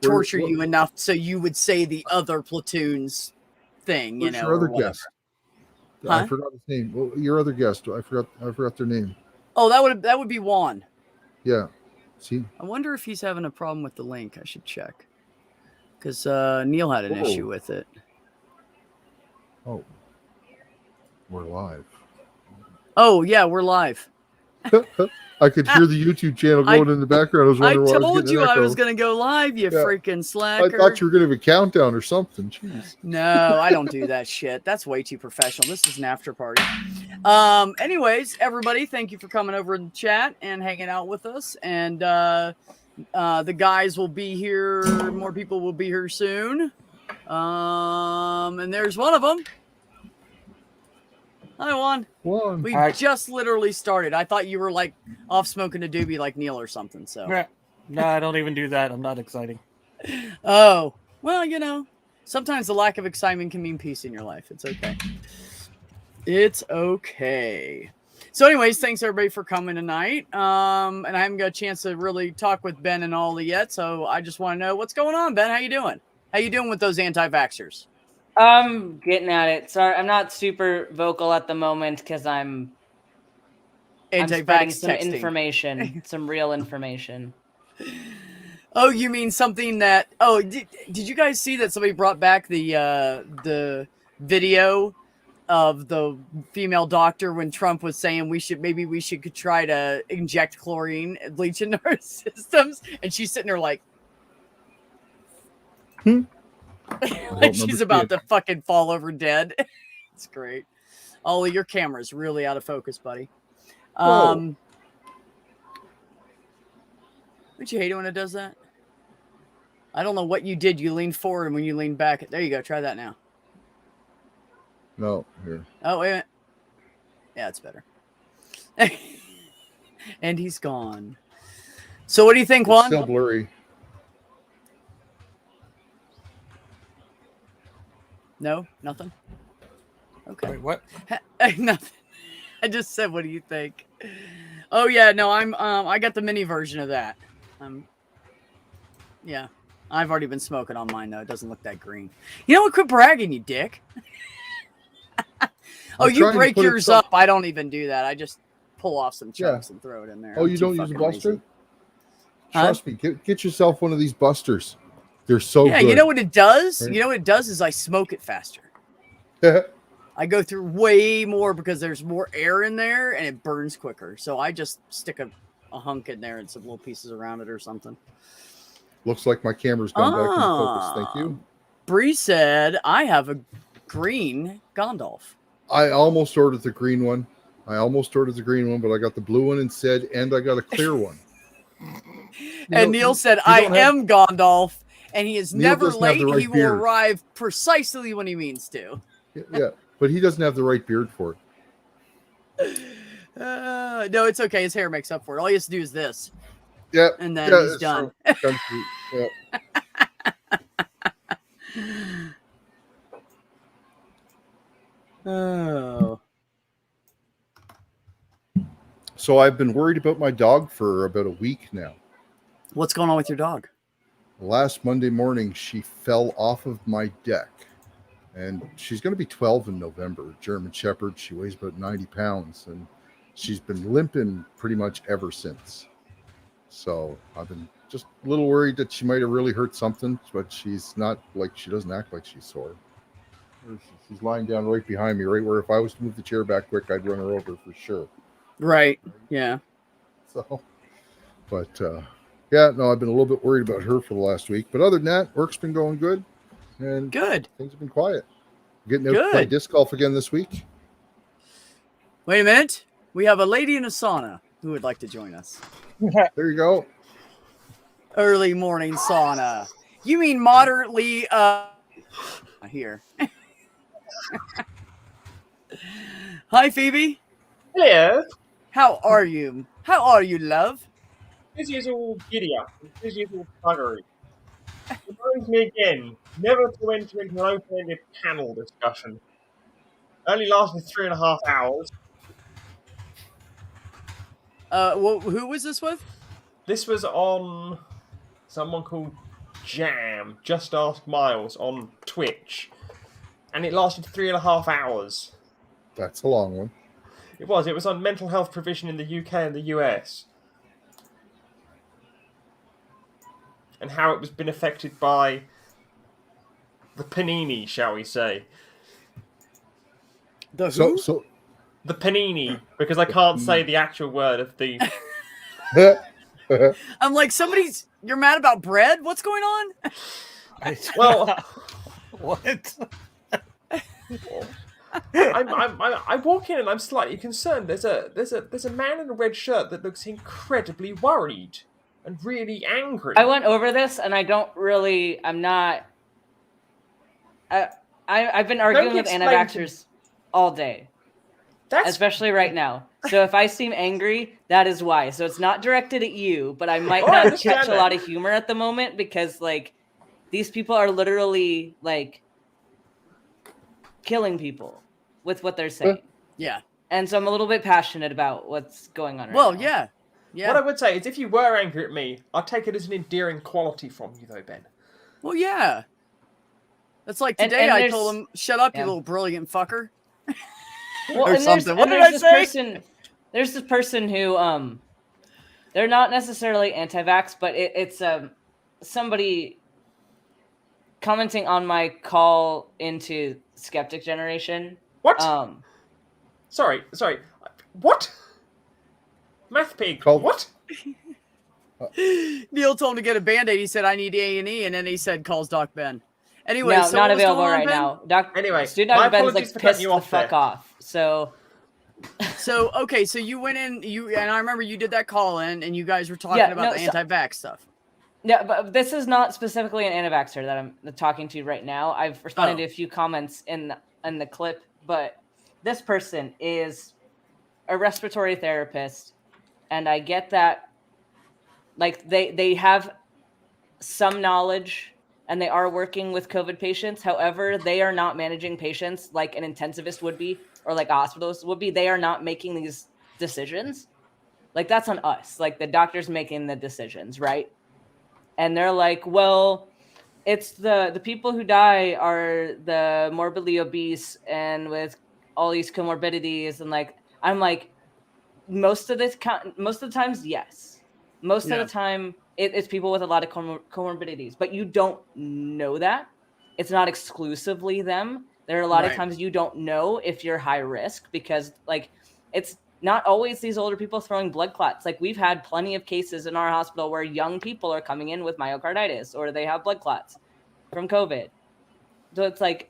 torture you enough so you would say the other platoon's thing, Where's your other guest? Huh? I forgot his name. Well, your other guest. I forgot their name. Oh, that would be Juan. Yeah. See? I wonder if he's having a problem with the link. I should check. Because Neil had an issue with it. Oh. We're live. Oh, yeah, we're live. I could hear the YouTube channel going in the background. I was wondering I told you I was going to go live, you freaking slacker. I thought you were going to have a countdown or something. Jeez. No, I don't do that shit. That's way too professional. This is an after party. Anyways, everybody, thank you for coming over in the chat and hanging out with us. And the guys will be here. More people will be here soon. And there's one of them. Hi, Juan. We just literally started. I thought you were like off smoking a doobie like Neil or something. So no, I don't even do that. I'm not exciting. Oh, well, sometimes the lack of excitement can mean peace in your life. It's okay. It's okay. So anyways, thanks everybody for coming tonight. And I haven't got a chance to really talk with Ben and Ollie yet. So I just want to know what's going on, Ben. How you doing? How you doing with those anti-vaxxers? I'm getting at it. Sorry, I'm not super vocal at the moment because I'm spreading some information, some real information. Oh, you mean something that? Oh, did you guys see that somebody brought back the video of the female doctor when Trump was saying we should try to inject chlorine and bleach into our systems, and she's sitting there like. Like she's about to fucking fall over dead. It's great. Ollie, your camera's really out of focus, buddy. Don't you hate it when it does that? I don't know what you did. You leaned forward, and when you leaned back, there you go. Try that now. No, here. Oh, wait a minute. Yeah, it's better. And he's gone. So what do you think, Juan? It's still blurry. No, nothing. Okay. Wait, what? Nothing. I just said, what do you think? Oh yeah, no, I got the mini version of that. Yeah, I've already been smoking on mine though. It doesn't look that green. You know what? Quit bragging, you dick. Oh, you break yours up. I don't even do that. I just pull off some chunks and throw it in there. Oh, you don't use a buster? Trust me. Get yourself one of these busters. They're so good. Yeah, you know what it does? Right? You know what it does is I smoke it faster. I go through way more because there's more air in there and it burns quicker. So I just stick a hunk in there and some little pieces around it or something. Looks like my camera's gone back into focus. Thank you. Bree said, I have a green Gandalf. I almost ordered the green one. But I got the blue one instead, and I got a clear one. And Neil said, I am Gandalf. And he is never late. He will arrive precisely when he means to. Yeah, but he doesn't have the right beard for it. No, it's okay. His hair makes up for it. All he has to do is this. Yeah. And then he's done. Oh. So I've been worried about my dog for about a week now. What's going on with your dog? Last Monday morning, she fell off of my deck, and she's going to be 12 in November. German Shepherd. She weighs about 90 pounds, and she's been limping pretty much ever since. So I've been just a little worried that she might have really hurt something, but she's not she doesn't act like she's sore. She's lying down right behind me, right where if I was to move the chair back quick, I'd run her over for sure. Right. Yeah. So, but, yeah, no, I've been a little bit worried about her for the last week. But other than that, work's been going good. And good. Things have been quiet. Getting out to play disc golf again this week. Wait a minute. We have a lady in a sauna who would like to join us. There you go. Early morning sauna. You mean moderately here. Hi, Phoebe. Hello. How are you? How are you, love? This is all giddy up. This is all buggery. Reminds me again, never to enter into an open-ended panel discussion. Only lasted 3.5 hours. Well, who was this with? This was on someone called jam, Just Ask Miles, on Twitch. And it lasted 3.5 hours. That's a long one. It was on mental health provision in the UK and the US. And how it was been affected by the panini, shall we say. The who? So The panini, because I can't say the actual word of the... I'm like, you're mad about bread? What's going on? Well... What? I walk in and I'm slightly concerned. There's a man in a red shirt that looks incredibly worried and really angry. I went over this and I've been arguing with anti-vaxxers all day. Especially right now. So if I seem angry, that is why. So it's not directed at you, but I might not catch a lot of humor at the moment because like these people are literally like killing people with what they're saying. Yeah. And so I'm a little bit passionate about what's going on right now. Well, yeah. Yeah. What I would say is if you were angry at me, I'd take it as an endearing quality from you though, Ben. Well, yeah. That's like today I told him, shut up, you little brilliant fucker. Well, or something. What did I say? There's this person who, they're not necessarily anti-vax, but it's somebody commenting on my call into Skeptic Generation. What? Sorry. What? Math pig. What? Neil told him to get a Band-Aid. He said, I need A&E, and then he said, calls Doc Ben. Anyway, no, so not available right now. Student Dr. Ben's like pissed the fuck off. So okay, so you went in, and I remember you did that call in, and you guys were talking about the anti-vax stuff. Yeah, but this is not specifically an anti-vaxxer that I'm talking to right now. I've responded to a few comments in the clip, but this person is a respiratory therapist, and I get that, like they have some knowledge. And they are working with COVID patients. However, they are not managing patients like an intensivist would be or like a hospitalist would be. They are not making these decisions. Like, that's on us. Like, the doctor's making the decisions, right? And they're like, well, it's the people who die are the morbidly obese and with all these comorbidities. And, like, I'm like, most of the times, yes. Most of the time, it's people with a lot of comorbidities, but you don't know that. It's not exclusively them. There are a lot of times you don't know if you're high risk because, like, it's not always these older people throwing blood clots. Like, we've had plenty of cases in our hospital where young people are coming in with myocarditis or they have blood clots from COVID. So it's like,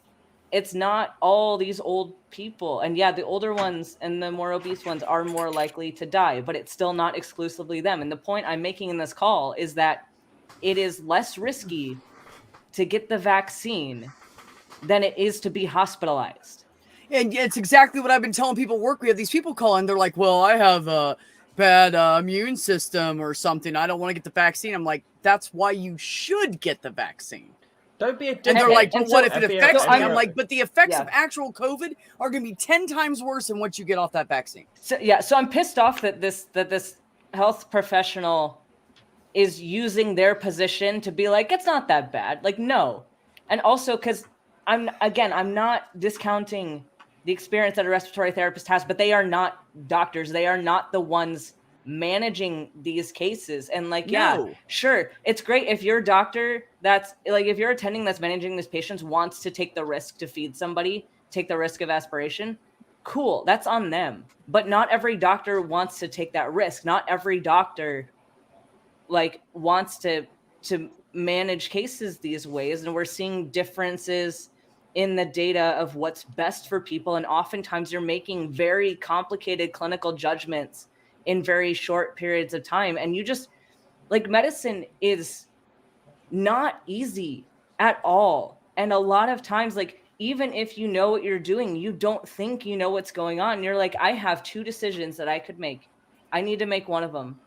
it's not all these old people. And yeah, the older ones and the more obese ones are more likely to die, but it's still not exclusively them. And the point I'm making in this call is that it is less risky to get the vaccine than it is to be hospitalized. And it's exactly what I've been telling people at work. We have these people call in. They're like, well, I have a bad immune system or something. I don't want to get the vaccine. I'm like, that's why you should get the vaccine. Don't be a dickhead. And they're like, but what if it affects me? I'm like, like, but the effects of actual COVID are going to be 10 times worse than what you get off that vaccine. So I'm pissed off that this health professional is using their position to be like, it's not that bad. Like, no. And also because I'm not discounting the experience that a respiratory therapist has, but they are not doctors. They are not the ones managing these cases. And like, yeah, sure, it's great if your doctor if your attending that's managing these patients wants to take the risk to feed somebody, take the risk of aspiration, cool, that's on them. But not every doctor wants to take that risk. Not every doctor wants to manage cases these ways. And we're seeing differences in the data of what's best for people. And oftentimes you're making very complicated clinical judgments in very short periods of time. And you just, medicine is not easy at all. And a lot of times, even if you know what you're doing, you don't think you know what's going on. You're like, I have 2 decisions that I could make. I need to make one of them.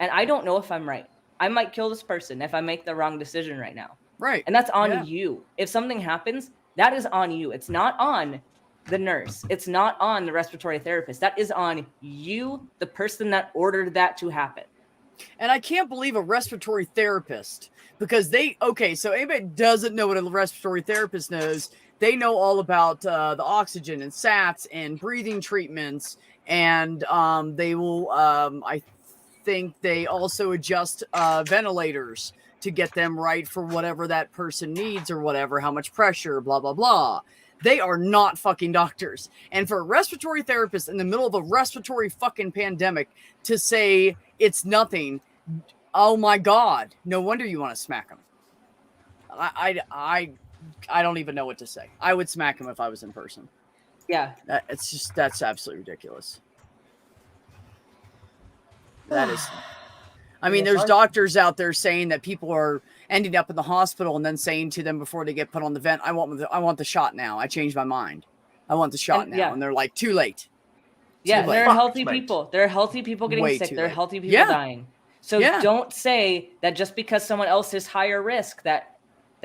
And I don't know if I'm right. I might kill this person if I make the wrong decision right now. Right. And that's on you. If something happens, that is on you. It's not on the nurse. It's not on the respiratory therapist. That is on you, the person that ordered that to happen. And I can't believe a respiratory therapist, because so anybody that doesn't know what a respiratory therapist knows, they know all about the oxygen and SATs and breathing treatments. And they will, I think they also adjust ventilators to get them right for whatever that person needs or whatever, how much pressure, blah, blah, blah. They are not fucking doctors. And for a respiratory therapist in the middle of a respiratory fucking pandemic to say it's nothing, oh my God, no wonder you want to smack him. I don't even know what to say. I would smack him if I was in person. Yeah. That's absolutely ridiculous. That is. I mean, there's doctors out there saying that people are ending up in the hospital and then saying to them before they get put on the vent, I want the shot now. I changed my mind. I want the shot now. And they're like, too late. Yeah, there are healthy people. There are healthy people getting sick. There are healthy people dying. So don't say that just because someone else is higher risk that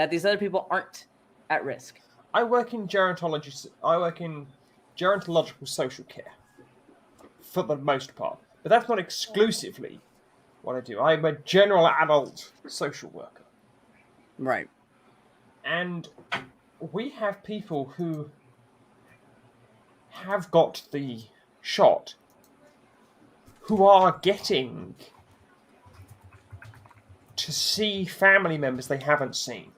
these other people aren't at risk. I work in gerontology. I work in gerontological social care for the most part, but that's not exclusively what I do. I'm a general adult social worker. Right. And we have people who have got the shot who are getting to see family members they haven't seen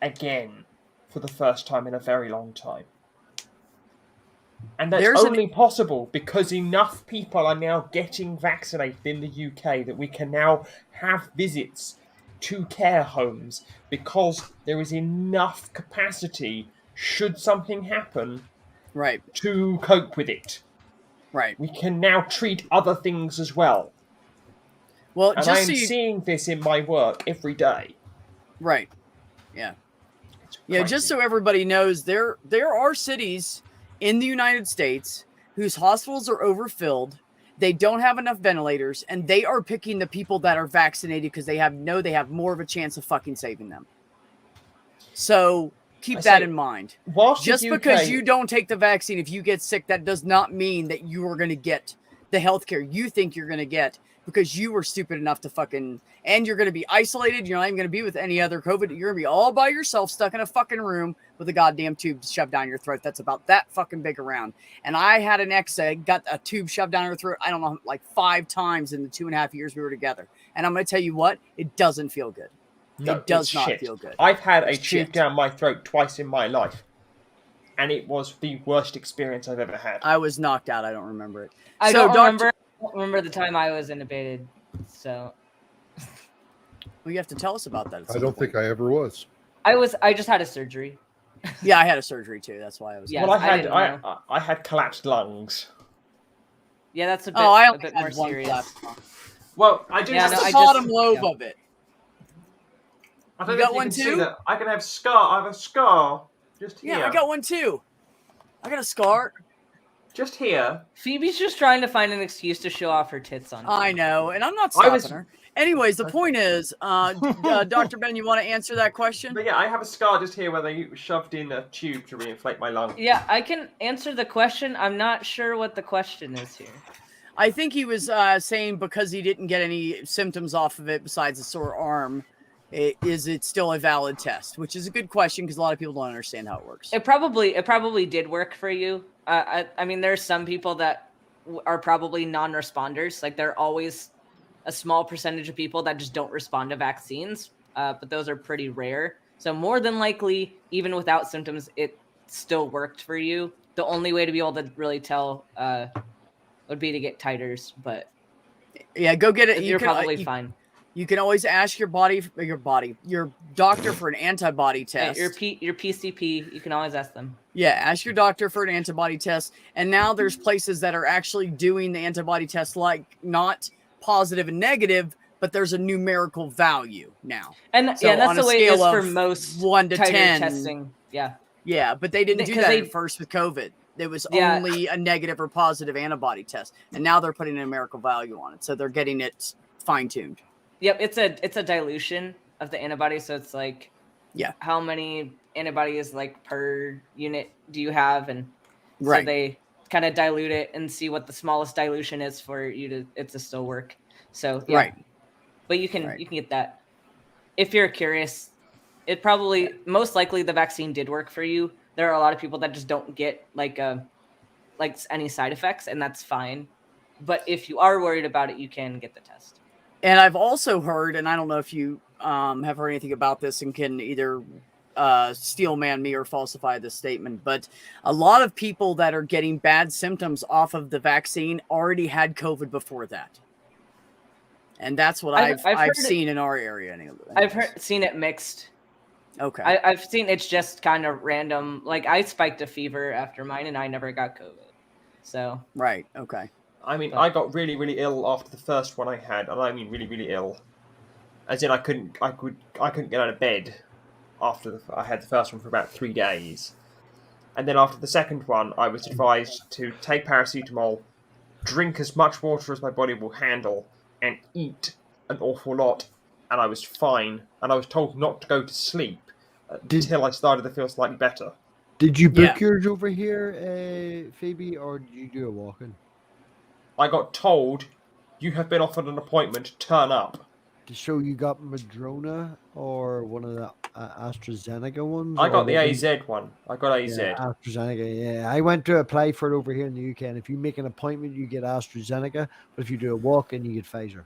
again for the first time in a very long time. And that's only possible because enough people are now getting vaccinated in the UK that we can now have visits to care homes because there is enough capacity, should something happen, to cope with it. Right. We can now treat other things as well. Well, and I'm seeing this in my work every day. Right. Yeah. Yeah, just so everybody knows, there are cities in the United States whose hospitals are overfilled. They don't have enough ventilators, and they are picking the people that are vaccinated because they have more of a chance of fucking saving them. So keep that in mind. Just because you don't take the vaccine, if you get sick, that does not mean that you are going to get the healthcare you think you're going to get because you were stupid enough to fucking, and you're going to be isolated. You're not even going to be with any other COVID. You're going to be all by yourself, stuck in a fucking room with a goddamn tube shoved down your throat. That's about that fucking big around. And I had an ex that got a tube shoved down her throat, I don't know, like 5 times in the 2.5 years we were together. And I'm going to tell you what, it doesn't feel good. No, it does not feel good. I've had a tube down my throat twice in my life. And it was the worst experience I've ever had. I was knocked out. I don't remember it. I don't remember the time I was intubated. So, well, you have to tell us about that. I don't think I ever was. I just had a surgery. Yeah, I had a surgery too. That's why I was. Yeah, well, I had collapsed lungs. Yeah, that's a bit more serious. Well, I do. Yeah, the bottom lobe of it. I don't know if you can see that. I can have scar. I have a scar just here. Yeah, I got one too. I got a scar. Just here. Phoebe's just trying to find an excuse to show off her tits on. I know, and I'm not stopping her. Anyways, the point is, Dr. Ben, you want to answer that question? But yeah, I have a scar just here where they shoved in a tube to reinflate my lung. Yeah, I can answer the question. I'm not sure what the question is here. I think he was saying because he didn't get any symptoms off of it besides a sore arm, is it still a valid test? Which is a good question because a lot of people don't understand how it works. It probably did work for you. I mean, there's some people that are probably non-responders. Like there are always a small percentage of people that just don't respond to vaccines, but those are pretty rare. So more than likely, even without symptoms, it still worked for you. The only way to be able to really tell would be to get titers, but yeah, go get it. You're probably fine. You can always ask your doctor for an antibody test. Your PCP, you can always ask them. Yeah, ask your doctor for an antibody test. And now there's places that are actually doing the antibody test, like not positive and negative, but there's a numerical value now. And so that's the way it is for most 1 to 10 testing. Yeah. Yeah, but they didn't do that at first with COVID. It was only a negative or positive antibody test. And now they're putting a numerical value on it. So they're getting it fine-tuned. Yep, it's a dilution of the antibody, so it's like, how many antibodies like per unit do you have, and so they kind of dilute it and see what the smallest dilution is for you to still work. So yeah. Right. But you can Right. get that if you're curious. It probably most likely the vaccine did work for you. There are a lot of people that just don't get like any side effects, and that's fine. But if you are worried about it, you can get the test. And I've also heard, and I don't know if you have heard anything about this and can either steel man me or falsify this statement, but a lot of people that are getting bad symptoms off of the vaccine already had COVID before that. And that's what I've heard seen in our area. I've seen it mixed. Okay. I've seen it's just kind of random. Like I spiked a fever after mine, and I never got COVID. So right. Okay. I mean, I got really, really ill after the first one I had, and I mean really, really ill. As in, I couldn't get out of bed after I had the first one for about 3 days, and then after the second one, I was advised to take paracetamol, drink as much water as my body will handle, and eat an awful lot, and I was fine. And I was told not to go to sleep until I started to feel slightly better. Did you book yours over here, Phoebe, or did you do a walk-in? I got told, you have been offered an appointment, turn up. So you got Madrona or one of the AstraZeneca ones? I got the AZ one. I got AZ. Yeah, AstraZeneca, yeah. I went to apply for it over here in the UK, and if you make an appointment, you get AstraZeneca, but if you do a walk-in, you get Pfizer.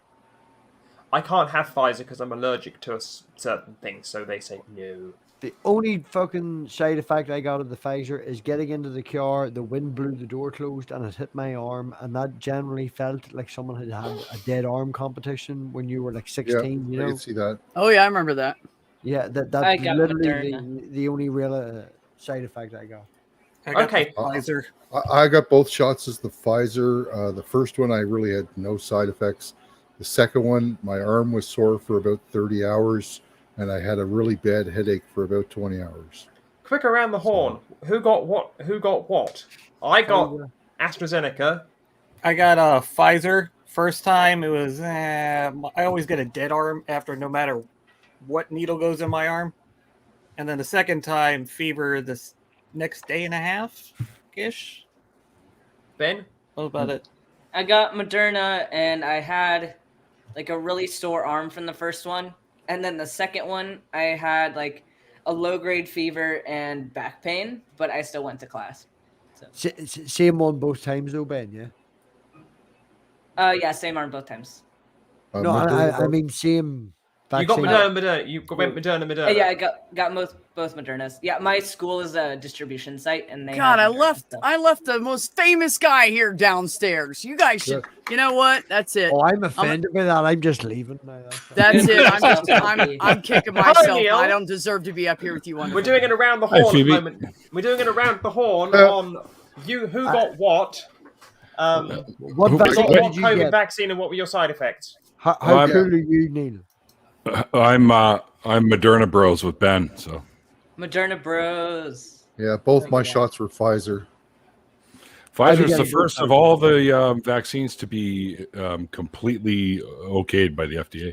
I can't have Pfizer because I'm allergic to a certain thing, so they say no. The only fucking side effect I got of the Pfizer is getting into the car, the wind blew the door closed, and it hit my arm, and that generally felt like someone had had a dead arm competition when you were like 16, you know? I can see that. Oh yeah, I remember that. Yeah, that's I got literally the only real side effect I got. I got Okay. Pfizer. I got both shots as the Pfizer. The first one, I really had no side effects. The second one, my arm was sore for about 30 hours, and I had a really bad headache for about 20 hours. Quick around the horn. Who got what? Who got what? I got AstraZeneca. I got Pfizer. First time it was. I always get a dead arm after no matter what needle goes in my arm, and then the second time fever this next day and a half ish. Ben? What about it? I got Moderna, and I had like a really sore arm from the first one, and then the second one I had like a low grade fever and back pain, but I still went to class. So. Same one both times though, Ben, yeah? Yeah, same arm both times. No, I mean same vaccine. You got Moderna. You went Moderna. Yeah, I got both Modernas. Yeah, my school is a distribution site, and they. God, have I Moderna, so. left the most famous guy here downstairs. You guys should. You know what? That's it. Oh, I'm offended by that. I'm just leaving now. That's it. I'm kicking myself. Neil. I don't deserve to be up here with you. We're doing it around the horn at the moment. We're doing it around the horn on you. Who got what? What Who vaccine got did what you COVID get? vaccine and what were your side effects? How cool are you, Neil? I'm Moderna Bros with Ben. So Moderna Bros. Yeah, both my shots were Pfizer. Pfizer's the first of all the vaccines to be completely okayed by the FDA.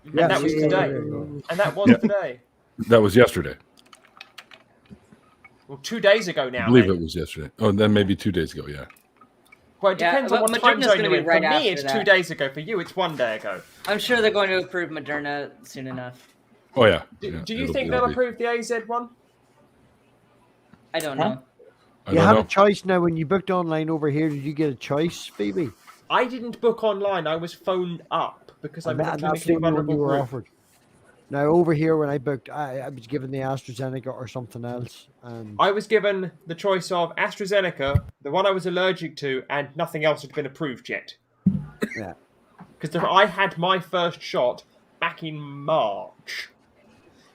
And that was today. And that was today. That was yesterday. Well, 2 days ago now. I believe mate. it was yesterday. Oh, then maybe 2 days ago. Yeah. Well, it depends on what Moderna's time zone gonna you're be in. right For me, after it's that. 2 days ago. For you, it's 1 day ago. I'm sure they're going to approve Moderna soon enough. Oh yeah. Do you think they'll approve the AZ one? I don't know. I You don't have know. a choice now. When you booked online over here, did you get a choice, Phoebe? I didn't book online. I was phoned up because I'm And not that's the clinically only one vulnerable you were group. offered. Now over here, when I booked, I was given the AstraZeneca or something else, and I was given the choice of AstraZeneca, the one I was allergic to, and nothing else had been approved yet. yeah. Because I had my first shot back in March,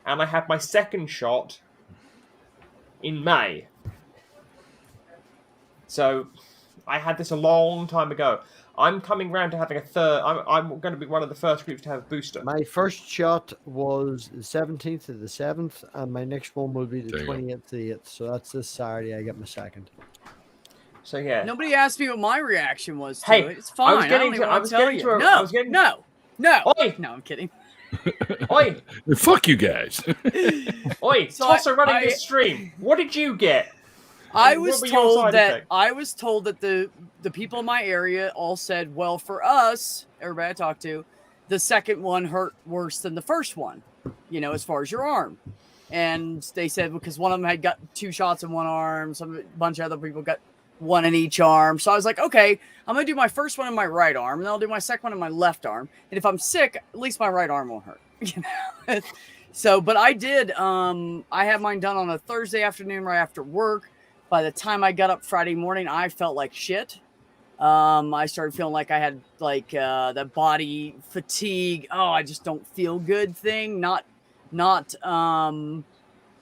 and I had my second shot in May. So I had this a long time ago. I'm coming round to having a third. I'm going to be one of the first groups to have a booster. My first shot was the 17th of the 7th, and my next one will be the There you go. 28th of the 8th. So that's this Saturday. I get my second. So yeah. Nobody asked me what my reaction was to Hey, it. It's fine. I was getting don't to- even I want was to tell getting you. to a- No, I was getting- no. Oi! No, I'm kidding. Oi! Fuck you guys. Oi! So Tosser running I- this stream. What did you get? I What was were your told side that effects? the people in my area all said, well, for us, everybody I talked to, the second one hurt worse than the first one, as far as your arm. And they said because one of them had got 2 shots in one arm, a bunch of other people got 1 in each arm. So I was like, okay, I'm gonna do my first one in my right arm, and then I'll do my second one in my left arm. And if I'm sick, at least my right arm won't hurt. So, but I did. I had mine done on a Thursday afternoon right after work. By the time I got up Friday morning, I felt like shit. I started feeling like I had like that body fatigue. Oh, I just don't feel good thing. Not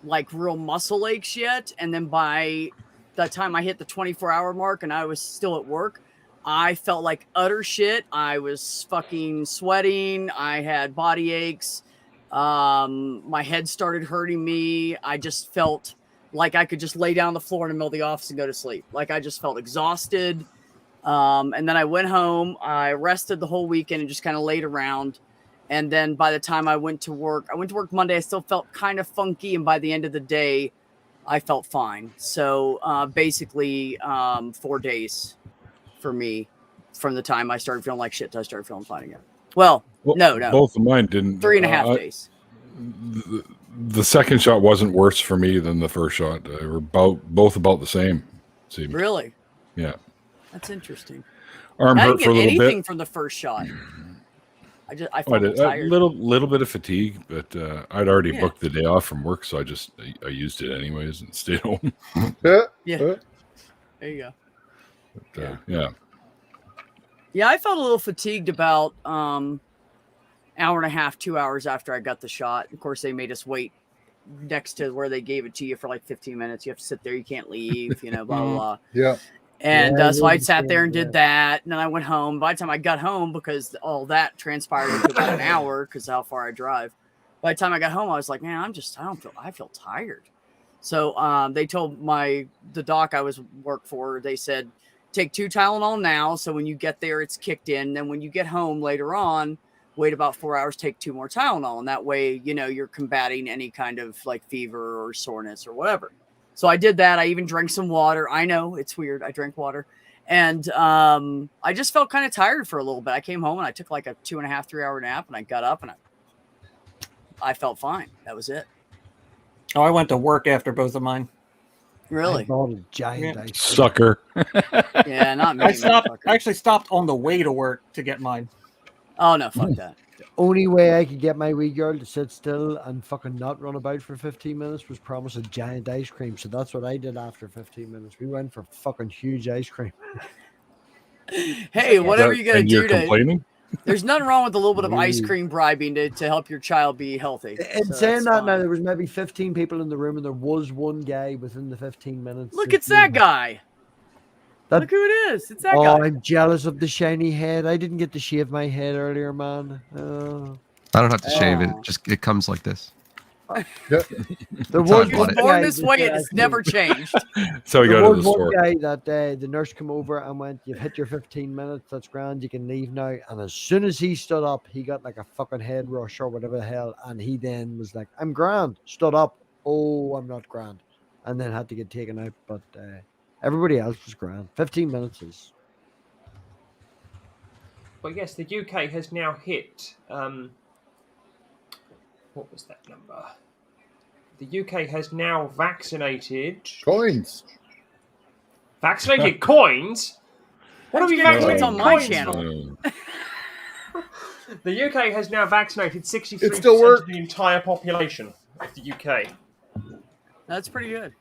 like real muscle aches yet. And then by the time I hit the 24-hour mark and I was still at work, I felt like utter shit. I was fucking sweating. I had body aches. My head started hurting me. I just felt like I could just lay down on the floor in the middle of the office and go to sleep. Like I just felt exhausted. And then I went home. I rested the whole weekend and just kind of laid around. And then by the time I went to work Monday, I still felt kind of funky. And by the end of the day, I felt fine. So basically 4 days for me from the time I started feeling like shit to I started feeling fine again. Well, no. Both of mine didn't. 3.5 days. The second shot wasn't worse for me than the first shot. They were both about the same. Seemed. Really? Yeah. That's interesting. Arm I hurt didn't for a get little anything bit. from the first shot. I A felt tired. little bit of fatigue, but I'd already Yeah. booked the day off from work, so I used it anyways and stayed home. Yeah. There you go. But, yeah. Yeah, I felt a little fatigued about hour and a half, 2 hours after I got the shot. Of course, they made us wait next to where they gave it to you for like 15 minutes. You have to sit there. You can't leave, blah, blah, blah. Yeah. And Yeah, so I really sat there and good, did that. And then I went home. By the time I got home, because all that transpired into about an hour because how far I drive. By the time I got home, I was like, man, I feel tired. So they told the doc I was work for, they said, take 2 Tylenol now. So when you get there, it's kicked in. Then when you get home later on, wait about 4 hours, take 2 more Tylenol. And that way, you're combating any kind of like fever or soreness or whatever. So I did that. I even drank some water. I know it's weird. I drank water. And I just felt kind of tired for a little bit. I came home and I took like a 2.5, 3 hour nap and I got up and I felt fine. That was it. Oh, I went to work after both of mine. Really? I bought a giant Yeah. ice cream. Sucker. Yeah, not me. I motherfucker. actually stopped on the way to work to get mine. Oh, no, fuck that. Only way I could get my wee girl to sit still and fucking not run about for 15 minutes was promise a giant ice cream. So that's what I did after 15 minutes. We went for fucking huge ice cream. Hey, whatever you got to And do you're complaining? there's nothing wrong with a little bit of ice cream bribing to help your child be healthy. In So saying that's that, now fine. there was maybe 15 people in the room, and there was one guy within the 15 minutes. Look, it's that guy. That- Look who it is. It's that Oh, guy. I'm jealous of the shiny head. I didn't get to shave my head earlier, man. I don't have to shave it. Oh. It comes like this. There It's was not He was one it. born guy this that way said and it's actually- never changed. So he There got to was the one store. guy that the nurse came over and went, "You've hit your 15 minutes. That's grand. You can leave now." And as soon as he stood up, he got like a fucking head rush or whatever the hell, and he then was like, "I'm grand." Stood up. Oh, I'm not grand, and then had to get taken out. But everybody else was grand. 15 minutes is. But yes, the UK has now hit. What was that number? The UK has now vaccinated. Coins. Vaccinated coins? What have How'd we you get vaccinated coins on my coins channel? for? The UK has now vaccinated 63% It still works. of the entire population of the UK. That's pretty good.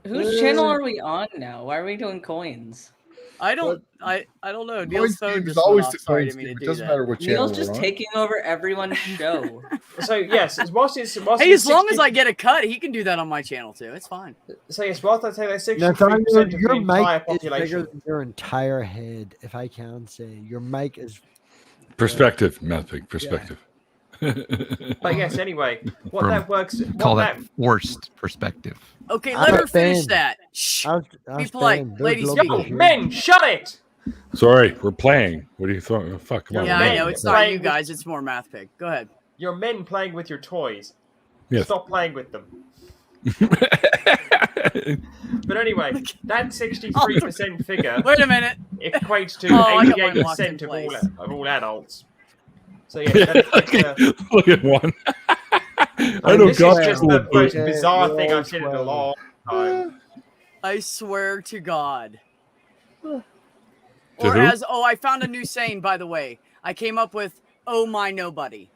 Whose channel are we on now? Why are we doing coins? I don't know. Neil's Coins phone Steve is just always went the off. Sorry, I coins didn't mean Steve. to It do doesn't that. matter what channel Neil's just we're on. taking over everyone's show. So yes, whilst it's Hey, as long as I get a cut, he can do that on my channel too. It's fine. so yes, whilst I say that 63% Nathaniel, of the your entire mic is bigger population. than your entire head, if I can say. Your mic is. Perspective, Mathpig, perspective. But yes, anyway, what From- that works. Call What that forced perspective. Okay, I'm let a her finish fan. that. Shh. Ask polite. Ben. They're Ladies lovely Yo, speak. here. men, shut it! Sorry, we're playing. What do you thought? Oh, fuck, come on. Yeah, man. I know. It's not Playing you with- guys. It's more Math Pig. Go ahead. You're men playing with your toys. Yes. Stop playing with them. But anyway, that 63% figure Wait a minute. equates to Oh, I got mine locked 88% in of all, place. of all adults. So yeah, that equates to, Look at one. I and know this God is just will the do most it. bizarre Yeah, thing we're I've seen in a all long time. I swear to God. To Or who? as I found a new saying, by the way. I came up with "Oh my nobody,"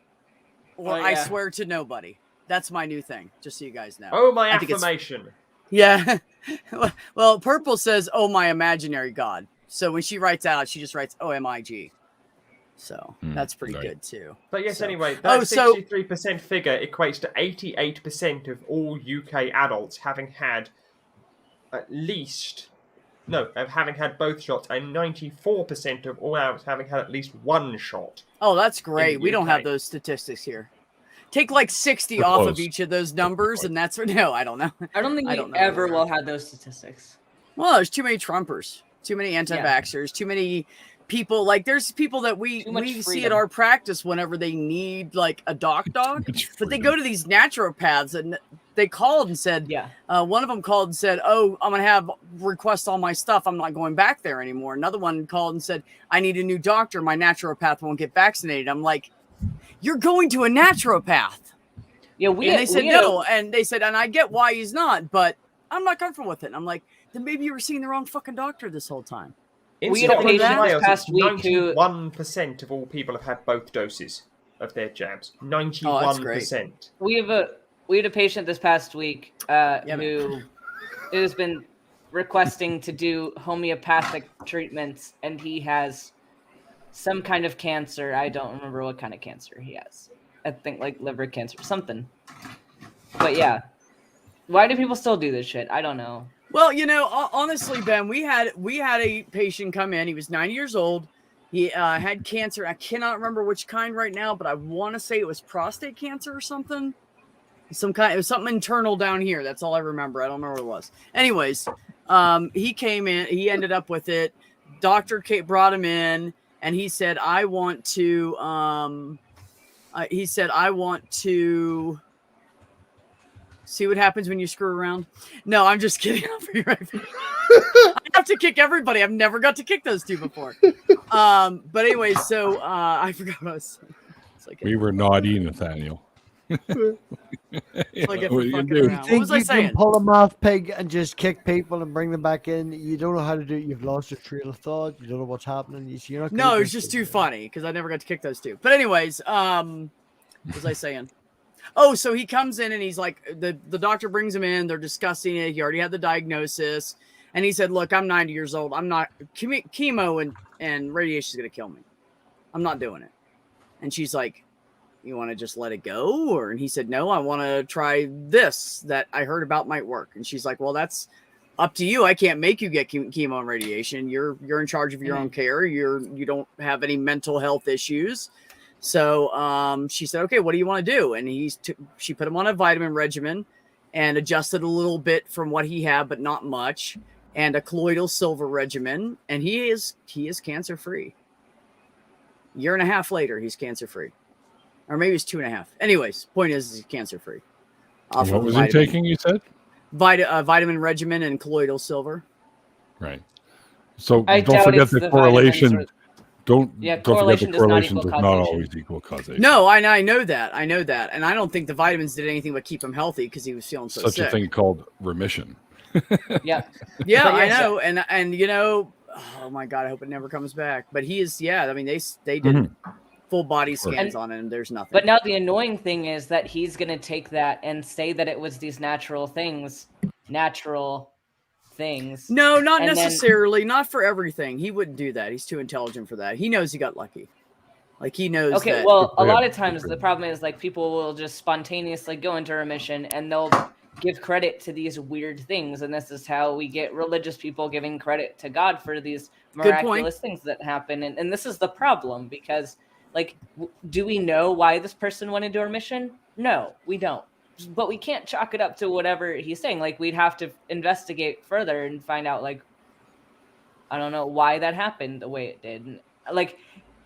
or Oh, "I yeah. swear to nobody." That's my new thing. Just so you guys know. Oh, my I think it's- affirmation. Yeah. Well, Purple says, "Oh my imaginary God." So when she writes out, she just writes "OMIG." So that's pretty right. good too. But yes, So- anyway, Oh, that so- 63% figure equates to 88% of all UK adults having had having had both shots, and 94% of all adults having had at least one shot. Oh, that's great. the We don't UK. have those statistics here. Take like 60 We're off close. of each of those numbers, and that's no, I don't know. I don't think I we don't know ever where- will have those statistics. Well, there's too many Trumpers, too many anti-vaxxers, too many people. Like, there's people that we Too much see at freedom. our practice whenever they need like a doc, Much but they freedom. go to these naturopaths and they called and said, Yeah. one of them called and said, "Oh, I'm gonna have request all my stuff. I'm not going back there anymore." Another one called and said, "I need a new doctor. My naturopath won't get vaccinated." I'm like, "You're going to a naturopath?" Yeah, we And they said we had a- no, and they said, and I get why he's not, but I'm not comfortable with it. And I'm like, then maybe you were seeing the wrong fucking doctor this whole time. In We had a Scotland and patient this Wales, past week who- 91% of all people have had both doses of their jabs. 91%. we had a patient this past week who has been requesting to do homeopathic treatments, and he has some kind of cancer. I don't remember what kind of cancer he has. I think like liver cancer, something. But yeah, why do people still do this shit? I don't know. Well, honestly, Ben, we had a patient come in. He was 90 years old. He had cancer. I cannot remember which kind right now, but I want to say it was prostate cancer or something. It was something internal down here. That's all I remember. I don't remember what it was. Anyways, he came in. He ended up with it. Dr. Kate brought him in, and he said, "I want to." He said, "I want to see what happens when you screw around." No, I'm just kidding. I have to kick everybody. I've never got to kick those two before. But anyway, so I forgot what I was saying. It's like We were naughty, Nathaniel. like if What we're you fucking do? around. What Think was I you saying? can pull a mouth pig and just kick people and bring them back in? You don't know how to do it. You've lost your trail of thought. You don't know what's happening. You're not. No, gonna it do was just it. too funny because I never got to kick those two. But anyways, what was I saying? Oh, so he comes in and he's like, the doctor brings him in. They're discussing it. He already had the diagnosis. And he said, "Look, I'm 90 years old. I'm not chemo and radiation is going to kill me. I'm not doing it." And she's like, "You want to just let it go?" And he said, "No, I want to try this that I heard about might work." And she's like, "Well, that's up to you. I can't make you get chemo and radiation. You're in charge of your own care. You don't have any mental health issues." So she said, "Okay, what do you want to do?" And she put him on a vitamin regimen and adjusted a little bit from what he had, but not much, and a colloidal silver regimen. And he is cancer free. Year and a half later, he's cancer free, or maybe it's 2.5. Anyways, point is he's cancer free. And what was he taking? You said vitamin regimen and colloidal silver. right. So I don't doubt forget it's the the correlation. vitamins Don't Yeah, don't forget the correlation does not correlation equal does not causation. always equal causation. No, I know that. I know that. And I don't think the vitamins did anything but keep him healthy because he was feeling so Such sick. a thing called remission. Yeah. Yeah, But I yes, know. And oh my God, I hope it never comes back. But he is, I mean, they did full body scans on him. There's nothing. But now the annoying thing is that he's going to take that and say that it was these natural things. No, not and then- necessarily. Not for everything. He wouldn't do that. He's too intelligent for that. He knows he got lucky. Like he knows. Okay, that, well, a for lot him. of times Good for the him. problem is like people will just spontaneously go into remission and they'll give credit to these weird things, and this is how we get religious people giving credit to God for these point. miraculous things that happen, and this is the problem because like do we know why this person went into remission? No, we don't. But we can't chalk it up to whatever he's saying. Like we'd have to investigate further and find out like I don't know why that happened the way it did.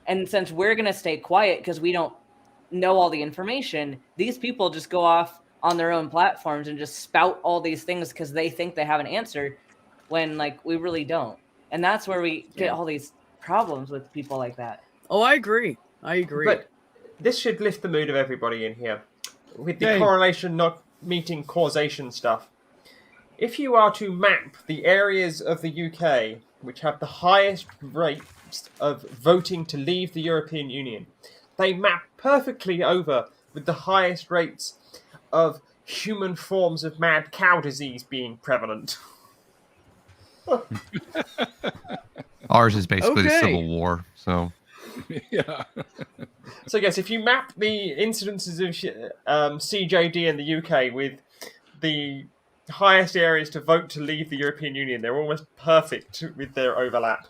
And since we're going to stay quiet because we don't know all the information, these people just go off on their own platforms and just spout all these things because they think they have an answer when like we really don't. And that's where we get all these problems with people like that. Oh, I agree. I agree. But this should lift the mood of everybody in here. With the correlation not meeting causation stuff. If you are to map the areas of the UK which have the highest rates of voting to leave the European Union, they map perfectly over with the highest rates of human forms of mad cow disease being prevalent. Ours is basically the Okay. Civil War, so Yeah. So yes, if you map the incidences of CJD in the UK with the highest areas to vote to leave the European Union, they're almost perfect with their overlap.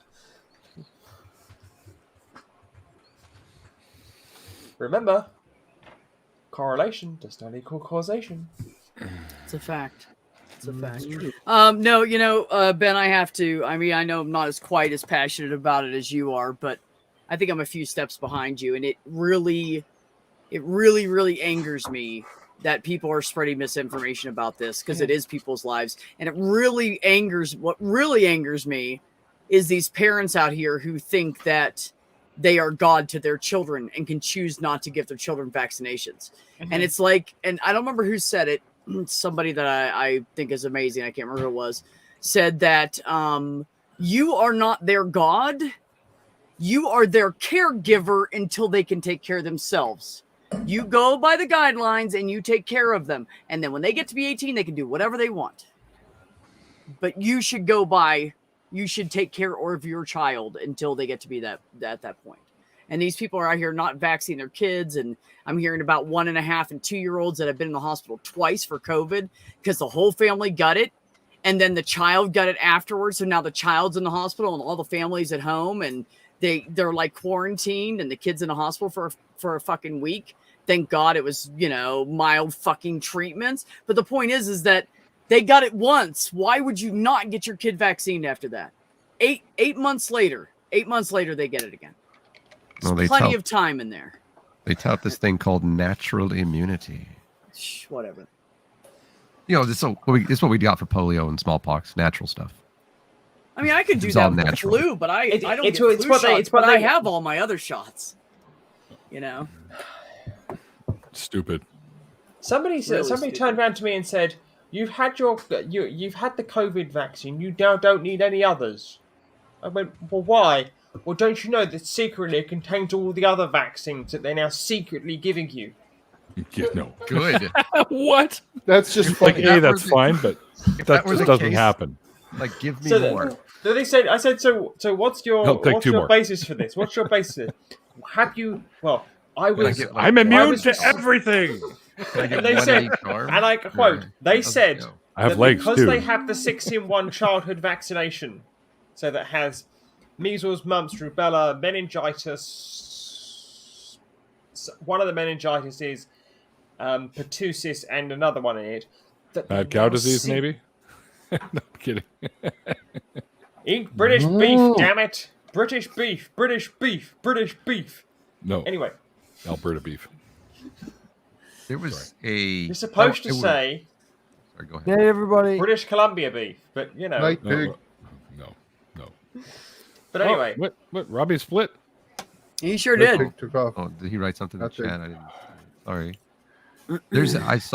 Remember, correlation does not equal causation. It's a fact. It's a fact. No, Ben, I have to. I mean, I know I'm not as quite as passionate about it as you are, but I think I'm a few steps behind you, and it really angers me that people are spreading misinformation about this because it is people's lives, and it really angers. What really angers me is these parents out here who think that they are God to their children and can choose not to give their children vaccinations. And it's like, and I don't remember who said it. Somebody that I think is amazing. I can't remember who it was. Said that you are not their God. You are their caregiver until they can take care of themselves. You go by the guidelines and you take care of them. And then when they get to be 18, they can do whatever they want. But you should you should take care of your child until they get to be at that point. And these people are out here not vaccinating their kids. And I'm hearing about 1.5 and 2-year-olds that have been in the hospital twice for COVID because the whole family got it. And then the child got it afterwards. So now the child's in the hospital and all the family's at home and they're like quarantined and the kid's in the hospital for a fucking week. Thank God it was, mild fucking treatments. But the point is that they got it once. Why would you not get your kid vaccinated after that? 8 months later, they get it again. There's plenty of time in there. they tout this thing called natural immunity. Whatever. This is what we got for polio and smallpox, natural stuff. I mean, I could do It's all that with the natural. flu, but I don't it's get what- flu what they- shots, it's what but I they- have all my other shots. Stupid. Somebody stupid. turned around to me and said, "You've had you've had the COVID vaccine. You now don't need any others." I went, "Well, why?" "Well, don't you know that secretly it contains all the other vaccines that they're now secretly giving you?" Good. What? That's just Like, funny. A, that's fine, but If that were just the doesn't case, happen. Like, give me So more. so they said, I said, so what's your No, take two more. basis for this? What's your basis? Have you? Well, I Can I was. get, I'm I immune was- to everything. Can I get and they one said- in each arm? And I quote, Or they how's it said go? I have that legs because too. they have the 6-in-1 childhood vaccination, so that has measles, mumps, rubella, meningitis. One of the meningitis is pertussis, and another one in it. Mad cow disease, maybe? No, I'm kidding. Eat British beef, damn it! British beef, British beef, British beef. No, Anyway, Alberta beef. There was a. you're supposed to it was- say Sorry, go ahead. Hey, everybody. British Columbia beef, but Night pig. No. But anyway, Oh, what? Robbie split? He sure Night did. pig took off. Oh, did he write something in the Nothing. chat? I didn't. Sorry.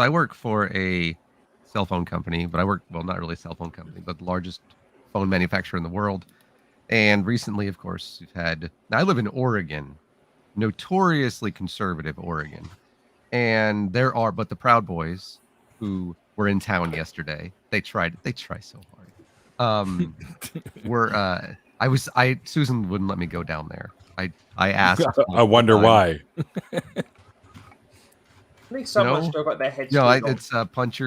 I work for a cell phone company, but not really a cell phone company, but the largest phone manufacturer in the world. And recently, of course, we've had. Now I live in Oregon, notoriously conservative Oregon, and but the Proud Boys, who were in town yesterday, they try so hard. Susan wouldn't let me go down there. I asked. I wonder why. I think someone No. still got their heads. No, screwed on. it's punch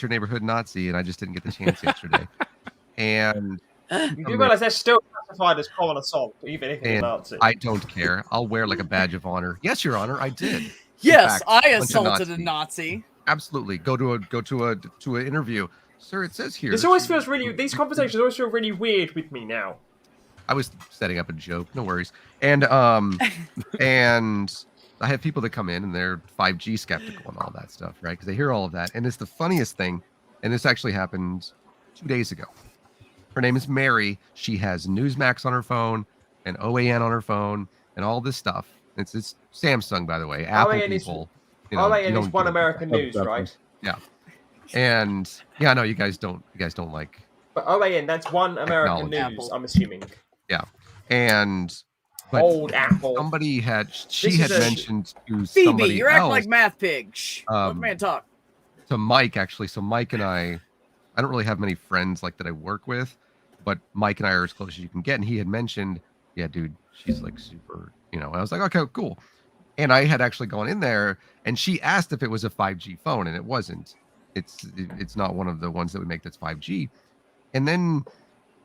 your neighborhood Nazi, and I just didn't get the chance yesterday. And You do realize they're still classified as common assault, even if it's a and Nazi. I don't care. I'll wear like a badge of honor. Yes, Your Honor, I did. Yes, fact, I bunch of assaulted a Nazis. Nazi. Absolutely. Go to an interview, sir. It says here. This always feels really. These conversations always feel really weird with me now. I was setting up a joke. No worries. And I have people that come in and they're 5G skeptical and all that stuff, right? Because they hear all of that. And it's the funniest thing. And this actually happened 2 days ago. Her name is Mary. She has Newsmax on her phone and OAN on her phone and all this stuff. It's Samsung, by the way. Apple OAN people. OAN is One American News, right? Yeah. And yeah, no, you guys don't like. But OAN, that's One American Technology. News, I'm assuming. Yeah. And but Old Apple. somebody had This is a- mentioned to Phoebe, somebody you're acting else, like math pig. Shh. Let the man talk. to Mike actually. So Mike and I don't really have many friends like that I work with, but Mike and I are as close as you can get. And he had mentioned, yeah, dude, she's like super, and I was like, okay, cool. And I had actually gone in there and she asked if it was a 5G phone, and it wasn't. It's not one of the ones that we make that's 5G. And then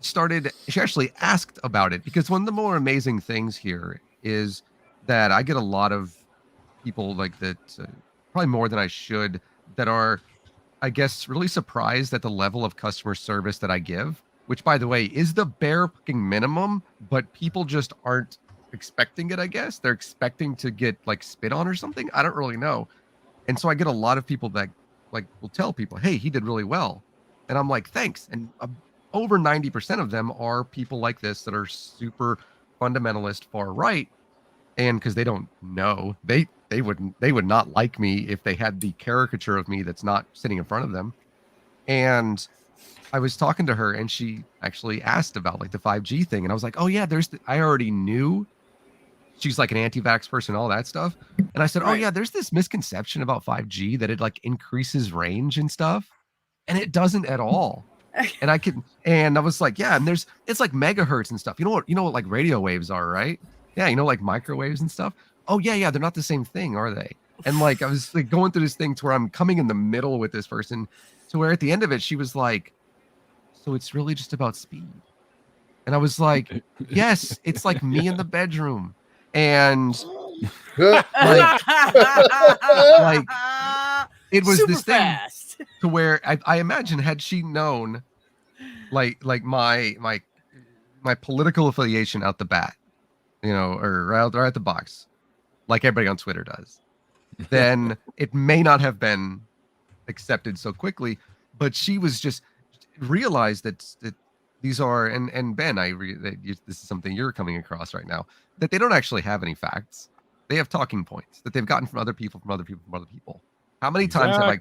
she actually asked about it, because one of the more amazing things here is that I get a lot of people like that, probably more than I should, that are, I guess, really surprised at the level of customer service that I give, which, by the way, is the bare fucking minimum, but people just aren't expecting it, I guess. They're expecting to get like spit on or something. I don't really know. And so I get a lot of people that like will tell people, hey, he did really well. And I'm like, thanks. And over 90% of them are people like this that are super fundamentalist, far right. And because they don't know, they would not like me if they had the caricature of me that's not sitting in front of them. And I was talking to her and she actually asked about like the 5G thing. And I was like, oh yeah, I already knew she's like an anti-vax person, all that stuff. And I said, oh yeah, there's this misconception about 5G that it like increases range and stuff. And it doesn't at all. And I was like, yeah, and it's like megahertz and stuff. You know what like radio waves are, right? Yeah, like microwaves and stuff. Oh yeah, they're not the same thing, are they? And like I was like going through this thing to where I'm coming in the middle with this person, to where at the end of it she was like, so it's really just about speed. And I was like, yes, it's like me in the bedroom. And like it was Super this thing fast. to where I imagine, had she known like my political affiliation out the bat, or right at the box, like everybody on Twitter does, then it may not have been accepted so quickly. But she was just realized that these are, and Ben, this is something you're coming across right now, that they don't actually have any facts. They have talking points that they've gotten from other people. How many times have I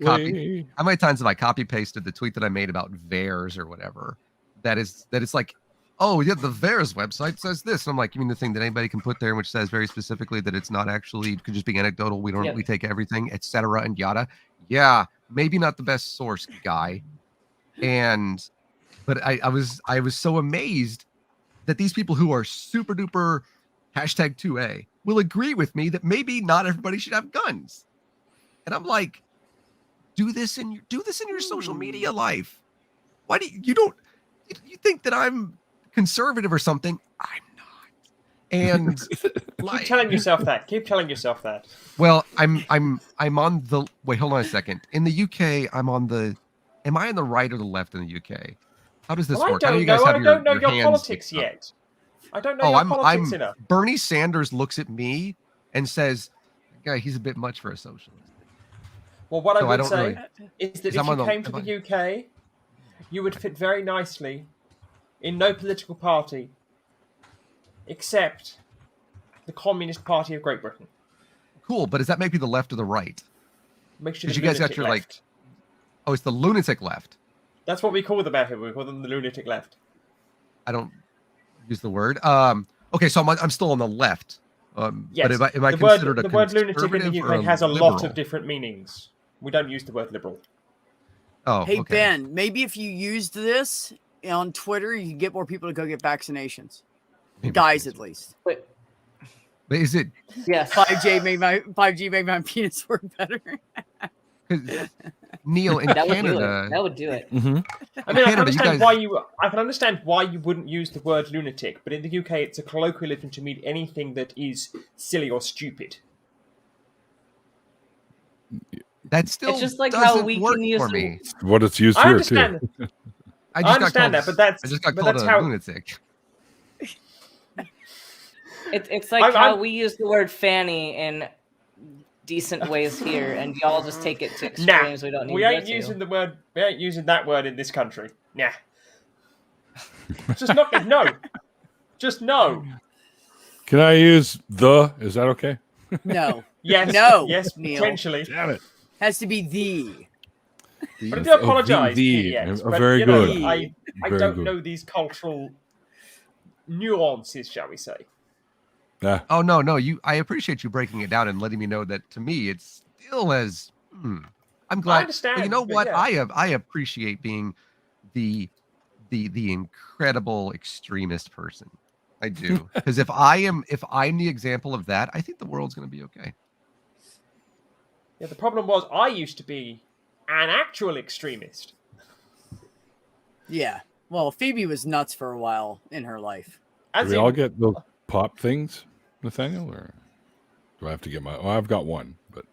copy pasted the tweet that I made about VAERS or whatever? That it's like, oh yeah, the VAERS website says this. And I'm like, you mean the thing that anybody can put there, which says very specifically that it's not actually, it could just be anecdotal. We don't, we take everything, etc. and yada. Yeah, maybe not the best source, guy. But I was so amazed that these people who are super duper #2A will agree with me that maybe not everybody should have guns. And I'm like, do this in your social media life. Why do you think that I'm conservative or something? I'm not. And keep telling yourself that. Well, I'm on the wait, hold on a second. In the UK, am I on the right or the left in the UK? How does this work? I don't know your politics yet. I don't know your politics enough. Bernie Sanders looks at me and says, "Guy, he's a bit much for a socialist." Well, what I would say is that if you came to the UK, you would fit very nicely in no political party except the Communist Party of Great Britain. Cool, but does that make you the left or the right? Makes you the you guys got your left. Oh, it's the lunatic left. That's what we call them out here. We call them the lunatic left. I don't use the word. Okay, so I'm still on the left. Yes, but am I considered the word lunatic in the UK has a lot of different meanings. We don't use the word liberal. Oh, hey okay. Ben, maybe if you used this on Twitter, you can get more people to go get vaccinations. Guys, at least. But is it? Yes. 5G made my penis work better. Neil, in Canada, that would do it. Mm-hmm. I mean, I can understand why you wouldn't use the word lunatic, but in the UK, it's a colloquialism to mean anything that is silly or stupid. That still it's just like doesn't how we work can use for me. What it's used I here understand. too. I understand that, but that's I just got but called that's a how lunatic. It's like how we use the word fanny in decent ways here, and y'all just take it to Nah, extremes we don't need we to ain't go to. using the word. We ain't using that word in this country. Nah. Just not no. Just no. Can I use the? Is that okay? No. Yes. No, Yes. Neil. Potentially. Damn it. Has to be the. But I do apologise, the. PDX, Oh, but, very you know, good. I Very don't good. know these cultural nuances, shall we say? Yeah. Oh no, I appreciate you breaking it down and letting me know that to me it's still as I'm glad. I understand. But you know but what? yeah. I appreciate being the incredible extremist person. I do. Because if I'm the example of that, I think the world's gonna be okay. Yeah, the problem was I used to be an actual extremist. Yeah. Well, Phoebe was nuts for a while in her life. Do As we in, all get those pop things, Nathaniel? Or do I have to get my... Oh, I've got one. But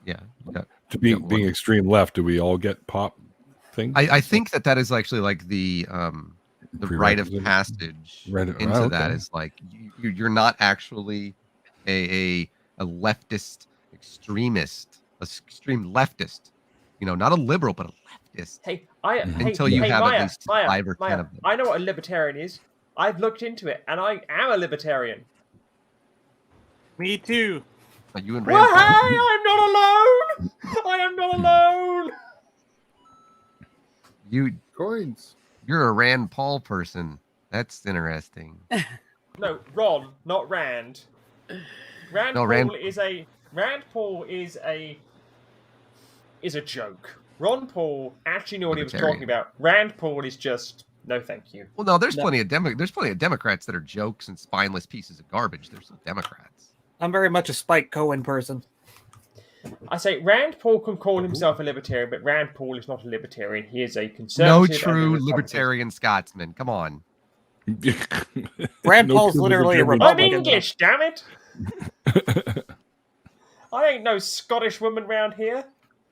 Yeah. to got being one. extreme left, do we all get pop things? I think that is actually like the rite of Prerequisite? passage Right, into that okay. is like you're not actually a leftist extremist, extreme leftist, not a liberal but a leftist. hey, Until you have at least 5 or 10 Maya, of them. I know what a libertarian is. I've looked into it, and I am a libertarian. Me too. Like you and Well, Rand Paul. hey, I'm not alone. I am not alone. Coins. You're a Rand Paul person. That's interesting. No, Ron, not Rand. Rand Paul is a joke. Ron Paul actually knew what he was Libertarian. talking about. Rand Paul is just no, thank you. Well, no, there's plenty of Democrats that are jokes and spineless pieces of garbage. They're still Democrats. I'm very much a Spike Cohen person. I say Rand Paul can call himself a libertarian, but Rand Paul is not a libertarian. He is a No conservative. true and a Republican. libertarian Scotsman. Come on. Rand Paul's true literally a libertarian. I'm Republican. English, damn it! I ain't no Scottish woman round here.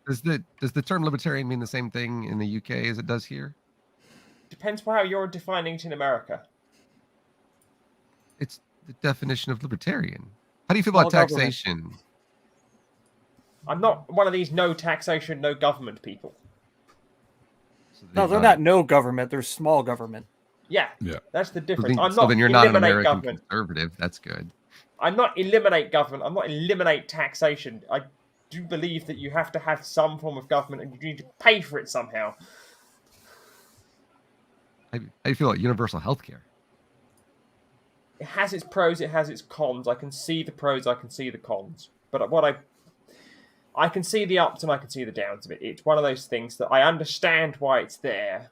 Does the term libertarian mean the same thing in the UK as it does here? Depends on how you're defining it in America. It's the definition of libertarian. How do you feel about Small government. taxation? I'm not one of these no taxation, no government people. So No, they're not no government. They're small government. Yeah, Yeah. that's the So difference. then, I'm so not then you're not an eliminate American government. conservative. That's good. I'm not eliminate government. I'm not eliminate taxation. I do believe that you have to have some form of government and you need to pay for it somehow. How do you feel about universal health care? It has its pros, it has its cons. I can see the pros, I can see the cons. But I can see the ups and I can see the downs of it. It's one of those things that I understand why it's there,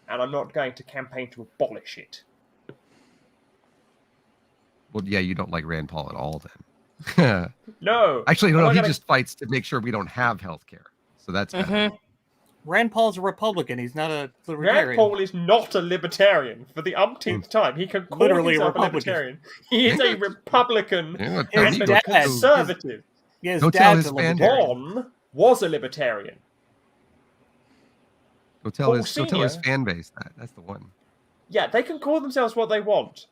and I'm not going to campaign to abolish it. Well, yeah, you don't like Rand Paul at all then. No. Actually, no, I'm not he gonna- just fights to make sure we don't have health care. So that's better. Rand Paul's a Republican. He's not a libertarian. Rand Paul is not a libertarian for the umpteenth time. He can call Literally himself a Republican. libertarian. He is a Republican Yeah, His and a dad- conservative. Yeah, his Go tell dad's his a fan- libertarian. Ron was a libertarian. Go tell Paul his Senior. fan base that. That's the one. Yeah, they can call themselves what they want.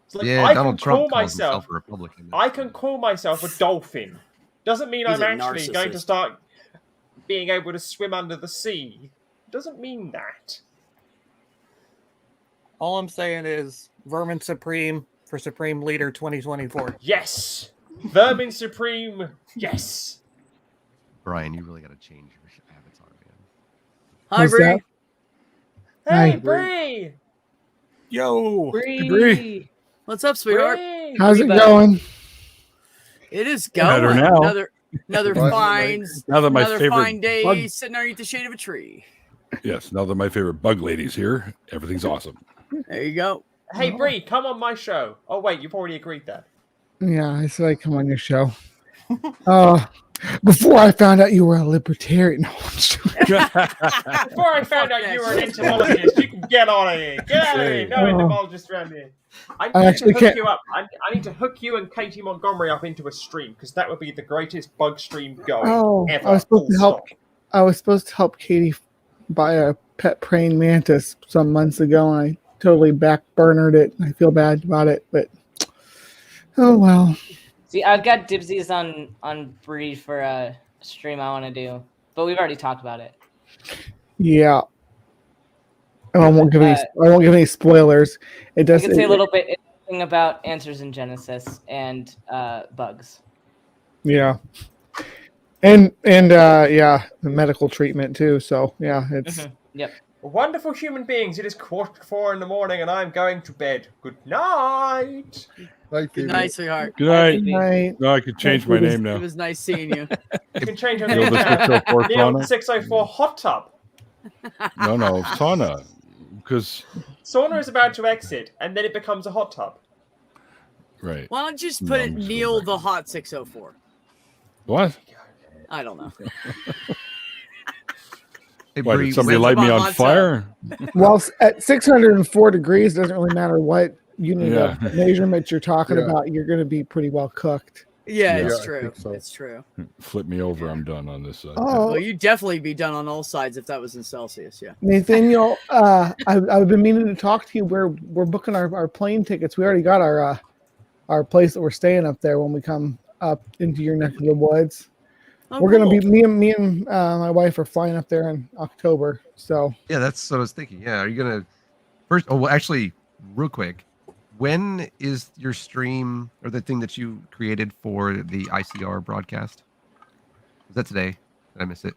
It's like, Yeah, I Donald can Trump call calls myself. himself a Republican. I can call myself a dolphin. Doesn't mean He's I'm a actually going to narcissist. start being able to swim under the sea. Doesn't mean that. All I'm saying is Vermin Supreme for Supreme Leader 2024. Yes, Vermin Supreme. Yes. Brian, you really got to change your avatar, man. Hi, What's Bree. that? Hey, Hi. Bree. Yo! Bree. What's up, sweetheart? Bree. How's it But- going? It is Better going. now. Another Right. fine, Now that my another favorite fine day bug- sitting underneath the shade of a tree. Yes, now that my favorite bug lady's here, everything's awesome. There you go. Hey, Bree, come on my show. Oh wait, you've already agreed that. Yeah, I said I'd come on your show. Before I found out you were a libertarian. No, I'm just joking. Before I found out you were an entomologist, you can get on of here. Get out of here. No Oh. entomologists around here. I I need actually to hook can't- you up. I need to hook you and Katie Montgomery up into a stream because that would be the greatest bug stream going Oh, ever. I was supposed full to help. stop. I was supposed to help Katie buy a pet praying mantis some months ago, and I totally backburnered it. I feel bad about it, but oh well. See, I've got dibsies on Bree for a stream I want to do, but we've already talked about it. Yeah. I won't give any spoilers. It I does can say a little bit about Answers in Genesis and bugs. Yeah. And yeah, the medical treatment too. So yeah, it's Yep. Wonderful human beings. It is 4:45 in the morning, and I'm going to bed. Good night. Good night, sweetheart. Good night. night. No, I could change my name It now. was nice seeing you. You can change your Neil name the now. 604 Neil sauna? 604 Hot Tub. No, sauna. Because Sauna is about to exit, and then it becomes a hot tub. right. Why don't you just No, put I'm it just Neil going the Hot 604? What? I don't know. Hey, Why, Bree, did somebody Sounds light me about on hot fire? Well, at 604 degrees, doesn't really matter what unit Yeah. of measurement you're talking Yeah. about. You're going to be pretty well cooked. Yeah, Yeah, it's I true. think so. It's true. Flip me over. I'm done on this side. Oh, Well, you'd definitely be done on all sides if that was in Celsius. Yeah. Nathaniel, I've been meaning to talk to you. We're booking our plane tickets. We already got our place that we're staying up there when we come up into your neck of the woods. Oh, We're gonna be cool. me and my wife are flying up there in October. So Yeah, that's what I was thinking. Yeah, are you gonna first? Oh, well, actually, real quick, when is your stream or the thing that you created for the ICR broadcast? Was that today? Did I miss it?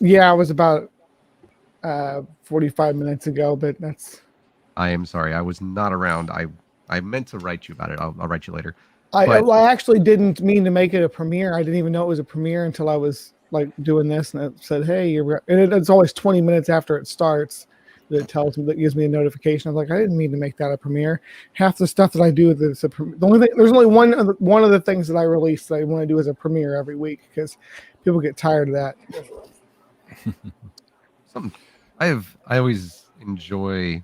yeah, it was about 45 minutes ago, but that's I am sorry, I was not around. I meant to write you about it. I'll write you later. I But- well, I actually didn't mean to make it a premiere. I didn't even know it was a premiere until I was like doing this, and it said, "Hey, you're." And it's always 20 minutes after it starts that it tells me, that gives me a notification. I'm like, I didn't mean to make that a premiere. Half the stuff that I do that's the only thing. There's only one of the things that I release that I want to do as a premiere every week because people get tired of that. I always enjoy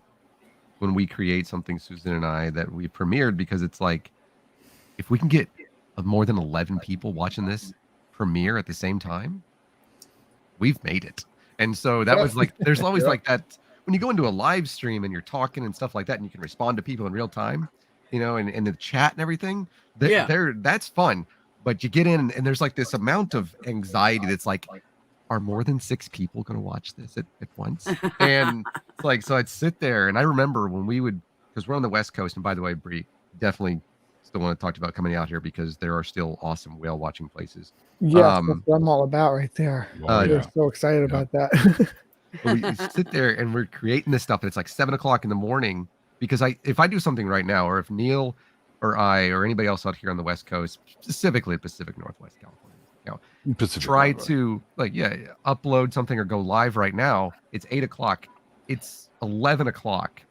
when we create something, Susan and I, that we premiered, because it's like, if we can get more than 11 people watching this premiere at the same time, we've made it. And so that was like, there's always like that when you go into a live stream and you're talking and stuff like that, and you can respond to people in real time, you know, and the chat and everything. That's fun. But you get in and there's like this amount of anxiety that's like, are more than 6 people going to watch this at once? And it's like, so I'd sit there, and I remember when we would, because we're on the West Coast, and by the way, Bree, definitely still want to talk about coming out here because there are still awesome whale watching places. Yeah, that's what I'm all about right there. Oh, I'm so excited about that. But we sit there and we're creating this stuff, and it's like 7 o'clock in the morning, because if I do something right now, or if Neil or I or anybody else out here on the West Coast, specifically Pacific Northwest California, you know, try to upload something or go live right now, it's 8 o'clock. It's 11 o'clock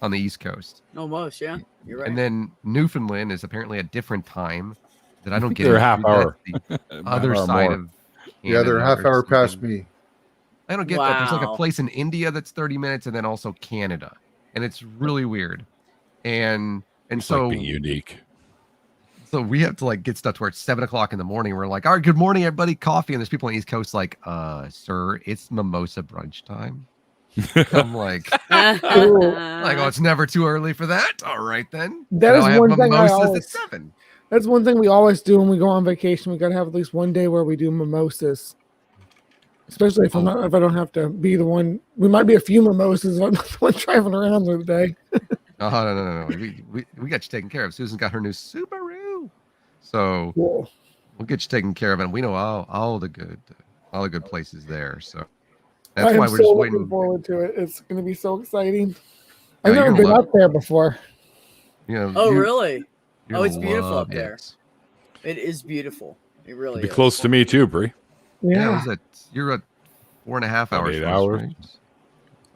on the East Coast. Almost, yeah. You're right. And then Newfoundland is apparently a different time that I don't get. They're into. half hour. That's the other Hour side more. of Yeah, they're a Canada half or hour past something. me. I don't get that. There's like a Wow. place in India that's 30 minutes, and then also Canada, and it's really weird. And It's so like being unique. so we have to like get stuff to where it's 7 o'clock in the morning. We're like, all right, good morning, everybody, coffee. And there's people on the East Coast like, sir, it's mimosa brunch time. I'm like, oh, it's never too early for that. All right then. That So is I have one thing I mimosas at always- 7. That's one thing we always do when we go on vacation. We got to have at least one day where we do mimosas. Especially if if I don't have to be the one. We might be a few mimosas. If I'm not the one driving around the day. Oh, no. We got you taken care of. Susan's got her new Subaru. So Cool. we'll get you taken care of, and we know all the good places there. So that's I am why so we're just looking waiting. forward to it. It's going to be so exciting. Yeah, I've never you're been gonna love up there before. You know, Oh, you- really? you're Oh, it's gonna beautiful love up there. it. It is beautiful. It really Be is. close to me too, Bree. Yeah, Yeah. you're at 4.5 hours. 8 from us, hours. right?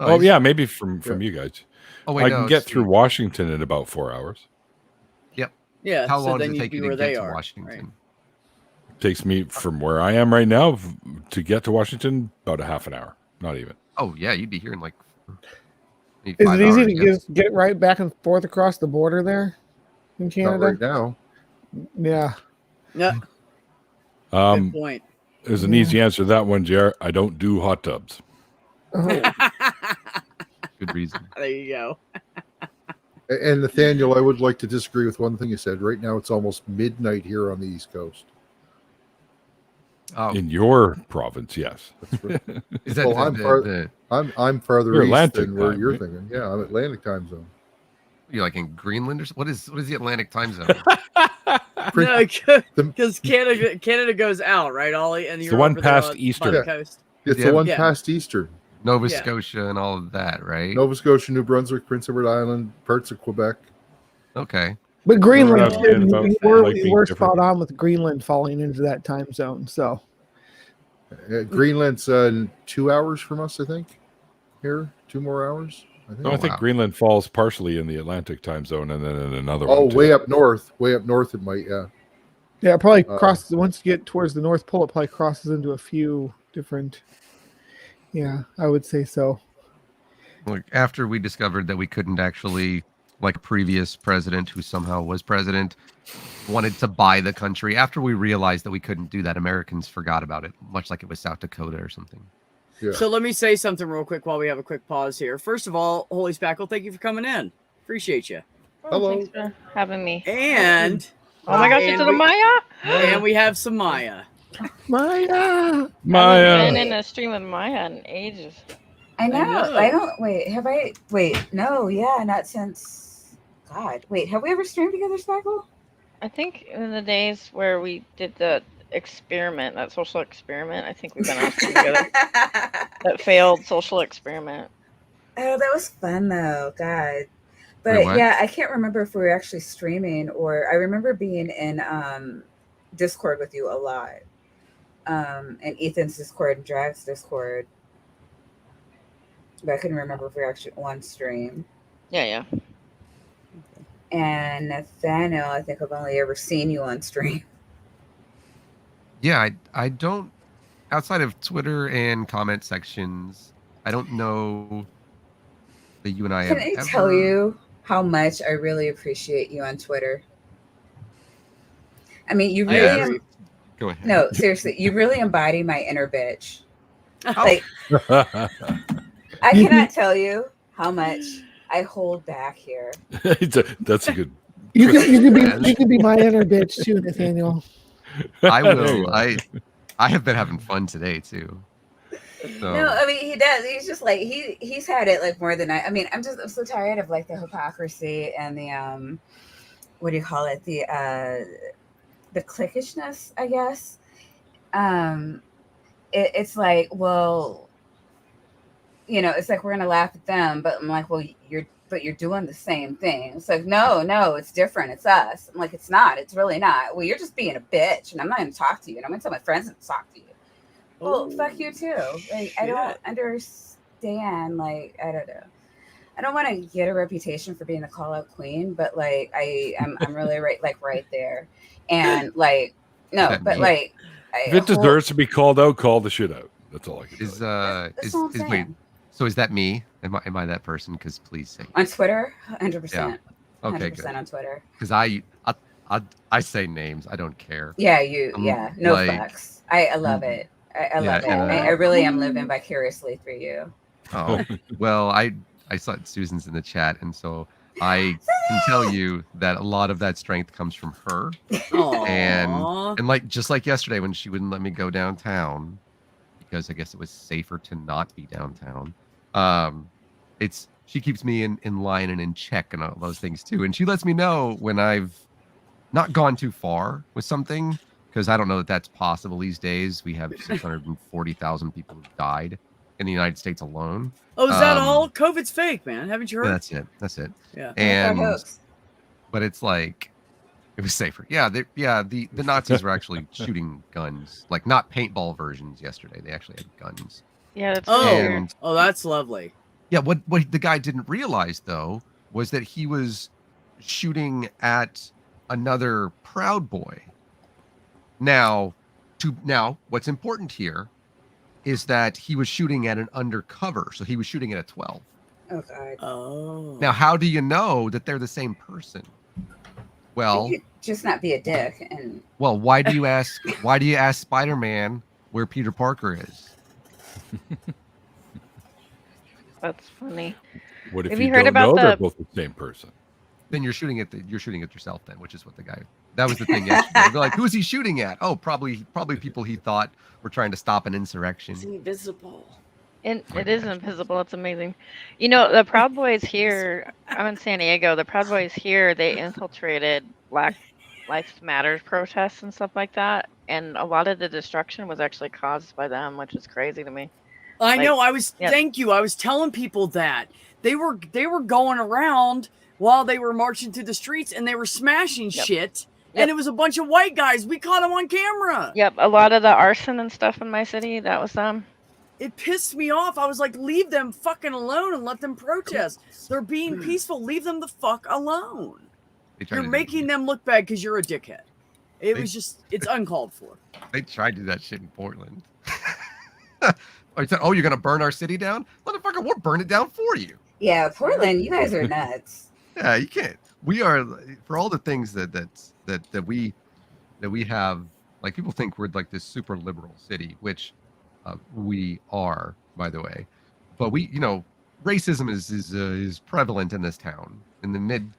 Oh, he's- yeah, maybe from you guys. Oh, wait, I no, can get it's- through Washington in about 4 hours. Yeah. How so long then does it you'd take be you to where get they to are. Washington? Right. Takes me from where I am right now to get to Washington about a half an hour. Not even. Oh yeah, you'd be here in like. Is it easy to get right back and forth across the border there in Not Canada? right now. Yeah. Yeah. Good Um, point. there's an easy answer to that one, Jer. I don't do hot tubs. Oh, Good reason. There you go. And Nathaniel, I would like to disagree with one thing you said. Right now, it's almost midnight here on the East Coast. Oh, In your province, yes. That's right. is that Well, I'm farther You're east Atlantic than where time, you're right? thinking. Yeah, I'm Atlantic time zone. you're like in Greenland or what is the Atlantic time zone? No, The- because Canada goes out, right, Ollie? And It's you're the one over there past by Eastern. the Yeah. coast. It's Yeah. the one Yeah. past Eastern. Nova Yeah. Scotia and all of that, right? Nova Scotia, New Brunswick, Prince Edward Island, parts of Quebec. Okay. But Greenland, We're too, about you were, like you being were different. spot on with Greenland falling into that time zone. So Greenland's 2 hours from us, I think. Here, 2 more hours. I think. No, I think wow. Greenland falls partially in the Atlantic time zone and then in another Oh, one. too. way up north. Way up north, it might. Yeah. yeah, it probably Uh, crosses once you get towards the North Pole. It probably crosses into a few different. Yeah, I would say so. Like after we discovered that we couldn't actually, like a previous president who somehow was president, wanted to buy the country. After we realized that we couldn't do that, Americans forgot about it, much like it was South Dakota or something. Yeah. So let me say something real quick while we have a quick pause here. First of all, Holy Spackle, thank you for coming in. Appreciate you. Hello. Thanks for having me. And Oh my gosh, and it's the we- Maya. and we have some Maya. Maya. I Maya. haven't been in a stream with Maya in ages. I know. know. I don't. Wait. Have I? Wait. No. Yeah. Not since. God. Wait. Have we ever streamed together, Spackle? I think in the days where we did the experiment, that social experiment, I think we've been on a stream together. That failed social experiment. Oh, that was fun though. God. But Wait, what? yeah, I can't remember if we were actually streaming or I remember being in Discord with you a lot. And Ethan's Discord and Drag's Discord. But I couldn't remember if we were actually on stream. Yeah. And Nathaniel, I think I've only ever seen you on stream. Yeah, I don't, outside of Twitter and comment sections, I don't know that you and I Can have I ever... tell you how much I really appreciate you on Twitter? I mean, you I really agree. Go ahead. no, seriously, you really embody my inner bitch. Oh. Like, I cannot tell you how much I hold back here. That's a good. You can be my inner bitch too, Nathaniel. I There you will. go. I have been having fun today too. So No, I mean he does. He's just like he's had it like more than I mean, I'm so tired of like the hypocrisy and the what do you call it? The cliquishness, I guess. It's like, well, you know, it's like we're gonna laugh at them, but I'm like, well, you're doing the same thing. It's like, no, it's different. It's us. I'm like, it's not. It's really not. Well, you're just being a bitch, and I'm not gonna talk to you, and I'm gonna tell my friends not to talk to you. Well, fuck you too. Like, I don't understand. Like, I don't know. I don't want to get a reputation for being the call out queen, but like, I'm really right there, and like, no, That but me? like, If it deserves to be called out, call the shit out. That's all I can is tell you. That's what I'm wait. saying. So is that me? Am I that person? Because please say. On Twitter, 100%. Yeah. Okay, 100% good. on Twitter. Because I say names. I don't care. Yeah, yeah. No like- fucks. I love it. I love it. and, I really am living vicariously through you. Oh well, I saw Susan's in the chat, and so I can tell you that a lot of that strength comes from her. Aw. And like just like yesterday when she wouldn't let me go downtown because I guess it was safer to not be downtown. She keeps me in line and in check and all those things too. And she lets me know when I've not gone too far with something, because I don't know that that's possible these days. We have 640,000 people who've died in the United States alone. Oh, is that all? COVID's fake, man. Haven't you heard? Yeah, that's it. Yeah. And hoax. but it's like it was safer. Yeah, the Nazis were actually shooting guns, like not paintball versions yesterday. They actually had guns. Yeah, that's Oh, weird. And oh, that's lovely. yeah, what the guy didn't realize though was that he was shooting at another Proud Boy. Now, what's important here is that he was shooting at an undercover, so he was shooting at a 12. Oh God. Oh. Now, how do you know that they're the same person? Well, You could just not be a dick and why do you ask? Why do you ask Spider-Man where Peter Parker is? That's funny. What if Have you you heard don't about know they're the- both the same person? then you're shooting at yourself then, which is what that was the thing yesterday. They're like, who is he shooting at? Oh, probably people he thought were trying to stop an insurrection. It's invisible. It is invisible. It's amazing. You know, the Proud Boys here, I'm in San Diego. The Proud Boys here, they infiltrated Black Lives Matter protests and stuff like that. And a lot of the destruction was actually caused by them, which is crazy to me. I know. yeah. Thank you. I was telling people that they were going around while they were marching through the streets and they were smashing shit. And it was a bunch of white guys. We caught them on camera. Yep. A lot of the arson and stuff in my city, that was them. It pissed me off. I was like, leave them fucking alone and let them protest. They're being peaceful. Leave them the fuck alone. You're making them look bad because you're a dickhead. It's uncalled for. They tried to do that shit in Portland. I said, oh, you're going to burn our city down? Motherfucker, we'll burn it down for you. Yeah, Portland, you guys are nuts. Yeah, you can't. We are, for all the things that we have, like people think we're like this super liberal city, which we are, by the way. But racism is prevalent in this town. In the mid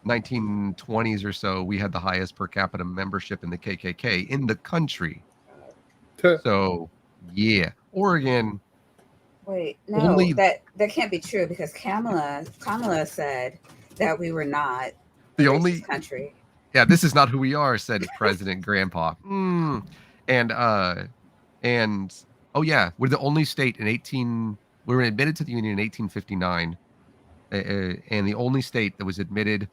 1920s or so, we had the highest per capita membership in the KKK in the country. So, yeah, Oregon. Wait, no, that can't be true because Kamala said that we were not the only country. Yeah, this is not who we are, said President Grandpa. And oh yeah, we're the only state we were admitted to the Union in 1859, and the only state that was admitted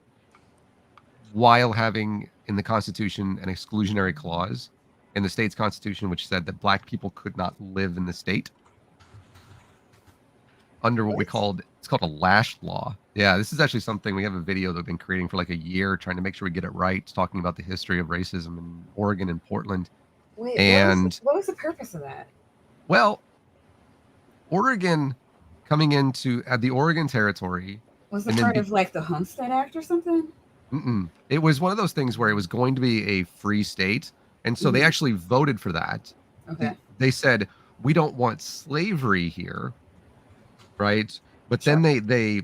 while having in the Constitution an exclusionary clause in the state's constitution, which said that black people could not live in the state under what it's called a Lash law. Yeah, this is actually something we have a video that we've been creating for like a year, trying to make sure we get it right. It's talking about the history of racism in Oregon and Portland. Wait, and what was the purpose of that? Well, Oregon coming into the Oregon Territory. Was it part of like the Homestead Act or something? It was one of those things where it was going to be a free state. And so they actually voted for that. Okay. They said, we don't want slavery here. Right. But then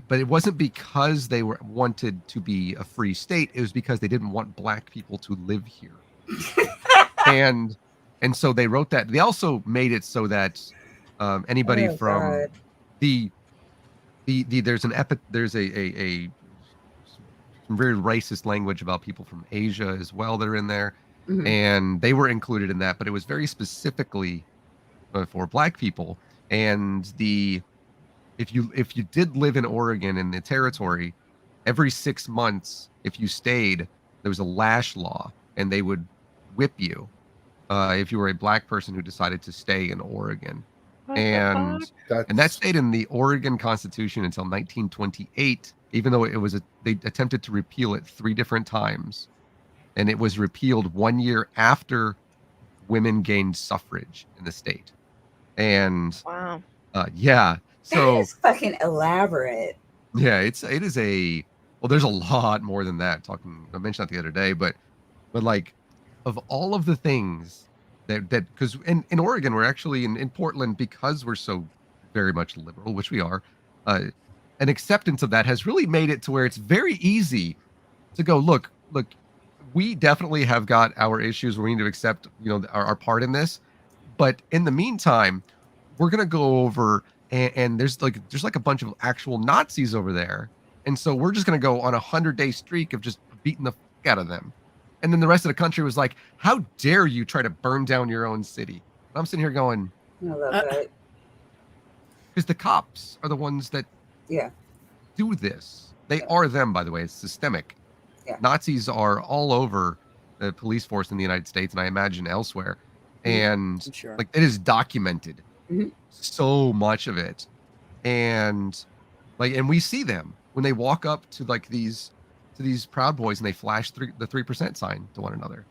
but it wasn't because they wanted to be a free state. It was because they didn't want black people to live here. and so they wrote that. They also made it so that anybody from there's some very racist language about people from Asia as well that are in there. Mm-hmm. And they were included in that, but it was very specifically for black people. And if you did live in Oregon in the territory, every 6 months, if you stayed, there was a Lash law, and they would whip you if you were a black person who decided to stay in Oregon. And that stayed in the Oregon Constitution until 1928, even though they attempted to repeal it 3 different times. And it was repealed 1 year after women gained suffrage in the state. And wow. Yeah. So that is fucking elaborate. Yeah, it is there's a lot more than that. I mentioned that the other day, but like of all of the things that because in Oregon, we're actually in Portland, because we're so very much liberal, which we are, an acceptance of that has really made it to where it's very easy to go, look, we definitely have got our issues where we need to accept, our part in this. But in the meantime, we're going to go over and there's like a bunch of actual Nazis over there. And so we're just going to go on a 100-day streak of just beating the fuck out of them. And then the rest of the country was like, how dare you try to burn down your own city? I'm sitting here going, I love that. Because the cops are the ones that do this. They are them, by the way. It's systemic. Yeah. Nazis are all over the police force in the United States, and I imagine elsewhere. And like it is documented, so much of it. And we see them when they walk up to these Proud Boys and they flash the 3% sign to one another,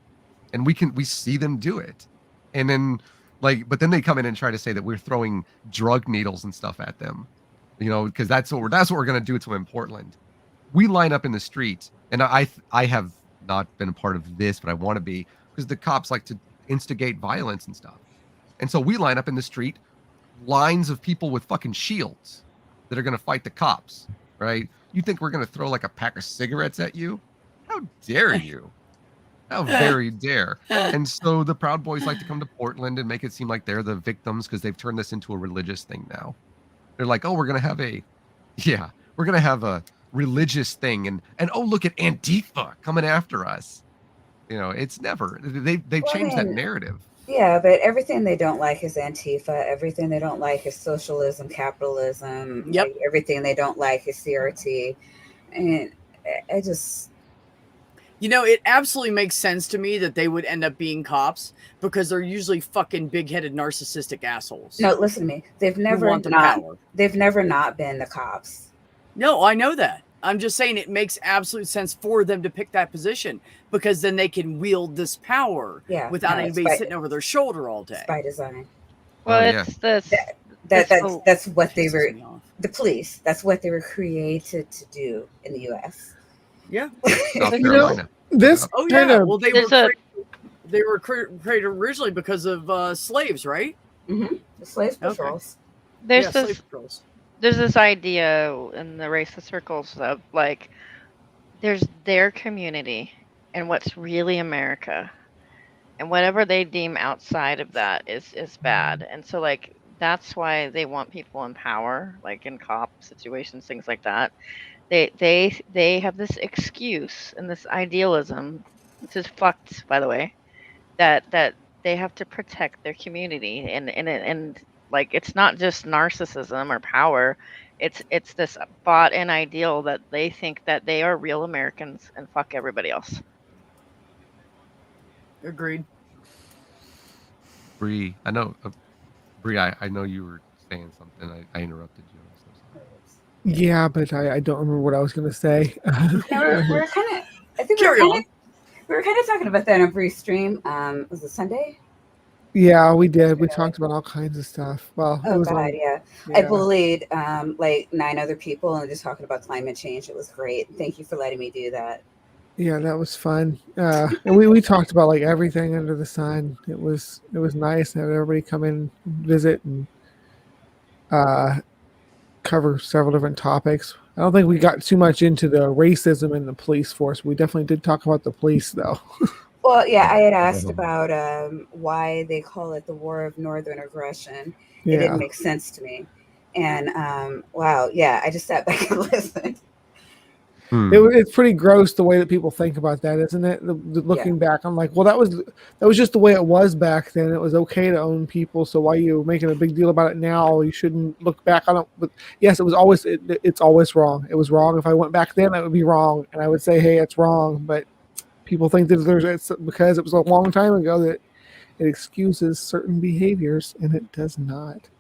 and we see them do it. And then but then they come in and try to say that we're throwing drug needles and stuff at them, because that's what we're going to do to them in Portland. We line up in the street, and I have not been a part of this, but I want to be, because the cops like to instigate violence and stuff. And so we line up in the street, lines of people with fucking shields that are going to fight the cops, right? You think we're going to throw like a pack of cigarettes at you? How dare you? How very dare. And so the Proud Boys like to come to Portland and make it seem like they're the victims because they've turned this into a religious thing now. They're like, oh, we're going to have a religious thing. And oh, look at Antifa coming after us. You know, it's never, they've changed that narrative. Yeah, but everything they don't like is Antifa. Everything they don't like is socialism, capitalism. Yep. Like, everything they don't like is CRT. And I just... You know, it absolutely makes sense to me that they would end up being cops because they're usually fucking big-headed narcissistic assholes. No, listen to me. They've never not been the cops. No, I know that. I'm just saying it makes absolute sense for them to pick that position because then they can wield this power without anybody sitting over their shoulder all day. By design. Well, it's this. That's what they were. The police. That's what they were created to do in the U.S. Yeah. South Carolina. This kind of they were created originally because of slaves, right? Mm-hmm. The slave patrols. There's this idea in the racist circles of like, there's their community and what's really America, and whatever they deem outside of that is bad. And so like that's why they want people in power, like in cop situations, things like that. They have this excuse and this idealism. This is fucked, by the way. That they have to protect their community, and like it's not just narcissism or power. It's this bought in ideal that they think that they are real Americans and fuck everybody else. Agreed. Bree, I know. Bree, I know you were saying something. I interrupted you. Yeah, but I don't remember what I was going to say. We're kind of. I think we were kind of talking about that on Bree's stream. Was it Sunday? Yeah, we did. We talked about all kinds of stuff. Well, oh god, yeah. I bullied like 9 other people and just talking about climate change. It was great. Thank you for letting me do that. Yeah, that was fun. And we talked about like everything under the sun. It was nice to have everybody come in and visit and cover several different topics. I don't think we got too much into the racism in the police force. We definitely did talk about the police, though. Well, yeah, I had asked about why they call it the War of Northern Aggression. It didn't make sense to me. And wow, yeah, I just sat back and listened. It's pretty gross the way that people think about that, isn't it? Looking back, I'm like, well, that was just the way it was back then. It was okay to own people, so why are you making a big deal about it now? You shouldn't look back on it. But yes, it was always it's always wrong. It was wrong. If I went back then, it would be wrong, and I would say, hey, it's wrong. But people think that it's because it was a long time ago that it excuses certain behaviors, and it does not.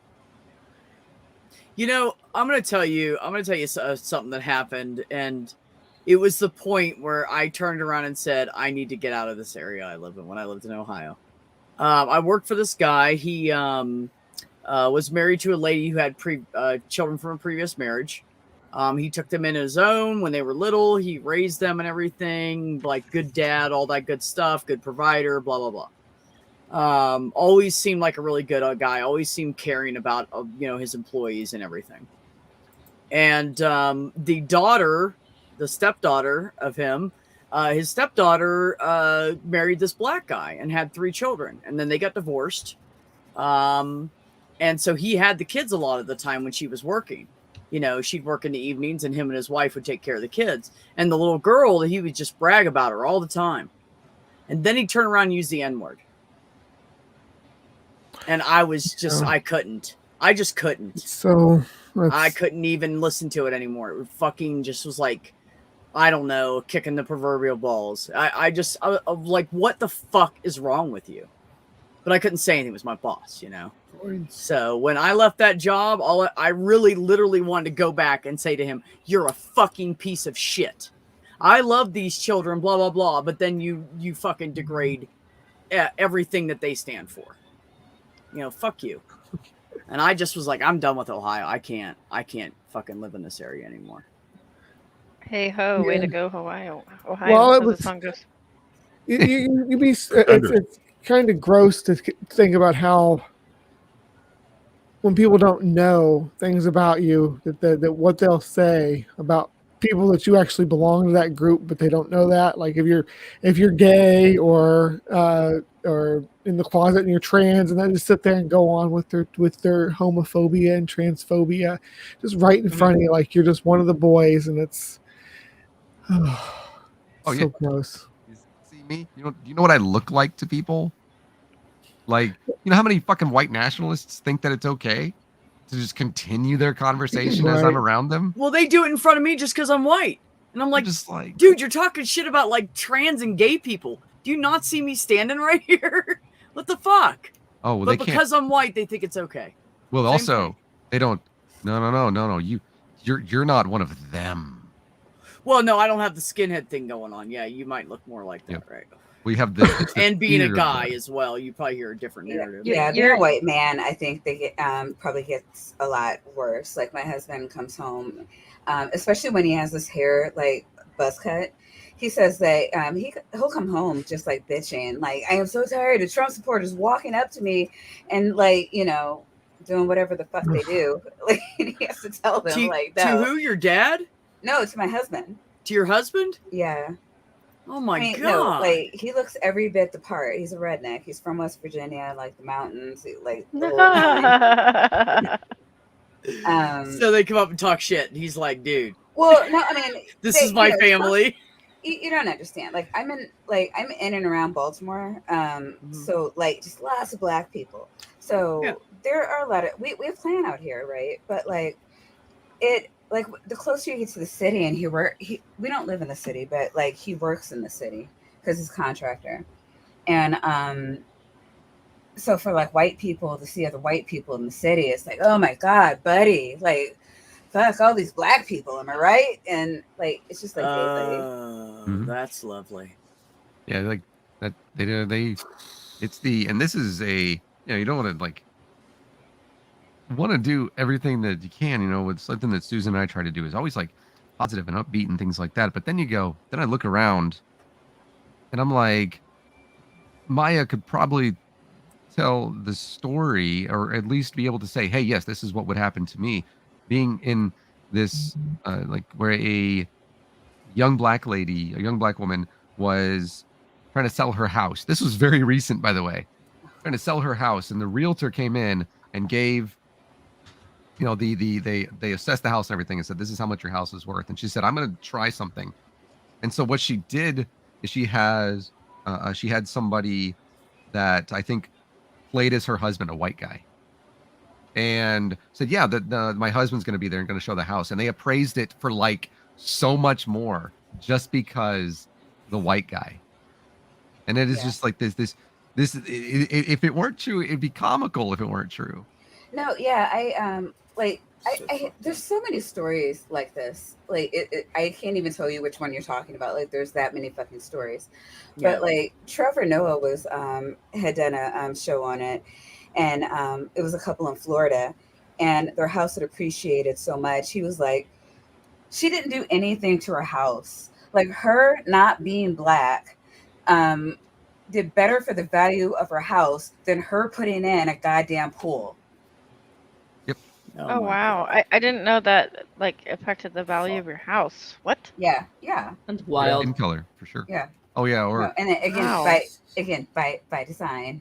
You know, I'm going to tell you something that happened, and it was the point where I turned around and said, I need to get out of this area I live in when I lived in Ohio. I worked for this guy. He was married to a lady who had children from a previous marriage. He took them in his own when they were little. He raised them and everything, like good dad, all that good stuff, good provider, blah, blah, blah. Always seemed like a really good guy, always seemed caring about, his employees and everything. And the stepdaughter of him, his stepdaughter married this black guy and had 3 children, and then they got divorced. And so he had the kids a lot of the time when she was working. She'd work in the evenings and him and his wife would take care of the kids. And the little girl, he would just brag about her all the time. And then he'd turn around and use the N-word. And I was just, I just couldn't. So I couldn't even listen to it anymore. It fucking just was like, I don't know, kicking the proverbial balls. I like, what the fuck is wrong with you? But I couldn't say anything. It was my boss, So when I left that job, I really literally wanted to go back and say to him, you're a fucking piece of shit. I love these children, blah, blah, blah. But then you fucking degrade everything that they stand for. Fuck you. And I just was like, I'm done with Ohio. I can't fucking live in this area anymore. Hey ho, way to go, Ohio. Well, as the song goes. It's kind of gross to think about how when people don't know things about you, that what they'll say about people that you actually belong to that group, but they don't know that. Like if you're gay or in the closet and you're trans, and they just sit there and go on with their homophobia and transphobia, just right in front of you, like you're just one of the boys, and it's so gross. You see me? Do you know what I look like to people? Like, you know how many fucking white nationalists think that it's okay to just continue their conversation as I'm around them? Well, they do it in front of me just because I'm white. And I'm like, dude, you're talking shit about like trans and gay people. Do you not see me standing right here? What the fuck? Oh, well, but because I'm white, they think it's okay. Well, Same also, thing. They don't. No. You're not one of them. Well, no, I don't have the skinhead thing going on. Yeah, you might look more like that, right? We have the and being a guy as well, you probably hear a different narrative. Yeah, being a white man, I think they get, probably gets a lot worse. Like my husband comes home, especially when he has his hair like buzz cut. He says that he'll come home just like bitching, like I am so tired of Trump supporters walking up to me and like doing whatever the fuck they do. Like he has to tell them to who? Your dad? No, to my husband. To your husband? Yeah. Oh my God. No, like he looks every bit the part. He's a redneck. He's from West Virginia, like the mountains, like so they come up and talk shit and he's like, dude. Well, no, I mean this is my family. You don't understand. Like I'm in and around Baltimore. So like just lots of black people. So there are a lot of we have plan out here, right? But like the closer you get to the city, and we don't live in the city, but like he works in the city because he's a contractor, and so for like white people to see other white people in the city, it's like, oh my God, buddy, like fuck all these black people, am I right? And like it's just like that's lovely. Yeah, like that it's and this is you don't want to like want to do everything that you can, with something that Susan and I try to do is always like positive and upbeat and things like that. But then I look around and I'm like, Maya could probably tell the story, or at least be able to say, hey, yes, this is what would happen to me being in this, like where a young black woman was trying to sell her house. This was very recent, by the way, trying to sell her house. And the realtor came in and gave, they assessed the house and everything and said, this is how much your house is worth. And she said, I'm going to try something. And so what she did is she had somebody that I think played as her husband, a white guy, and said, yeah, my husband's going to be there and going to show the house. And they appraised it for like so much more just because the white guy. And it is just like this, if it weren't true, it'd be comical if it weren't true. No, yeah, I there's so many stories like this. Like I can't even tell you which one you're talking about. Like there's that many fucking stories. Yeah. But like Trevor Noah was had done a show on it, and it was a couple in Florida, and their house had appreciated so much. He was like, she didn't do anything to her house. Like her not being black did better for the value of her house than her putting in a goddamn pool. Oh wow. I didn't know that like affected the value of your house. What? Yeah. That's wild. In color, for sure. Yeah. Oh yeah, or and then by design.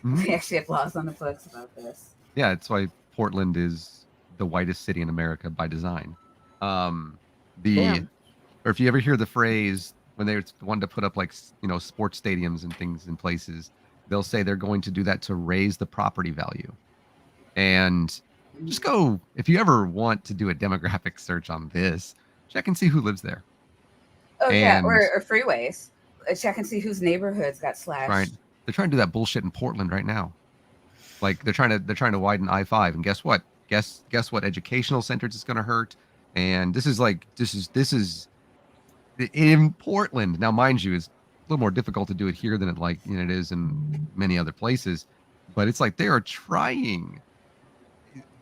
We actually have laws on the books about this. Yeah, it's why Portland is the whitest city in America by design. Or if you ever hear the phrase when they want to put up like sports stadiums and things in places, they'll say they're going to do that to raise the property value. And just go, if you ever want to do a demographic search on this, check and see who lives there. Oh, yeah, or freeways. Check and see whose neighborhoods got slashed. Right. They're trying to do that bullshit in Portland right now. Like they're trying to widen I-5, and guess what? Guess what educational centers it's going to hurt. And this is in Portland. Now, mind you, it's a little more difficult to do it here than it is in many other places. But it's like they are trying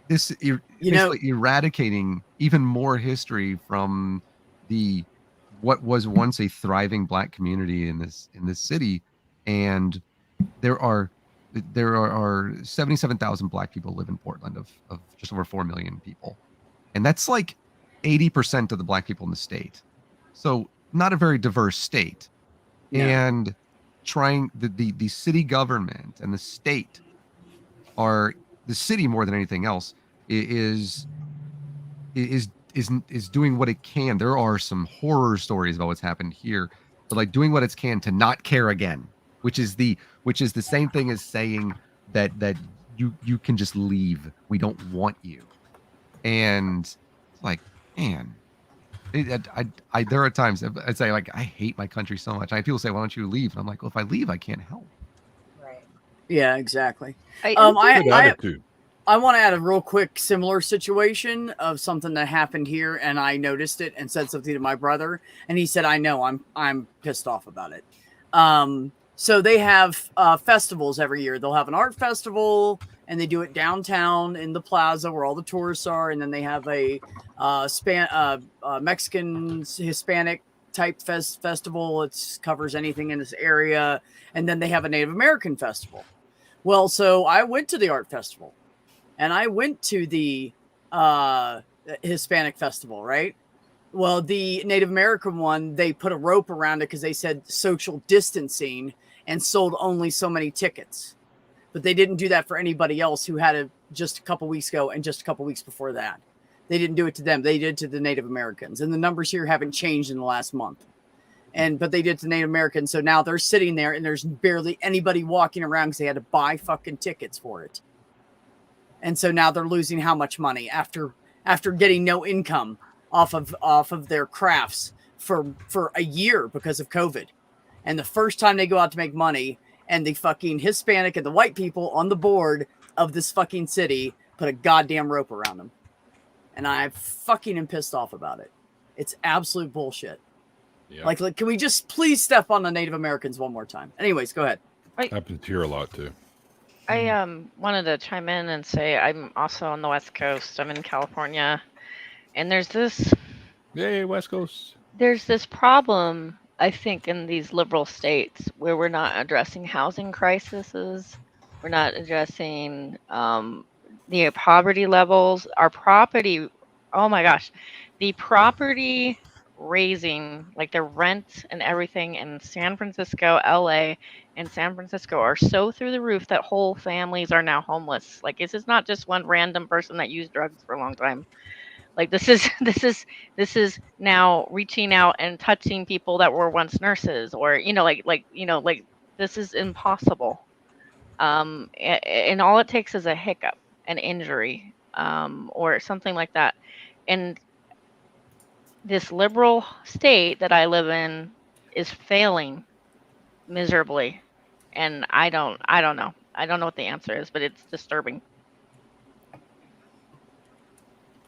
this, eradicating even more history from what was once a thriving black community in this city. And there are 77,000 black people live in Portland of just over 4 million people. And that's like 80% of the black people in the state. So not a very diverse state. No. And trying the city government and the state are the city more than anything else is doing what it can. There are some horror stories about what's happened here, but like doing what it can to not care again, which is the same thing as saying that you can just leave. We don't want you. And it's like, man, there are times I'd say, like, I hate my country so much. People say, why don't you leave? And I'm like, well, if I leave, I can't help. Right. Yeah, exactly. I Good attitude. I want to add a real quick similar situation of something that happened here, and I noticed it and said something to my brother, and he said, I know, I'm pissed off about it. So they have festivals every year. They'll have an art festival, and they do it downtown in the plaza where all the tourists are, and then they have a Mexican Hispanic type festival. It covers anything in this area, and then they have a Native American festival. Well, so I went to the art festival, and I went to the Hispanic festival, right? Well, the Native American one, they put a rope around it because they said social distancing and sold only so many tickets. But they didn't do that for anybody else who had it just a couple weeks ago and just a couple weeks before that. They didn't do it to them. They did it to the Native Americans. And the numbers here haven't changed in the last month. But they did it to Native Americans. So now they're sitting there and there's barely anybody walking around because they had to buy fucking tickets for it. And so now they're losing how much money after getting no income off of their crafts for a year because of COVID. And the first time they go out to make money, and the fucking Hispanic and the white people on the board of this fucking city put a goddamn rope around them. And I fucking am pissed off about it. It's absolute bullshit. Yeah. Like, can we just please step on the Native Americans one more time? Anyways, go ahead. Happens here a lot too. I wanted to chime in and say I'm also on the West Coast. I'm in California, and there's this West Coast. There's this problem, I think, in these liberal states where we're not addressing housing crises, we're not addressing the poverty levels, our property. Oh my gosh, the property raising, like the rent and everything in San Francisco, LA, and San Francisco are so through the roof that whole families are now homeless. Like, this is not just one random person that used drugs for a long time. Like, this is now reaching out and touching people that were once nurses, or like this is impossible. And all it takes is a hiccup, an injury, or something like that. And this liberal state that I live in is failing miserably, and I don't know. I don't know what the answer is, but it's disturbing.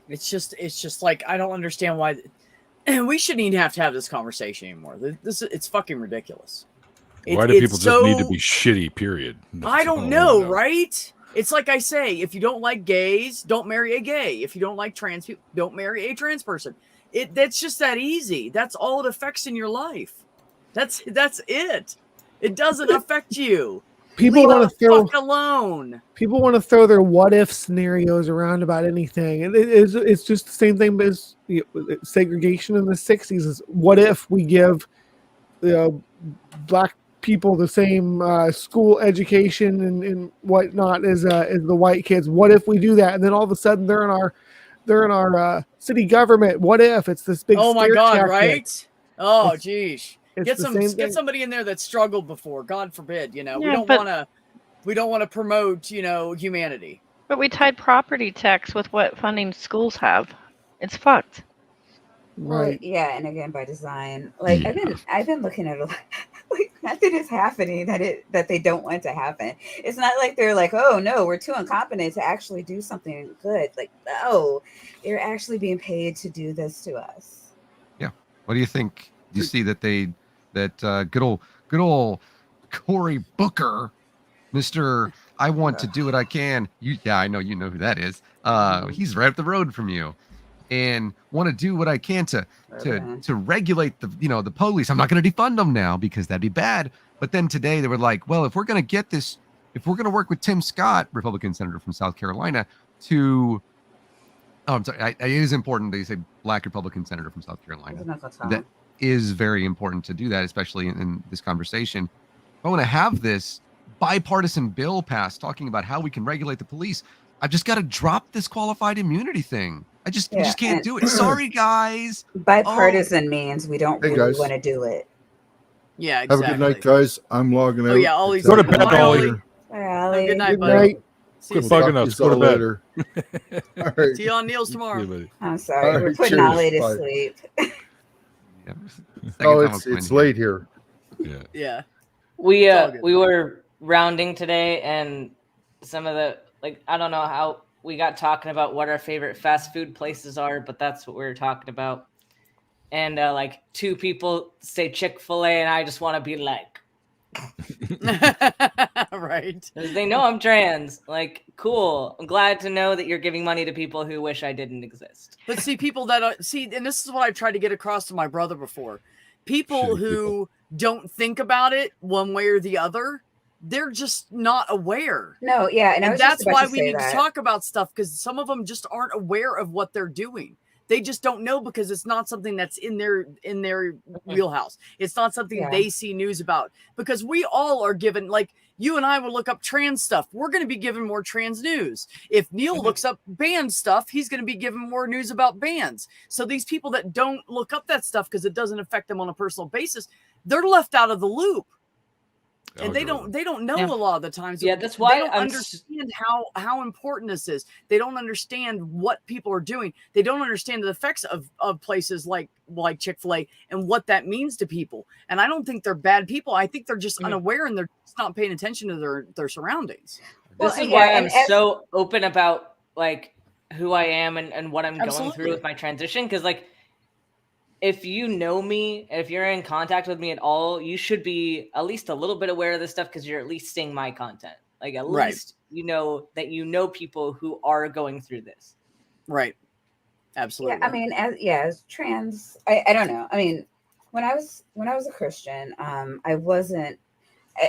It's just like, I don't understand why. And we shouldn't even have to have this conversation anymore. It's fucking ridiculous. Why do people just need to be shitty, period? I don't know, right? It's like I say, if you don't like gays, don't marry a gay. If you don't like trans people, don't marry a trans person. That's just that easy. That's all it affects in your life. That's it. It doesn't affect you. People want to throw alone. People want to throw their what if scenarios around about anything, and it's just the same thing as segregation in the '60s. Is what if we give black people the same school education and whatnot as the white kids? What if we do that, and then all of a sudden they're in our city government? What if it's this big? Oh my God! tactic? Right? Oh, geez. Get somebody in there that struggled before. God forbid. Yeah, we don't want to promote humanity. But we tied property tax with what funding schools have. It's fucked. Right. Yeah, and again by design. Like I've been looking at a lot. Like, nothing is happening that they don't want to happen. It's not like they're like, oh no, we're too incompetent to actually do something good. Like, no, they're actually being paid to do this to us. Yeah. What do you think? You see that good old Cory Booker, Mr. I want to do what I can. I know you know who that is. He's right up the road from you, and want to do what I can to regulate the police. I'm not going to defund them now because that'd be bad. But then today they were like, well, if we're going to work with Tim Scott, Republican senator from South Carolina, to Oh, I'm sorry. It is important that you say Black Republican senator from South Carolina. Isn't that what's wrong? That is very important to do that, especially in this conversation. If I want to have this bipartisan bill passed talking about how we can regulate the police, I've just got to drop this qualified immunity thing. We just can't do it. Sorry, guys. Bipartisan means we don't Hey, really guys. want to do it. Yeah, Have exactly. a good night, guys. I'm logging out. Oh yeah, Ollie's Go to Bye, bed, Ollie. Ollie. Bye, Have a Ollie. good night, Good buddy. night. See you Quit soon. bugging us. Go to bed. Later. All right. See you on Neil's tomorrow. Yeah, buddy. I'm sorry. All We're right, putting cheers. Ollie to Bye. sleep. Yeah, Oh, it's late here. Yeah. Yeah. We It's all good. we were rounding today, and some of the I don't know how we got talking about what our favorite fast food places are, but that's what we were talking about. And two people say Chick-fil-A, and I just want to be like, Right. they know I'm trans. Like, cool. I'm glad to know that you're giving money to people who wish I didn't exist. But see, people that are, and this is what I've tried to get across to my brother before. People Shitty who don't think about it one way or the other, they're just not aware. No, yeah, and I And was that's just about why to we say need that. to talk about stuff, because some of them just aren't aware of what they're doing. They just don't know because it's not something that's in their wheelhouse. It's not something Yeah. they see news about, because we all are given, like you and I will look up trans stuff. We're going to be given more trans news. If Neil looks up band stuff, he's going to be given more news about bands. So these people that don't look up that stuff because it doesn't affect them on a personal basis, they're left out of the loop. And they don't know Yeah. a lot of the times. Yeah, that's why they don't I'm understand how important this is. They don't understand what people are doing. They don't understand the effects of places like Chick-fil-A and what that means to people. And I don't think they're bad people. I think they're just unaware, and they're just not paying attention to their surroundings. This is why I'm so open about who I am and what I'm going Absolutely. through with my transition. Because if you know me, if you're in contact with me at all, you should be at least a little bit aware of this stuff, because you're at least seeing my content. At Right. least you know that you know people who are going through this. Right. Absolutely. Yeah, I mean, as trans, I don't know. I mean, when I was a Christian, I wasn't.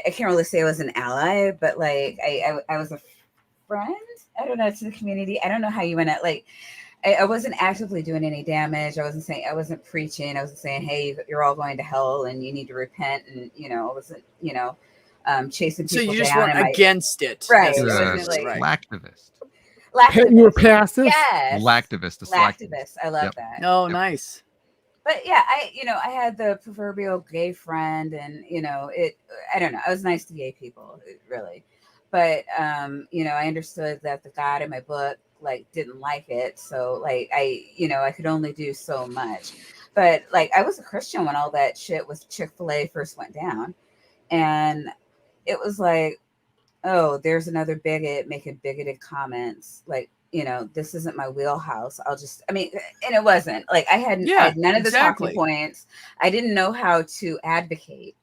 I can't really say I was an ally, but I was a friend. I don't know, to the community. I don't know how you went at I wasn't actively doing any damage. I wasn't preaching. I wasn't saying, hey, you're all going to hell and you need to repent. And, I wasn't, chasing people So you just down. weren't against it. Right. You're It a wasn't slacktivist. You were passive. Yes. Slacktivist. A Slacktivist. I love Yep. that. Oh, nice. But yeah, I had the proverbial gay friend, and I don't know. I was nice to gay people, really. But I understood that the God in my book didn't like it, so I could only do so much. But I was a Christian when all that shit with Chick-fil-A first went down, and it was oh, there's another bigot making bigoted comments. This isn't my wheelhouse. And it wasn't I had none of the exactly. talking points. I didn't know how to advocate.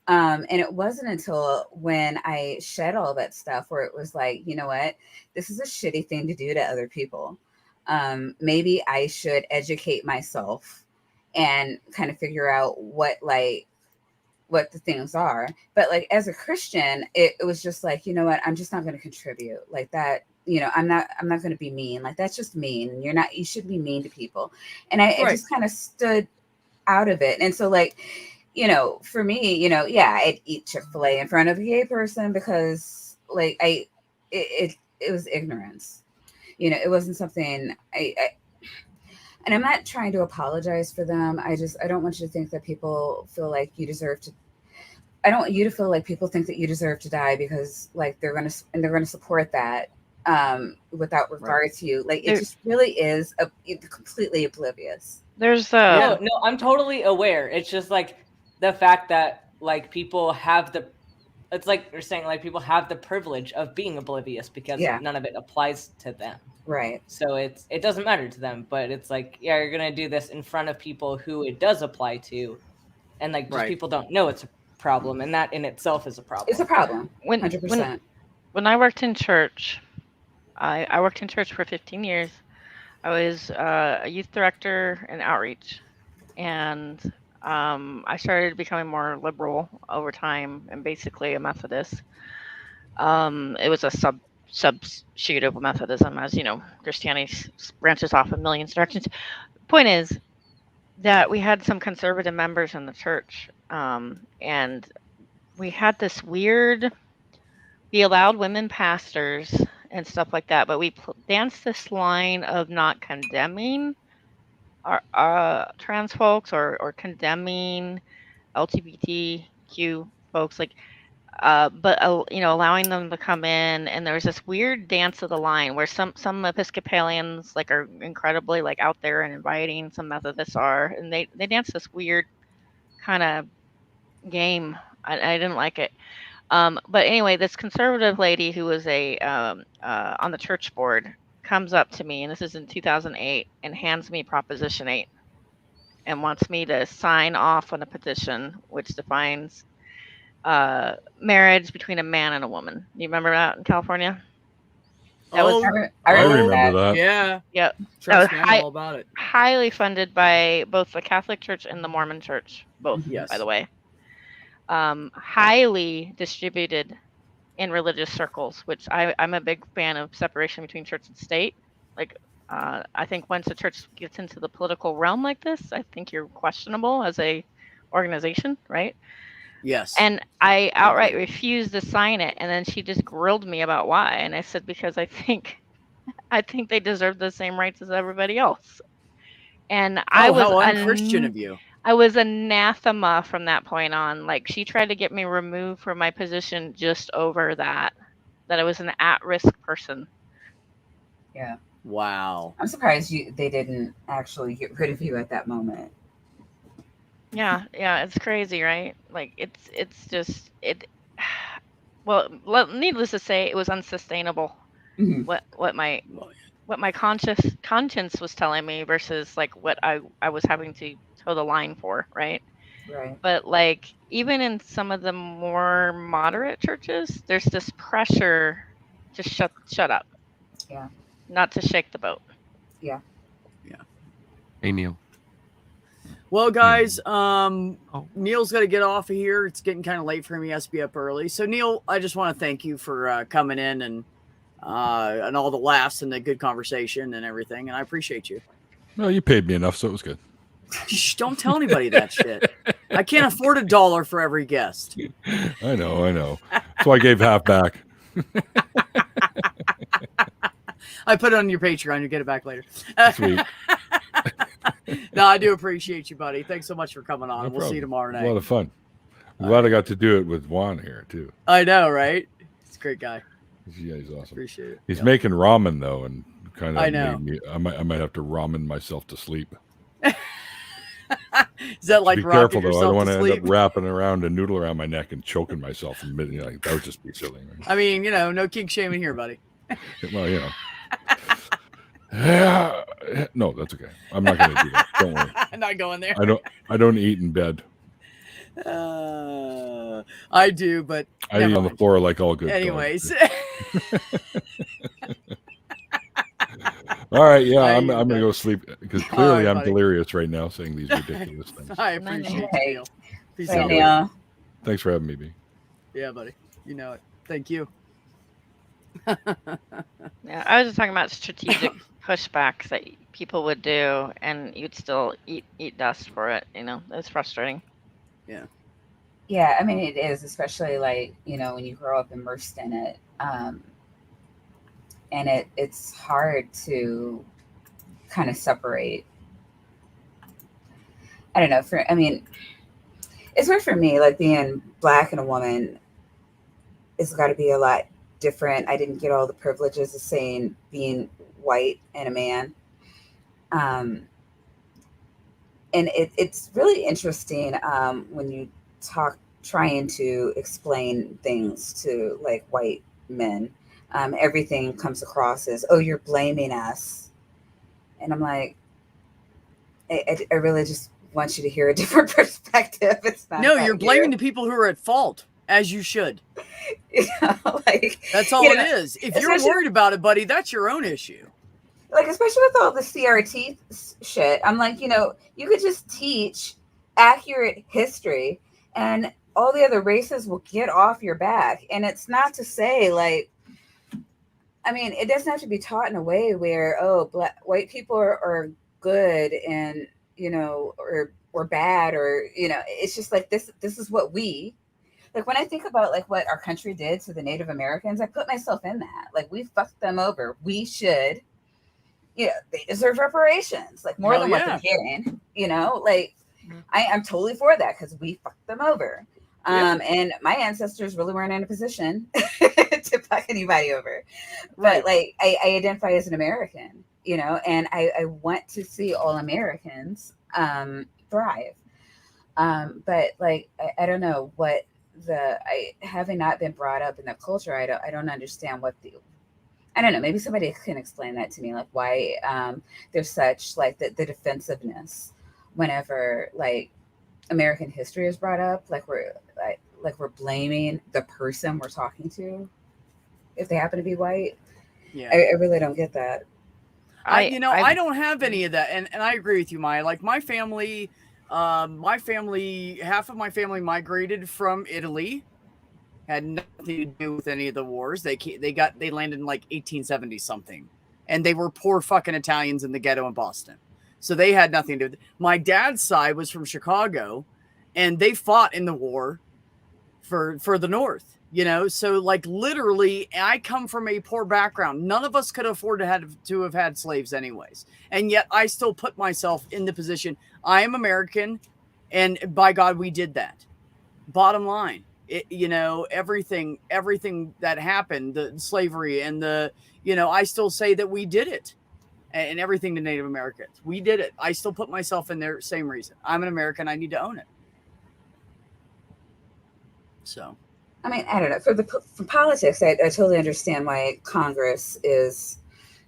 And it wasn't until when I shed all that stuff where it was you know what, this is a shitty thing to do to other people. Maybe I should educate myself and kind of figure out what the things are. But as a Christian, it was just you know what, I'm just not going to contribute that. I'm not going to be mean. That's just mean. And you should be mean to people. And I just kind of stood out of it. And so for me, I'd eat Chick-fil-A in front of a gay person because it was ignorance. It wasn't something and I'm not trying to apologize for them. I don't want you to think that people feel like you deserve to. I don't want you to feel like people think that you deserve to die because they're going to support that without regard to you. It just really is completely oblivious. There's No, I'm totally aware. It's just the fact that people have the, it's you're saying people have the privilege of being oblivious because none of it applies to them. Right. So it doesn't matter to them, but it's you're gonna do this in front of people who it does apply to, and just people don't know it's a problem, and that in itself is a problem. It's a problem. 100%. When I worked in church, I worked in church for 15 years. I was a youth director in outreach, and I started becoming more liberal over time, and basically a Methodist. It was a subshoot of Methodism, as Christianity branches off a million directions. Point is that we had some conservative members in the church, and we had this weird. We allowed women pastors and stuff like that, but we danced this line of not condemning our trans folks or condemning LGBTQ folks, but allowing them to come in, and there was this weird dance of the line where some Episcopalians are incredibly out there and inviting, some Methodists are, and they dance this weird kind of game. I didn't like it. But anyway, this conservative lady who was on the church board comes up to me, and this is in 2008, and hands me Proposition 8 and wants me to sign off on a petition which defines marriage between a man and a woman. Do you remember that in California? I remember that. Yeah. Yep. Trust That me, was I know all about it. highly funded by both the Catholic Church and the Mormon Church, both, Yes. by the way. Highly distributed in religious circles, which I'm a big fan of separation between church and state. I think once a church gets into the political realm like this, I think you're questionable as a organization, right? Yes. And I outright refused to sign it, and then she just grilled me about why, and I said because I think they deserve the same rights as everybody else. And I was how unchristian of you. I was anathema from that point on. She tried to get me removed from my position just over that I was an at-risk person. Yeah. Wow. I'm surprised they didn't actually get rid of you at that moment. Yeah, it's crazy, right? It's just it. Well, needless to say, it was unsustainable. Mm-hmm. What my conscience was telling me versus what I was having to toe the line for, right? Right. But even in some of the more moderate churches, there's this pressure to shut up. Yeah. Not to shake the boat. Yeah. Yeah. Hey, Neil. Well, guys, Neil's got to get off of here. It's getting kind of late for him. He has to be up early. So, Neil, I just want to thank you for coming in and all the laughs and the good conversation and everything. And I appreciate you. Well, you paid me enough, so it was good. Shh, don't tell anybody that shit. I can't afford $1 for every guest. I know. So I gave half back. I put it on your Patreon. You'll get it back later. Sweet. No, I do appreciate you, buddy. Thanks so much for coming on. No We'll see you tomorrow It was night. a lot of fun. I'm glad I got to do it with Juan here, too. I know, right? He's a great guy. Yeah, he's awesome. Appreciate it. He's making ramen, though, and kind of I know. I might have to ramen myself to sleep. Is that like Be rocking careful, though. I yourself don't want to to end sleep? up wrapping around a noodle around my neck and choking myself. And that would just be silly. Right? I mean, no kink shaming here, buddy. Well, Yeah. No, that's okay. I'm not going to do that. Don't worry. I'm not going there. I don't eat in bed. I do, but I never eat on the mind. floor like all good. Anyways. All right, yeah, I- I'm going to go sleep because All clearly right, I'm buddy. delirious right now saying these ridiculous things. I appreciate Hey. you, Neil. Peace Hey, out. Neil. Thanks for having me, B. Yeah, buddy. You know it. Thank you. Yeah, I was just talking about strategic pushbacks that people would do, and you'd still eat dust for it. It's frustrating. Yeah, I mean it is, especially when you grow up immersed in it, and it's hard to kind of separate. I don't know. It's weird for me, being Black and a woman. It's got to be a lot different. I didn't get all the privileges of being white and a man, and it's really interesting when you trying to explain things to white men. Everything comes across as, oh, you're blaming us, and I'm like, I really just want you to hear a different perspective. It's not No, about you're you. blaming the people who are at fault, as you should. That's all you it know, is. If you're especially- worried about it, buddy, that's your own issue. Especially with all the CRT shit, I'm like, you could just teach accurate history and all the other races will get off your back. And it's not to say I mean, it doesn't have to be taught in a way where, oh, white people are good and, you know, or bad, or, you know, it's just like this is what we, like, when I think about like what our country did to the Native Americans, I put myself in that. Like, we fucked them over. We should, you know, they deserve reparations, like more Hell than what yeah. they're getting, you know, like I'm totally for that because we fucked them over. And my ancestors really weren't in a position to fuck anybody over. Right. But like, I identify as an American, you know, and I want to see all Americans thrive. But like, I don't know what having not been brought up in the culture, I don't understand I don't know, maybe somebody can explain that to me, like why there's such like the defensiveness whenever like American history is brought up, like we're blaming the person we're talking to if they happen to be white. Yeah. I really don't get that. I don't have any of that, and I agree with you, Maya. Like my family, half of my family migrated from Italy, had nothing to do with any of the wars. They landed in like 1870 something, and they were poor fucking Italians in the ghetto in Boston. So they had nothing to do with it. My dad's side was from Chicago, and they fought in the war for the North, you know? So like literally I come from a poor background. None of us could afford to have had slaves anyways. And yet I still put myself in the position. I am American, and by God, we did that. Bottom line, you know, everything that happened, the slavery and I still say that we did it. And everything to Native Americans. We did it. I still put myself in there, same reason. I'm an American. I need to own it. So, I mean, I don't know. For politics, I totally understand why Congress is.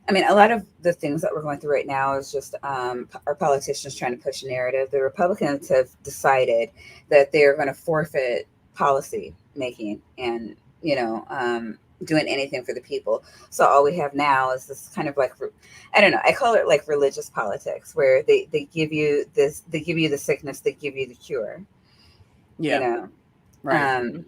I mean, a lot of the things that we're going through right now is just our politicians trying to push a narrative. The Republicans have decided that they're going to forfeit policy making and, you know, doing anything for the people. So all we have now is this kind of like, I don't know, I call it like religious politics, where they give you this, they give you the sickness, they give you the cure. Yeah. You know, right.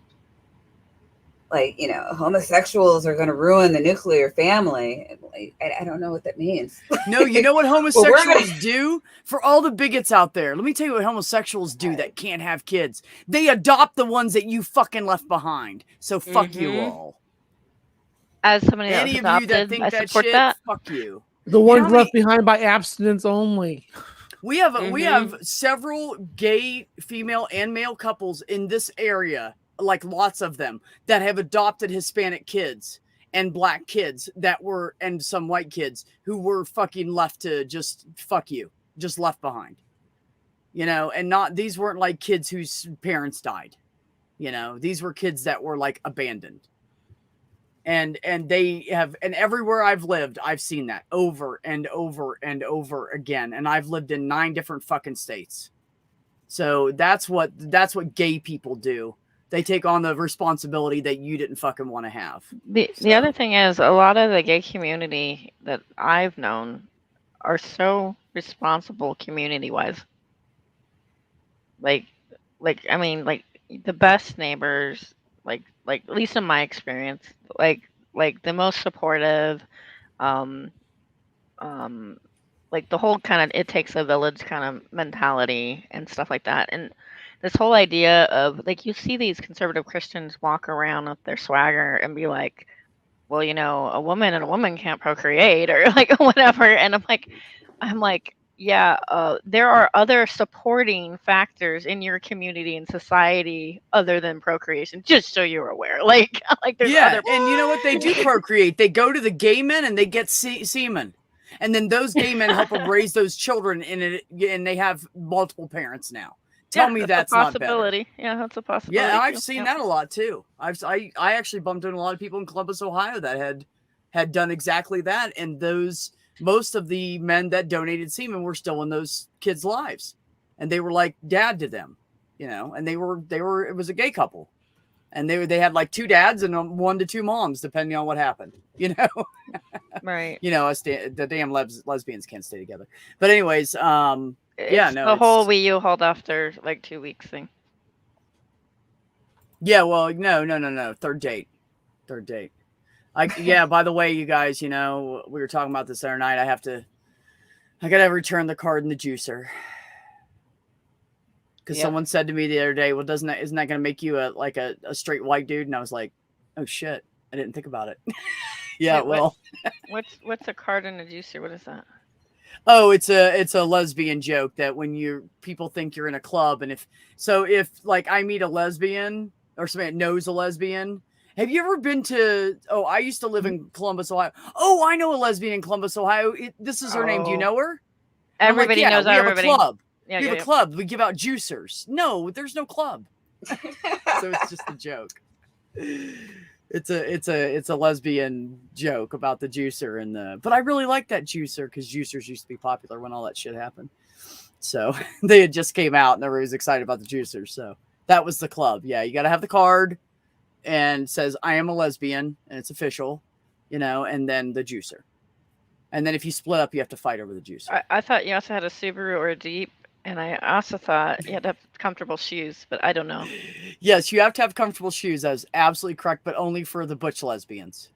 Like, you know, homosexuals are going to ruin the nuclear family. Like, I don't know what that means. No, you know what homosexuals do? For all the bigots out there, let me tell you what homosexuals do that can't have kids. They adopt the ones that you fucking left behind. So fuck you all. As somebody that was Any of adopted, you that think I that support shit, that. fuck you. The ones left behind by abstinence only. We have several gay female and male couples in this area, like lots of them, that have adopted Hispanic kids and black kids and some white kids who were fucking left to just fuck you, just left behind, you know, and these weren't like kids whose parents died, you know, these were kids that were like abandoned. And they have, and everywhere I've lived, I've seen that over and over and over again. And I've lived in 9 different fucking states. So that's what gay people do. They take on the responsibility that you didn't fucking want to have. The other thing is, a lot of the gay community that I've known are so responsible community-wise. Like I mean, like the best neighbors, like at least in my experience, like the most supportive, like the whole kind of it takes a village kind of mentality and stuff like that. And this whole idea of like, you see these conservative Christians walk around with their swagger and be like, well, you know, a woman and a woman can't procreate or like whatever. And I'm like, yeah, there are other supporting factors in your community and society other than procreation, just so you're aware. Like there's other. And you know what? They do procreate. They go to the gay men and they get semen. And then those gay men help them raise those children and they have multiple parents now. Tell me that's a not possibility. better. Yeah, that's a possibility. Yeah, I've seen that a lot too. I actually bumped into a lot of people in Columbus, Ohio that had done exactly that. And most of the men that donated semen were still in those kids' lives. And they were like dad to them, you know, and it was a gay couple. And they had like 2 dads and 1 to 2 moms, depending on what happened, you know? Right. You know, the damn lesbians can't stay together. But anyways, the whole "will you hold after like 2 weeks" thing. Yeah, well, no. Third date. Yeah, by the way, you guys, you know, we were talking about this the other night. I gotta return the card in the juicer. Because Yep. someone said to me the other day, well, isn't that going to make you a straight white dude? And I was like, oh shit, I didn't think about it. Yeah, Wait, well, what's a card in a juicer? What is that? oh, it's a lesbian joke that when people think you're in a club, and if like I meet a lesbian or somebody that knows a lesbian. Have you ever been to? Oh, I used to live in Columbus, Ohio. Oh, I know a lesbian in Columbus, Ohio. This is her name. Do you know her? And I'm like, Everybody yeah, knows we have everybody. a club. Yeah, We have yeah, a club. We give out juicers. No, there's no club. So it's just a joke. It's a lesbian joke about the juicer but I really like that juicer because juicers used to be popular when all that shit happened. So they had just came out and everybody was excited about the juicers. So that was the club. Yeah, you got to have the card and says I am a lesbian and it's official, you know, and then the juicer. And then if you split up, you have to fight over the juicer. I thought you also had a Subaru or a Jeep, and I also thought you had to have comfortable shoes, but I don't know. Yes, you have to have comfortable shoes. That is absolutely correct, but only for the butch lesbians.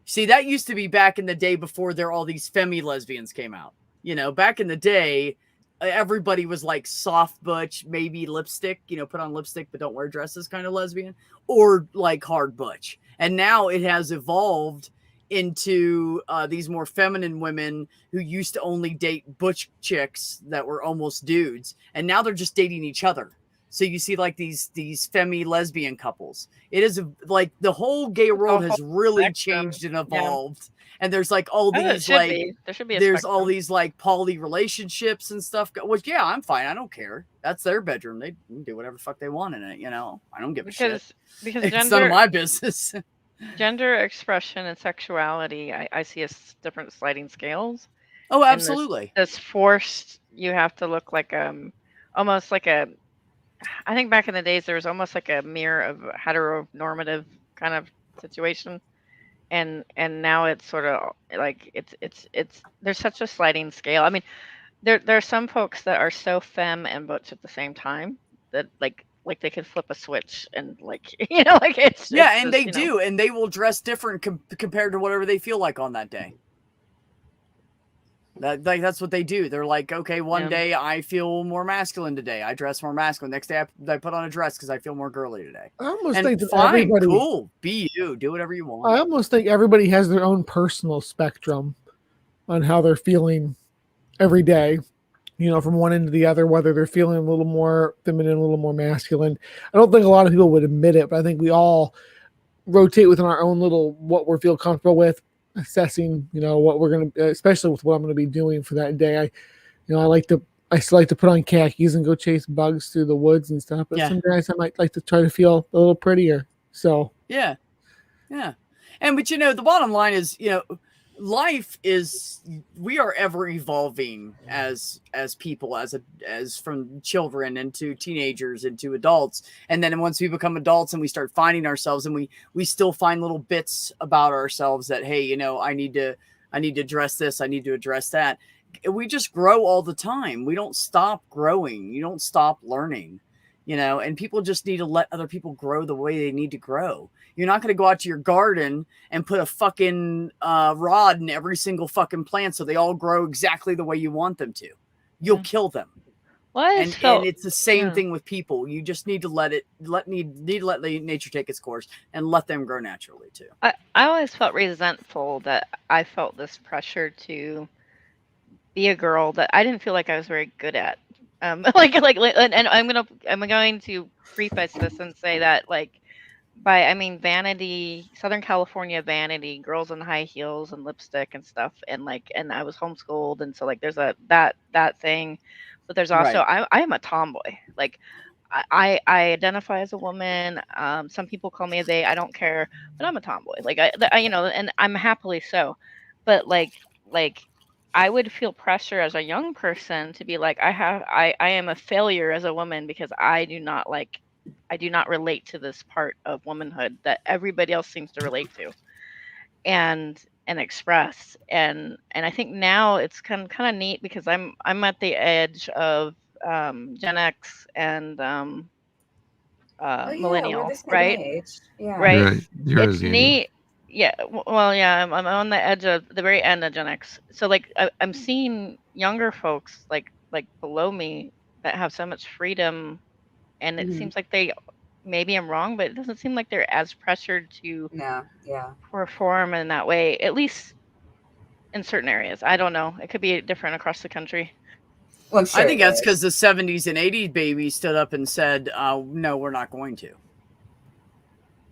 See, that used to be back in the day before all these femi lesbians came out. You know, back in the day, everybody was like soft butch, maybe lipstick, you know, put on lipstick but don't wear dresses kind of lesbian, or like hard butch. And now it has evolved into these more feminine women who used to only date butch chicks that were almost dudes, and now they're just dating each other. So you see like these femi lesbian couples. It is like the whole gay world has really changed and evolved. And there's like all these like there should be a there's spectrum. all these like poly relationships and stuff. Which yeah, I'm fine. I don't care. That's their bedroom. They can do whatever the fuck they want in it. You know, I don't give a shit. Because It's none of my business. Gender expression and sexuality, I see as different sliding scales. Oh, And absolutely. This forced, you have to look like almost like a. I think back in the days there was almost like a mirror of a heteronormative kind of situation, and now it's sort of like it's there's such a sliding scale. I mean, there are some folks that are so femme and butch at the same time that like they could flip a switch and like you know like it's Yeah, it's and just, they do, and they will dress different compared to whatever they feel like on that day. That's what they do. They're like, okay, one day I feel more masculine today. I dress more masculine. Next day I put on a dress because I feel more girly today. I almost and think that fine, everybody, cool, be you, do whatever you want. I almost think everybody has their own personal spectrum on how they're feeling every day. You know, from one end to the other, whether they're feeling a little more feminine, a little more masculine. I don't think a lot of people would admit it, but I think we all rotate within our own little what we feel comfortable with, assessing, you know, what we're going to, especially with what I'm going to be doing for that day. I still like to put on khakis and go chase bugs through the woods and stuff. But some days I might like to try to feel a little prettier. So yeah. But you know, the bottom line is, you know, life is, we are ever evolving as people, as from children into teenagers into adults, and then once we become adults and we start finding ourselves, and we still find little bits about ourselves that, hey, you know, I need to address this, I need to address that. We just grow all the time. We don't stop growing. You don't stop learning, you know, and people just need to let other people grow the way they need to grow. You're not going to go out to your garden and put a fucking rod in every single fucking plant so they all grow exactly the way you want them to. You'll kill them. And it's the same thing with people. You just need to let nature take its course and let them grow naturally too. I always felt resentful that I felt this pressure to be a girl that I didn't feel like I was very good at. And I'm going to preface this and say that vanity, Southern California vanity, girls in high heels and lipstick and stuff, and I was homeschooled, and so like there's that thing, but there's also I am a tomboy. Like I identify as a woman. Some people call me a they. I don't care, but I'm a tomboy. Like I you know, and I'm happily so. But like I would feel pressure as a young person to be like I am a failure as a woman because I do not relate to this part of womanhood that everybody else seems to relate to and express. And I think now it's kind of neat because I'm at the edge of Gen X and millennial, right? Yeah. Right. You're It's neat Yeah, well, yeah, I'm on the edge of the very end of Gen X. So like I'm seeing younger folks like below me that have so much freedom, and it Mhm. seems like they, maybe I'm wrong, but it doesn't seem like they're as pressured to Yeah, yeah. perform in that way, at least in certain areas. I don't know. It could be different across the country. Well, I'm sure I think it that's is. because the 70s and 80s babies stood up and said, no, we're not going to.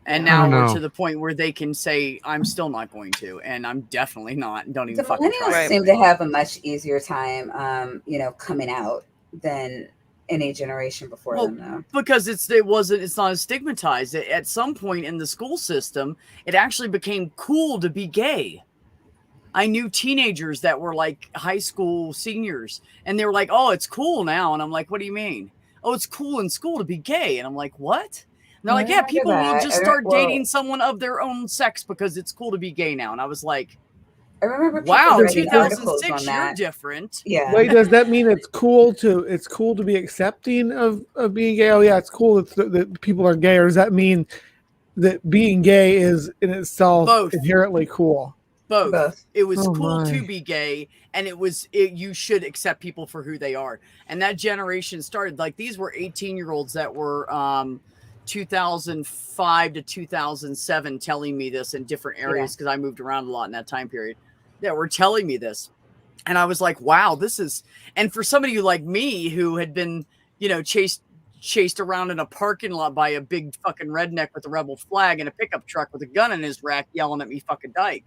And Yeah. I now don't we're know. to the point where they can say, I'm still not going to. And I'm definitely not. Don't The even fucking try millennials Right. it. seem to have a much easier time, coming out than any generation before Well, them, though. because it's not as stigmatized. At some point in the school system, it actually became cool to be gay. I knew teenagers that were like high school seniors, and they were like, "Oh, it's cool now," and I'm like, "What do you mean?" "Oh, it's cool in school to be gay," and I'm like, "What?" And they're I like, "Yeah, remember people will that. just start dating someone of their own sex because it's cool to be gay now," and I was like, I remember people "Wow, writing articles on 2006, you're that. different." Yeah. Wait, does that mean it's cool to be accepting of being gay? Oh yeah, it's cool that people are gay, or does that mean that being gay is in itself Both. inherently cool? Both. Both. It was Oh, cool to my. be gay, and you should accept people for who they are. And that generation started like these were 18-year-olds that were 2005 to 2007 telling me this in different areas because I moved around a lot in that time period. That were telling me this. And I was like, wow, this is, and for somebody like me who had been, chased around in a parking lot by a big fucking redneck with a rebel flag and a pickup truck with a gun in his rack yelling at me fucking dyke.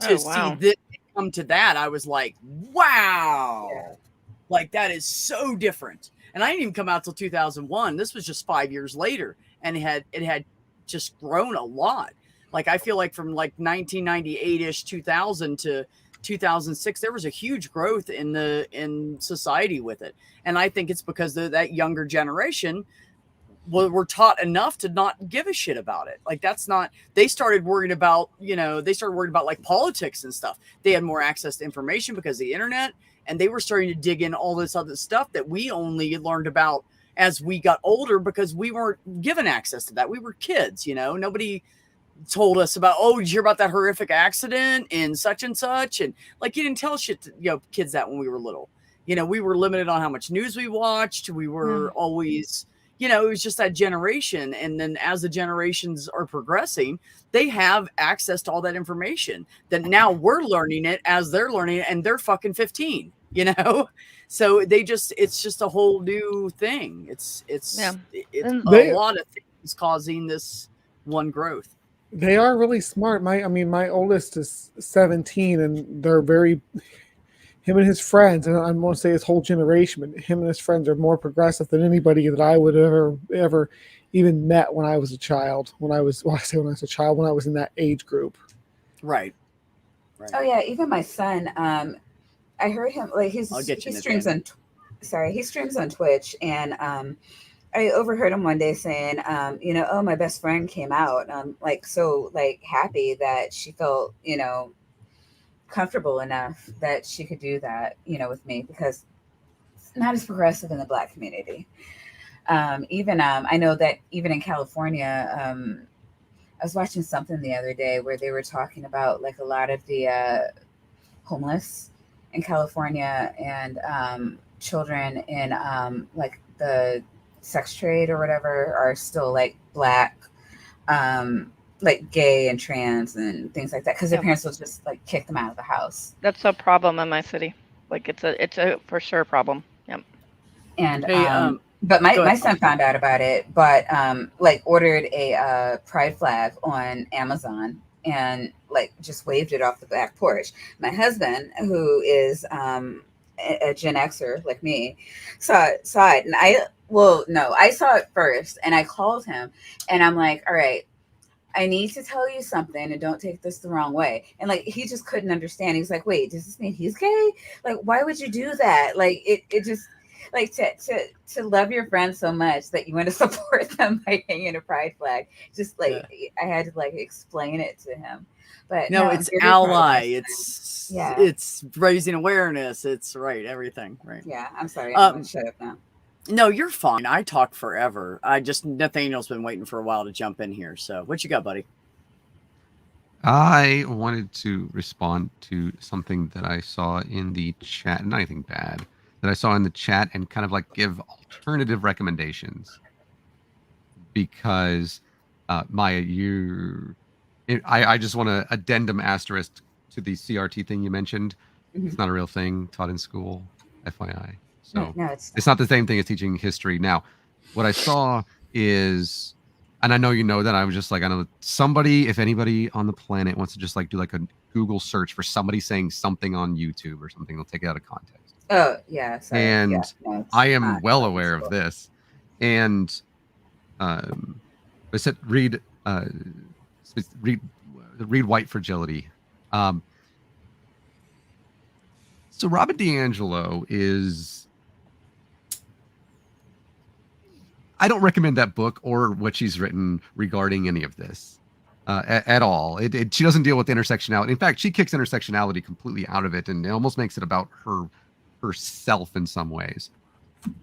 To Oh, see wow. this come to that, I was like, wow. Yeah. Like that is so different. And I didn't even come out till 2001. This was just 5 years later. And it had just grown a lot. Like I feel like from like 1998-ish, 2000 to 2006, there was a huge growth in society with it. And I think it's because that younger generation were taught enough to not give a shit about it. Like that's not, they started worrying about like politics and stuff. They had more access to information because of the internet, and they were starting to dig in all this other stuff that we only learned about as we got older because we weren't given access to that. We were kids, nobody told us about, oh, did you hear about that horrific accident in such and such? And like, you didn't tell shit to, kids that when we were little, we were limited on how much news we watched. We were always, it was just that generation. And then as the generations are progressing, they have access to all that information that now we're learning it as they're learning it, and they're fucking 15, So it's just a whole new thing. It's And a lot of things causing this one growth. They are really smart. My oldest is 17, and they're very. Him and his friends, and I won't say his whole generation, but him and his friends are more progressive than anybody that I would ever even met when I was a child. When I was in that age group. Right. Oh yeah, even my son. I heard him like he streams on. He streams on Twitch, and I overheard him one day saying, oh, my best friend came out. So happy that she felt, comfortable enough that she could do that, with me, because it's not as progressive in the Black community. I know that even in California, I was watching something the other day where they were talking about like a lot of the homeless in California and children in like the sex trade or whatever are still like Black, like gay and trans and things like that, because their parents will just like kick them out of the house. That's a problem in my city. Like it's a for sure problem. Yep. And but my son found out about it, but like ordered a pride flag on Amazon and like just waved it off the back porch. My husband, who is a Gen Xer like me, saw it, and I saw it first, and I called him, and I'm like, all right, I need to tell you something, and don't take this the wrong way. And like, he just couldn't understand. He's like, wait, does this mean he's gay? Like, why would you do that? Like, it just like to love your friends so much that you want to support them by hanging a pride flag. Just like I had to like explain it to him. But no, it's ally. It's raising awareness. It's right. Everything. Right. Yeah. I'm sorry. I'm going to shut up now. No, you're fine. I talk forever. Nathaniel's been waiting for a while to jump in here. So what you got, buddy? I wanted to respond to something that I saw in the chat, not anything bad, that I saw in the chat, and kind of like give alternative recommendations. Because Maya, I just want to addendum asterisk to the CRT thing you mentioned. Mhm. It's not a real thing taught in school, FYI. So No, it's it's not the same thing as teaching history. Now, what I saw is, and I know you know that, I was just like, I know somebody, if anybody on the planet wants to just like do like a Google search for somebody saying something on YouTube or something, they'll take it out of context. Oh yeah, sorry. And yeah, no, it's I am not well taught in aware of school. this. And I said read White Fragility. So Robin DiAngelo is, I don't recommend that book or what she's written regarding any of this at all. She doesn't deal with intersectionality. In fact, she kicks intersectionality completely out of it, and it almost makes it about herself in some ways.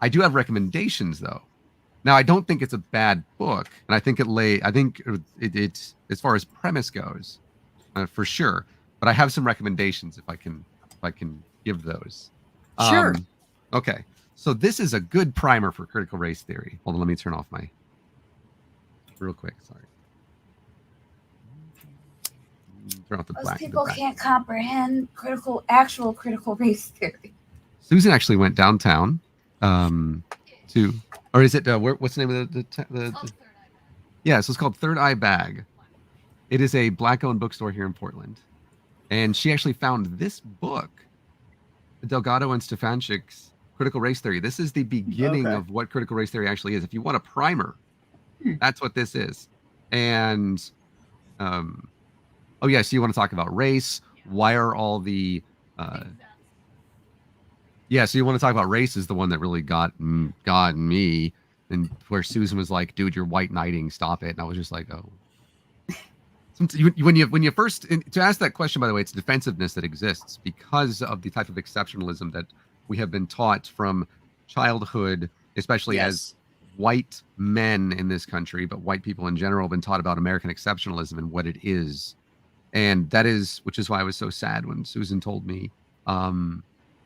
I do have recommendations though. Now, I don't think it's a bad book, and I think it's as far as premise goes, for sure. But I have some recommendations if I can give those. Sure. Okay, so this is a good primer for critical race theory. Hold on, let me turn off my real quick. Sorry. Turn off the Most black. people can't comprehend actual critical race theory. Susan actually went downtown to, or is it what's the name of the yeah, so it's called Third Eye Bag. It is a black-owned bookstore here in Portland, and she actually found this book, Delgado and Stefanchik's Critical Race Theory. This is the beginning of what critical race theory actually is. If you want a primer, that's what this is. And oh yeah, so you want to talk about race? Why are all the yeah, so you want to talk about race is the one that really got me, and where Susan was like, "Dude, you're white knighting, stop it." And I was just like, "Oh." When you first, to ask that question, by the way, it's defensiveness that exists because of the type of exceptionalism that we have been taught from childhood, especially as white men in this country, but white people in general have been taught about American exceptionalism and what it is. And that is, which is why I was so sad when Susan told me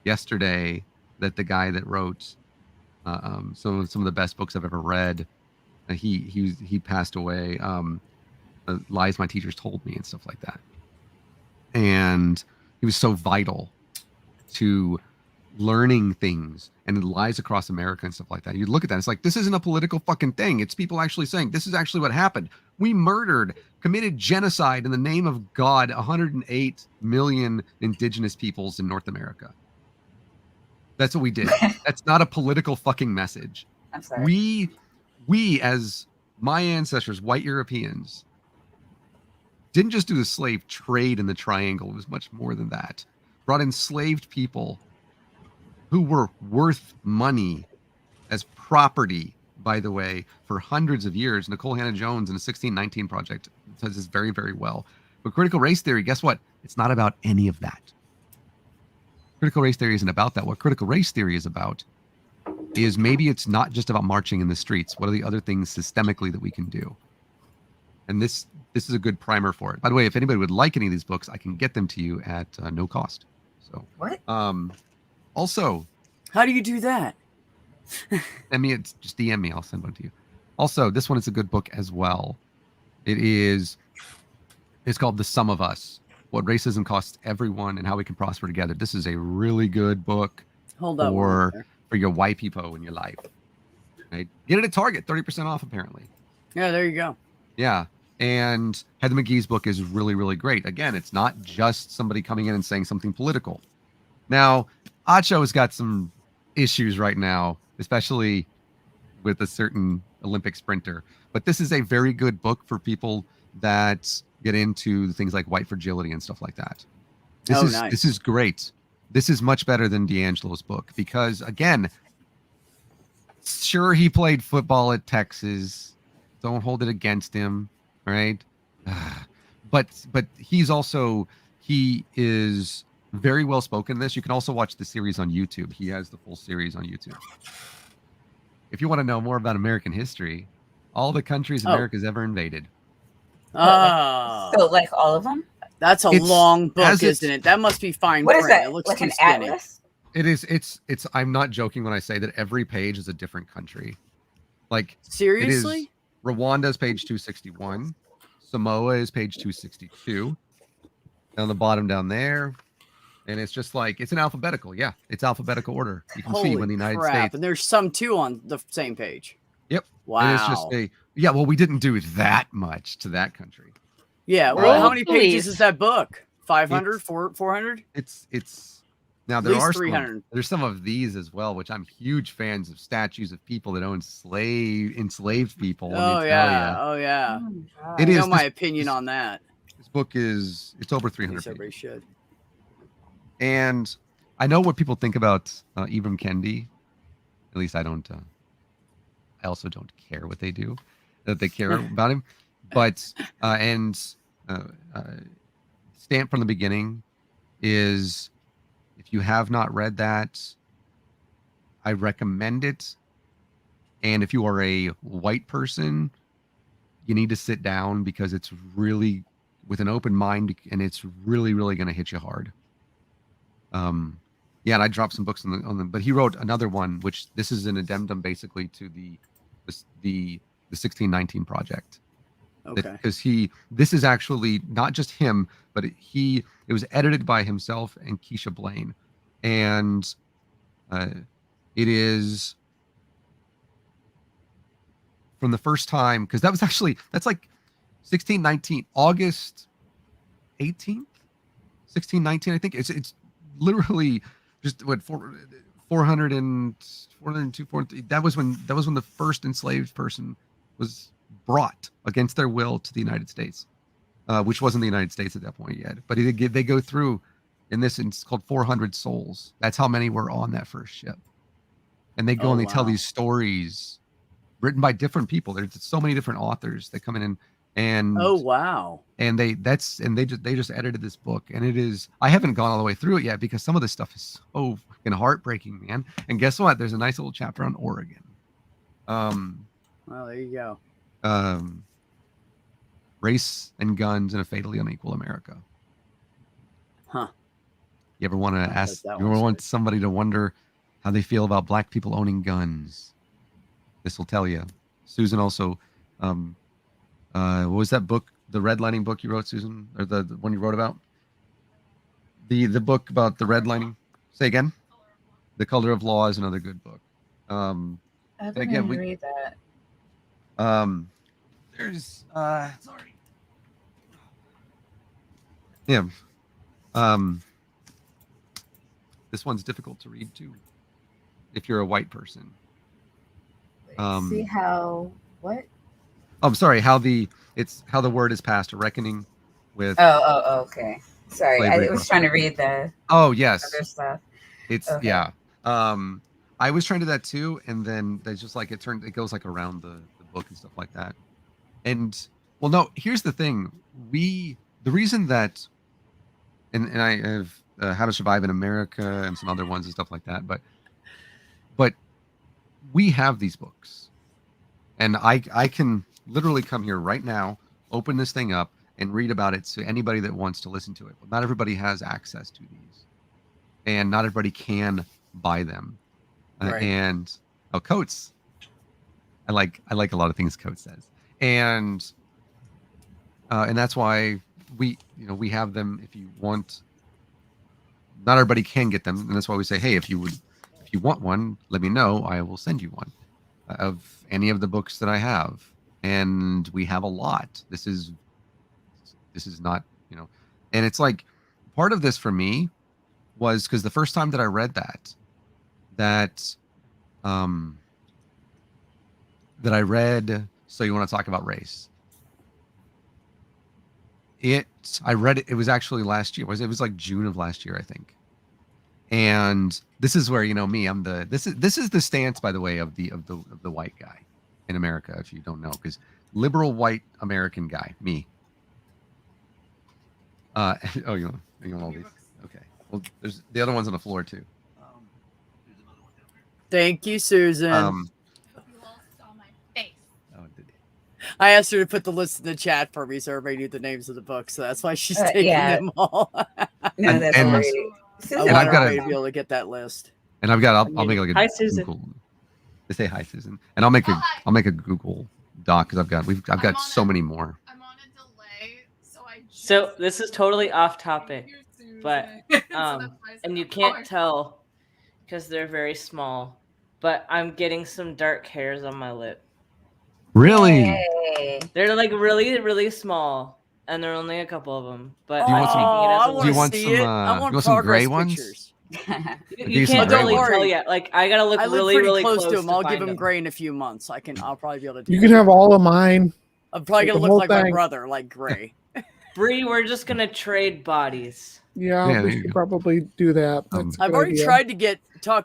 yesterday that the guy that wrote some of the best books I've ever read, he passed away. Lies My Teachers Told Me and stuff like that. And he was so vital to learning things and lies across America and stuff like that. You look at that, it's like, this isn't a political fucking thing. It's people actually saying, this is actually what happened. We committed genocide in the name of God, 108 million indigenous peoples in North America. That's what we did. That's not a political fucking message. I'm sorry. We as my ancestors, white Europeans, didn't just do the slave trade in the triangle. It was much more than that. Brought enslaved people who were worth money as property, by the way, for hundreds of years. Nicole Hannah-Jones in the 1619 Project says this very, very well. But critical race theory, guess what? It's not about any of that. Critical race theory isn't about that. What critical race theory is about is maybe it's not just about marching in the streets. What are the other things systemically that we can do? And this is a good primer for it. By the way, if anybody would like any of these books, I can get them to you at no cost. So what? Also, how do you do that? Just DM me. I'll send one to you. Also, this one is a good book as well. It's called The Sum of Us: What Racism Costs Everyone and How We Can Prosper Together. This is a really good book for your white people in your life. Right? Get it at Target, 30% off apparently. Yeah, there you go. Yeah. And Heather McGee's book is really, really great. Again, it's not just somebody coming in and saying something political. Now, Acho's got some issues right now, especially with a certain Olympic sprinter. But this is a very good book for people that get into things like white fragility and stuff like that. This is great. This is much better than DiAngelo's book because, again, sure, he played football at Texas. Don't hold it against him, right? But he is very well spoken in this. You can also watch the series on YouTube. He has the full series on YouTube. If you want to know more about American history, all the countries America's ever invaded. Oh, So like all of them. that's a It's- long book, as it's- isn't it? That must be fine What is print. that? It looks Like too an skinny. atlas? It is. It's. I'm not joking when I say that every page is a different country. Like Seriously? Rwanda's page 261. Samoa is page 262. On the bottom down there. And it's just like, it's an alphabetical. Yeah, it's alphabetical order. You can Holy see when the United crap. States. And there's some too on the same page. Yep. Wow. And it's just yeah, well, we didn't do that much to that country. Yeah. Well, World how many pages police. is that book? 500? It's- 400? It's now At there least are 300. there's some of these as well, which I'm huge fans of statues of people that own enslaved people. let me Oh, tell yeah. ya. Oh, yeah. Oh, my God. It I know is my this- opinion this- on that. This book it's over At 300 least pages. everybody should. And I know what people think about Ibram Kendi. At least I don't. I also don't care what they do, that they care about him. But Stamped from the Beginning is, if you have not read that, I recommend it. And if you are a white person, you need to sit down because it's really with an open mind, and it's really, really going to hit you hard. Yeah, and I dropped some books on them, but he wrote another one, which this is an addendum basically to the 1619 project. Okay. Because this is actually not just him, but it was edited by himself and Keisha Blaine, and it is from the first time, because that's like 1619 August 18th 1619, I think. It's literally just what 402 that was when the first enslaved person was brought against their will to the United States, which wasn't the United States at that point yet. But they go through in this, it's called 400 Souls. That's how many were on that first ship, and they go and they tell these stories written by different people. There's so many different authors that come in and Oh, wow. and they just edited this book, and it is, I haven't gone all the way through it yet because some of this stuff is so fucking heartbreaking, man. And guess what? There's a nice little chapter on Oregon. Well, there you go. Race and guns in a fatally unequal America. Huh. You ever want to bet ask? that You ever one's want good. somebody to wonder how they feel about black people owning guns? This will tell you. Susan also, what was that book? The redlining book you wrote, Susan, or the one you wrote about? The book about the redlining. Say again. The Color of Law is another good book. I and didn't again, even read that. There's sorry. Yeah. This one's difficult to read too, if you're a white person. See how what? I'm sorry. How the word is passed, a reckoning with. Oh, okay. Sorry, I slavery was across trying to the read the Oh yes, other stuff. it's Okay. yeah. I was trying to do that too, and then there's just like it goes like around the book and stuff like that. And well, no, here's the thing. The reason that, and I have How to Survive in America and some other ones and stuff like that, but we have these books, and I can literally come here right now, open this thing up, and read about it to anybody that wants to listen to it. But not everybody has access to these, and not everybody can buy them. Right. And Coates, I like a lot of things Coates says, and that's why we have them. If you want, not everybody can get them, and that's why we say, hey, if you want one, let me know. I will send you one of any of the books that I have, and we have a lot. This is not, and it's like part of this for me was because the first time that I read that I read So You Want to Talk About Race. I read it. It was actually last year. It was like June of last year, I think. And this is where me. This is the stance, by the way, of the white guy in America. If you don't know, because liberal white American guy, me. Oh, you want all these? Okay. Well, there's the other ones on the floor too. Thank you, Susan. Oh, did I asked her to put the list in the chat for me so everybody knew the names of the books. So that's why she's taking yeah. them all. No, that's and- great. I Susan, want I've got everybody a- to be able to get that list. And I'll make like a Hi, Susan. Google. They say hi, Susan, and I'll make a Google Doc because I've got so many more. I'm on a delay, so I. So this is totally off topic, but and you can't tell because they're very small. But I'm getting some dark hairs on my lip. Really? Yay. They're like really, really small, and there are only a couple of them. But Do you want some- I Do you wanna want see some? it. I want You want some progress gray ones? pictures. you some can't gray totally ones. tell yet. Like I gotta look I live really, pretty really close to close him. I'll give find him them. gray in a few months. I'll probably be able to do You that. can have all of mine. I'm probably the gonna look whole like my thing. brother, like gray. Bree, we're just gonna trade bodies. Yeah, Yeah, there we you should go. probably do that. That's a I've good already idea. tried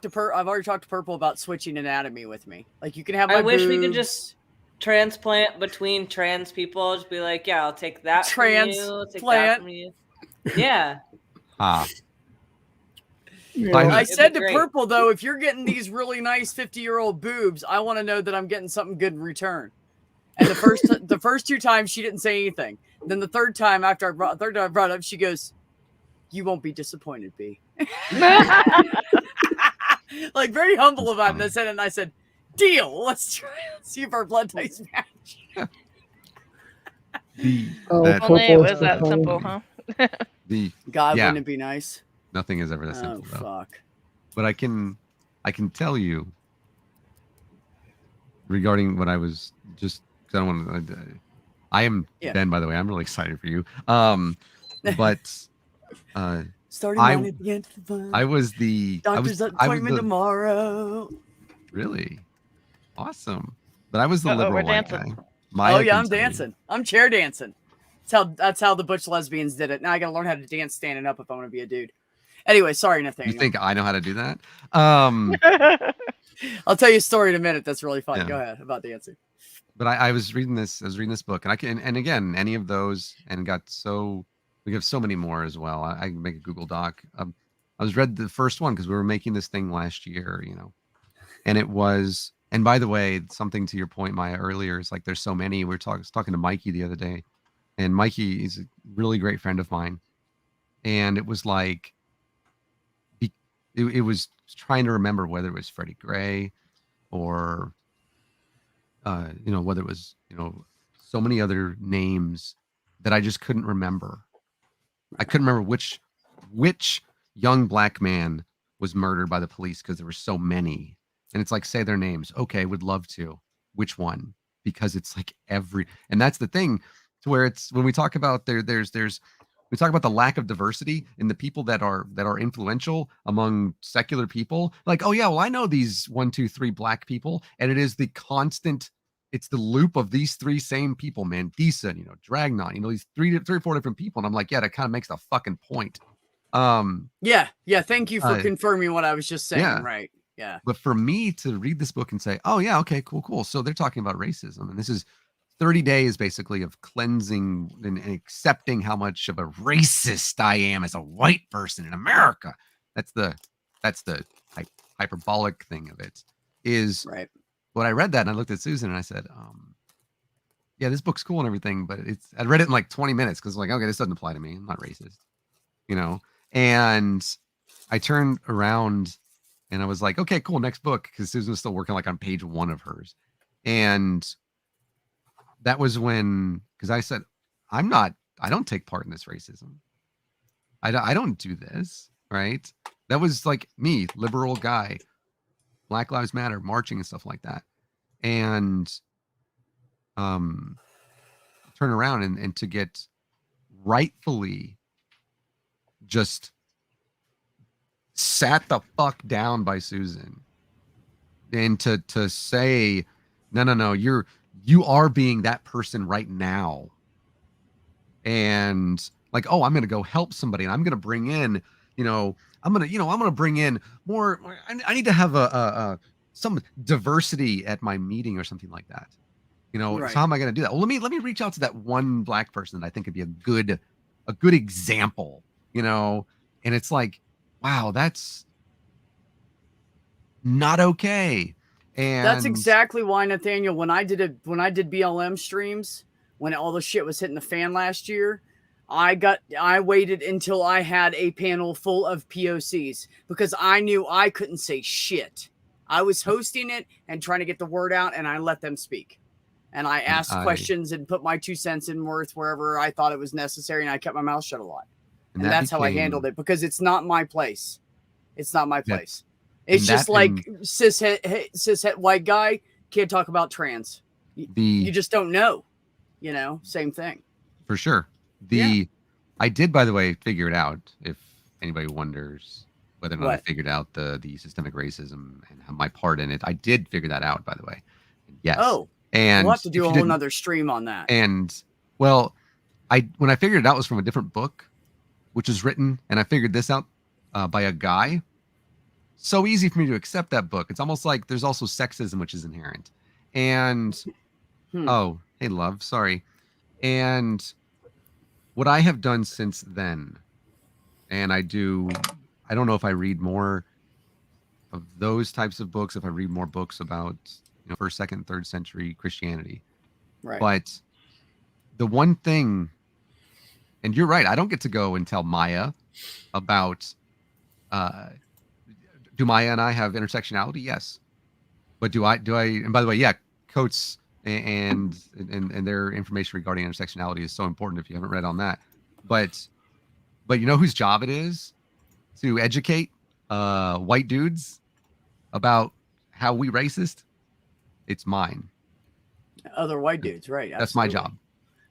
to I've already talked to Purple about switching anatomy with me. Like you can have my I wish we could boobs. just transplant between trans people. Just be like, yeah, I'll take that from you. Take that Transplant. from you. Yeah. Ah, Yeah. I- I It'd said be to great. Purple though, if you're getting these really nice 50-year-old boobs, I want to know that I'm getting something good in return. And the first two times she didn't say anything. Then the third time I brought it up, she goes, "You won't be disappointed, B." Like very humble That's about funny. this, and I said, "Deal. Let's try. Let's see if our blood types match." Oh, that- Only it Purple is was that so simple, funny. huh? God, Yeah. wouldn't it be nice? nothing is ever that Oh simple though. fuck. But I can tell you regarding what I was just because I don't want to. I am Yeah. Ben, by the way. I'm really excited for you. But Starting I- line at the end of the month. I was the Doctor's I was appointment the, tomorrow. really awesome. But I was the Uh-oh, liberal we're white dancing. guy. Maya Oh yeah, can I'm tell you. dancing. I'm chair dancing. That's how the butch lesbians did it. Now I gotta learn how to dance standing up if I want to be a dude. Anyway, sorry, Nathaniel. You think I know how to do that? I'll tell you a story in a minute. That's really fun. Yeah. Go ahead about dancing. But I was reading this. I was reading this book, and I can. And again, any of those, and we have so many more as well. I can make a Google Doc. I was read the first one because we were making this thing last year, and it was. And by the way, something to your point, Maya, earlier is like there's so many. We were talking to Mikey the other day, and Mikey is a really great friend of mine, and it was like. It was trying to remember whether it was Freddie Gray or whether it was so many other names that I just couldn't remember. I couldn't remember which young black man was murdered by the police because there were so many. And it's like, say their names. Okay, would love to. Which one? Because it's like and that's the thing to where it's when we talk about we talk about the lack of diversity in the people that are influential among secular people. Like, oh yeah, well, I know these 1, 2, 3 black people, and it is the constant. It's the loop of these 3 same people, man. Decent, Dragnon, these 3 or 4 different people, and I'm like, yeah, that kind of makes the fucking point. Yeah. Thank you for Uh, confirming what I was just saying. yeah. Right. Yeah. But for me to read this book and say, oh yeah, okay, cool. So they're talking about racism, and this is 30 days basically of cleansing and accepting how much of a racist I am as a white person in America. That's the hyperbolic thing of it. Is Right. when I read that and I looked at Susan and I said, yeah, this book's cool and everything, but I read it in like 20 minutes because like, okay, this doesn't apply to me. I'm not racist, and I turned around and I was like, okay, cool, next book, because Susan was still working like on page 1 of hers. And that was when, because I said, I don't take part in this racism. I don't do this, right? That was like me, liberal guy, Black Lives Matter, marching and stuff like that. And turn around and to get rightfully just sat the fuck down by Susan and to say, no, you are being that person right now. And like, oh, I'm going to go help somebody and I'm going to bring in, I'm going to bring in more. I need to have some diversity at my meeting or something like that. Right. So how am I going to do that? Well, let me reach out to that one black person that I think would be a good example, and it's like, wow, that's not okay. And That's exactly why, Nathaniel, when I did BLM streams, when all the shit was hitting the fan last year, I waited until I had a panel full of POCs because I knew I couldn't say shit. I was hosting it and trying to get the word out, and I let them speak. And I asked questions and put my 2 cents in worth wherever I thought it was necessary, and I kept my mouth shut a lot. And that's how I handled it, because it's not my place. It's not my place. It's just like cishet white guy can't talk about trans. You just don't know. You know, same thing. For sure. I did, by the way, figure it out. If anybody wonders whether or not I figured out the systemic racism and my part in it, I did figure that out, by the way. Yes. Oh, and we'll have to do a whole nother stream on that. And well, when I figured it out, it was from a different book, which was written, and I figured this out by a guy. So easy for me to accept that book. It's almost like there's also sexism, which is inherent. And oh, hey, love, sorry. And what I have done since then, and I don't know if I read more of those types of books, if I read more books about, you know, 1st, 2nd, 3rd century Christianity. Right. But the one thing, and you're right, I don't get to go and tell Maya about, do Maya and I have intersectionality? Yes. But do I, and by the way, yeah, Coates and their information regarding intersectionality is so important if you haven't read on that. But you know whose job it is to educate white dudes about how we racist? It's mine. Other white dudes, right? Absolutely. That's my job.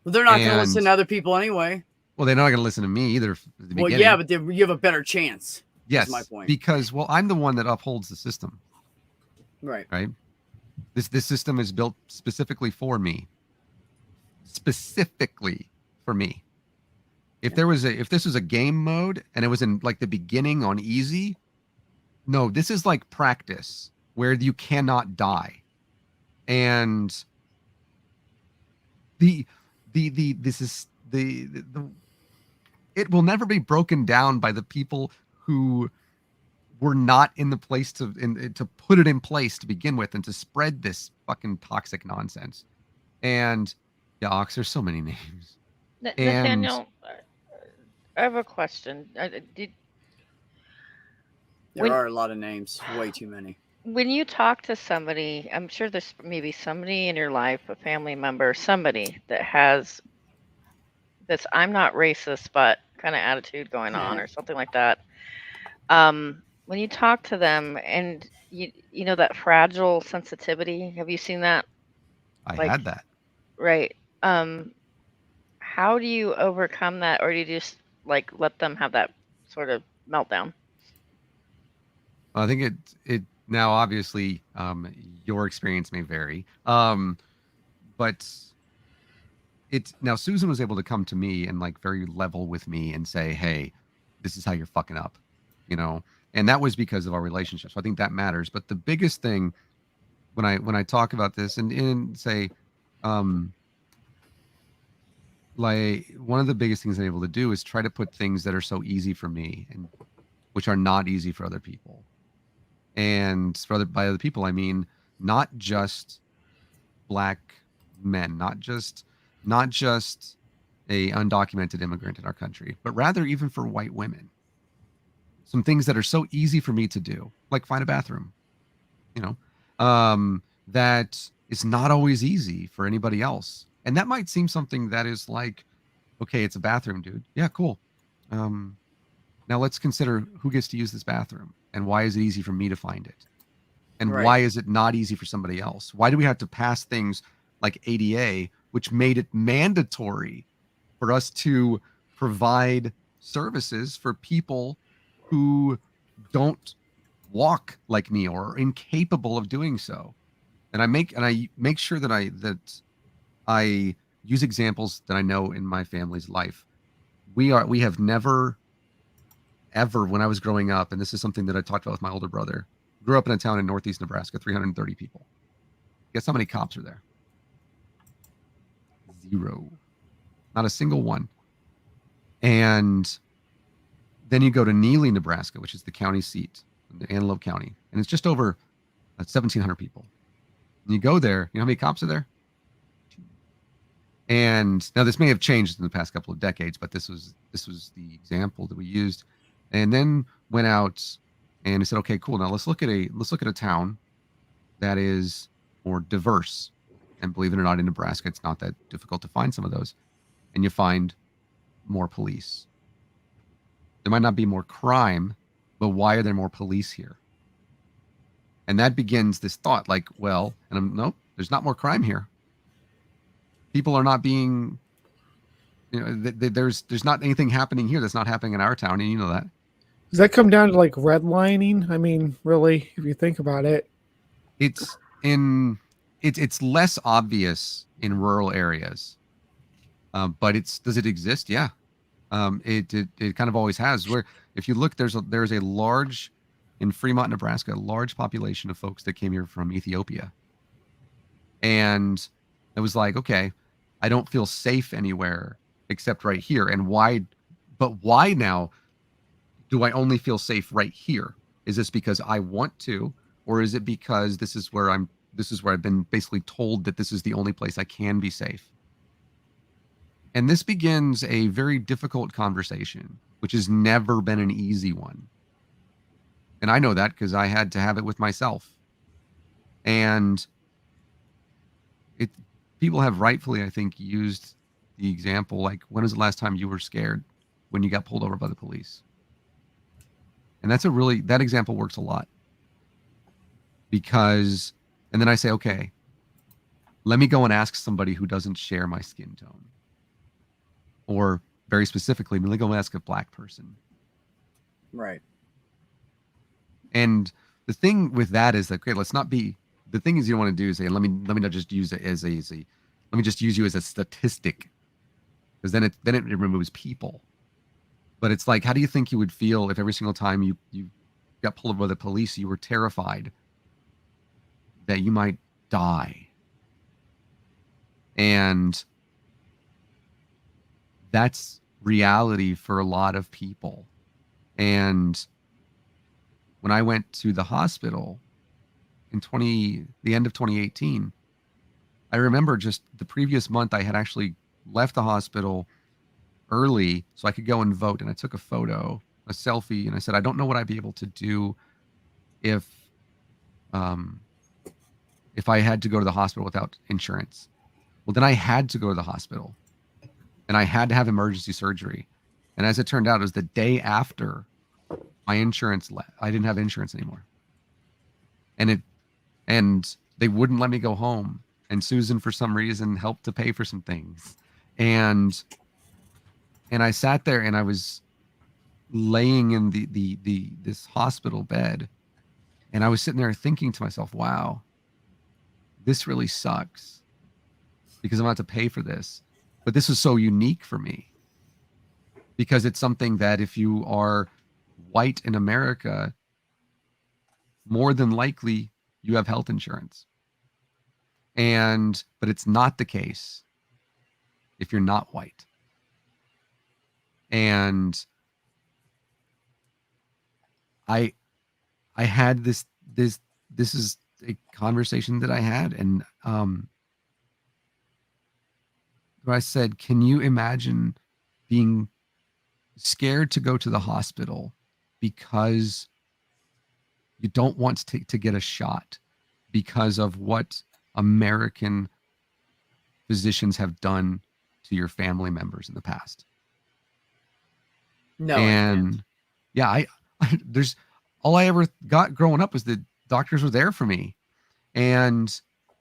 Well, they're not going to listen to other people anyway. Well, they're not going to listen to me either. Well, yeah, but you have a better chance. Yes, is my point. Because, well, I'm the one that upholds the system. Right. Right. This system is built specifically for me. Specifically for me. If this was a game mode and it was in like the beginning on easy, no, this is like practice where you cannot die. And it will never be broken down by the people who were not in the place to put it in place to begin with and to spread this fucking toxic nonsense. And yeah, Ox, there's so many names. Nathaniel, I have a question. There are a lot of names, way too many. When you talk to somebody, I'm sure there's maybe somebody in your life, a family member, somebody that has this I'm not racist, but kind of attitude going on or something like that. When you talk to them and you know that fragile sensitivity, have you seen that? I had that. Right. How do you overcome that, or do you just like let them have that sort of meltdown? I think it now obviously your experience may vary, but it's now Susan was able to come to me and like very level with me and say, hey, this is how you're fucking up, you know, and that was because of our relationship. So I think that matters. But the biggest thing when I talk about this and say, like one of the biggest things I'm able to do is try to put things that are so easy for me and which are not easy for other people. And by other people, I mean not just black men, not just a undocumented immigrant in our country, but rather even for white women. Some things that are so easy for me to do, like find a bathroom, you know, that is not always easy for anybody else. And that might seem something that is like, okay, it's a bathroom, dude. Yeah, cool. Now let's consider who gets to use this bathroom and why is it easy for me to find it? And why is it not easy for somebody else? Why do we have to pass things like ADA, which made it mandatory for us to provide services for people who don't walk like me or are incapable of doing so? And I make sure that I use examples that I know in my family's life. We have never, ever, when I was growing up, and this is something that I talked about with my older brother, grew up in a town in Northeast Nebraska, 330 people. Guess how many cops are there? 0. Not a single one. And then you go to Neely, Nebraska, which is the county seat, the Antelope County, and it's just over That's 1,700 people. And you go there, you know how many cops are there? And now this may have changed in the past couple of decades, but this was the example that we used. And then went out and we said, okay, cool. Now let's look at a town that is more diverse. And believe it or not, in Nebraska, it's not that difficult to find some of those. And you find more police. There might not be more crime, but why are there more police here? And that begins this thought, like, well, nope, there's not more crime here. People are not being, there's not anything happening here that's not happening in our town, and you know that. Does that come down to like redlining? I mean, really, if you think about it, it's less obvious in rural areas, but does it exist? Yeah, it kind of always has. Where if you look, there's a large in Fremont, Nebraska, a large population of folks that came here from Ethiopia, and it was like, okay, I don't feel safe anywhere except right here. And why? But why now? Do I only feel safe right here? Is this because I want to, or is it because this is where I've been basically told that this is the only place I can be safe? And this begins a very difficult conversation, which has never been an easy one. And I know that because I had to have it with myself. And people have rightfully, I think, used the example, like, when was the last time you were scared when you got pulled over by the police? And that example works a lot. Because, and then I say, okay, let me go and ask somebody who doesn't share my skin tone. Or very specifically, let me go and ask a black person. Right. And the thing with that is that, okay, the thing is you don't want to do is say, let me not just use it as let me just use you as a statistic. Because then it removes people. But it's like, how do you think you would feel if every single time you got pulled over by the police, you were terrified that you might die? And that's reality for a lot of people. And when I went to the hospital in the end of 2018, I remember just the previous month I had actually left the hospital early so I could go and vote. And I took a selfie, and I said, I don't know what I'd be able to do if I had to go to the hospital without insurance. Well, then I had to go to the hospital, and I had to have emergency surgery. And as it turned out, it was the day after my insurance I didn't have insurance anymore. And they wouldn't let me go home. And Susan, for some reason, helped to pay for some things. And I sat there, and I was laying in this hospital bed, and I was sitting there thinking to myself, wow, this really sucks because I'm going to have to pay for this. But this is so unique for me because it's something that if you are white in America, more than likely you have health insurance. But it's not the case if you're not white. And I had this is a conversation that I had, and where I said, can you imagine being scared to go to the hospital because you don't want to get a shot because of what American physicians have done to your family members in the past? No. And yeah, there's all I ever got growing up was that doctors were there for me. And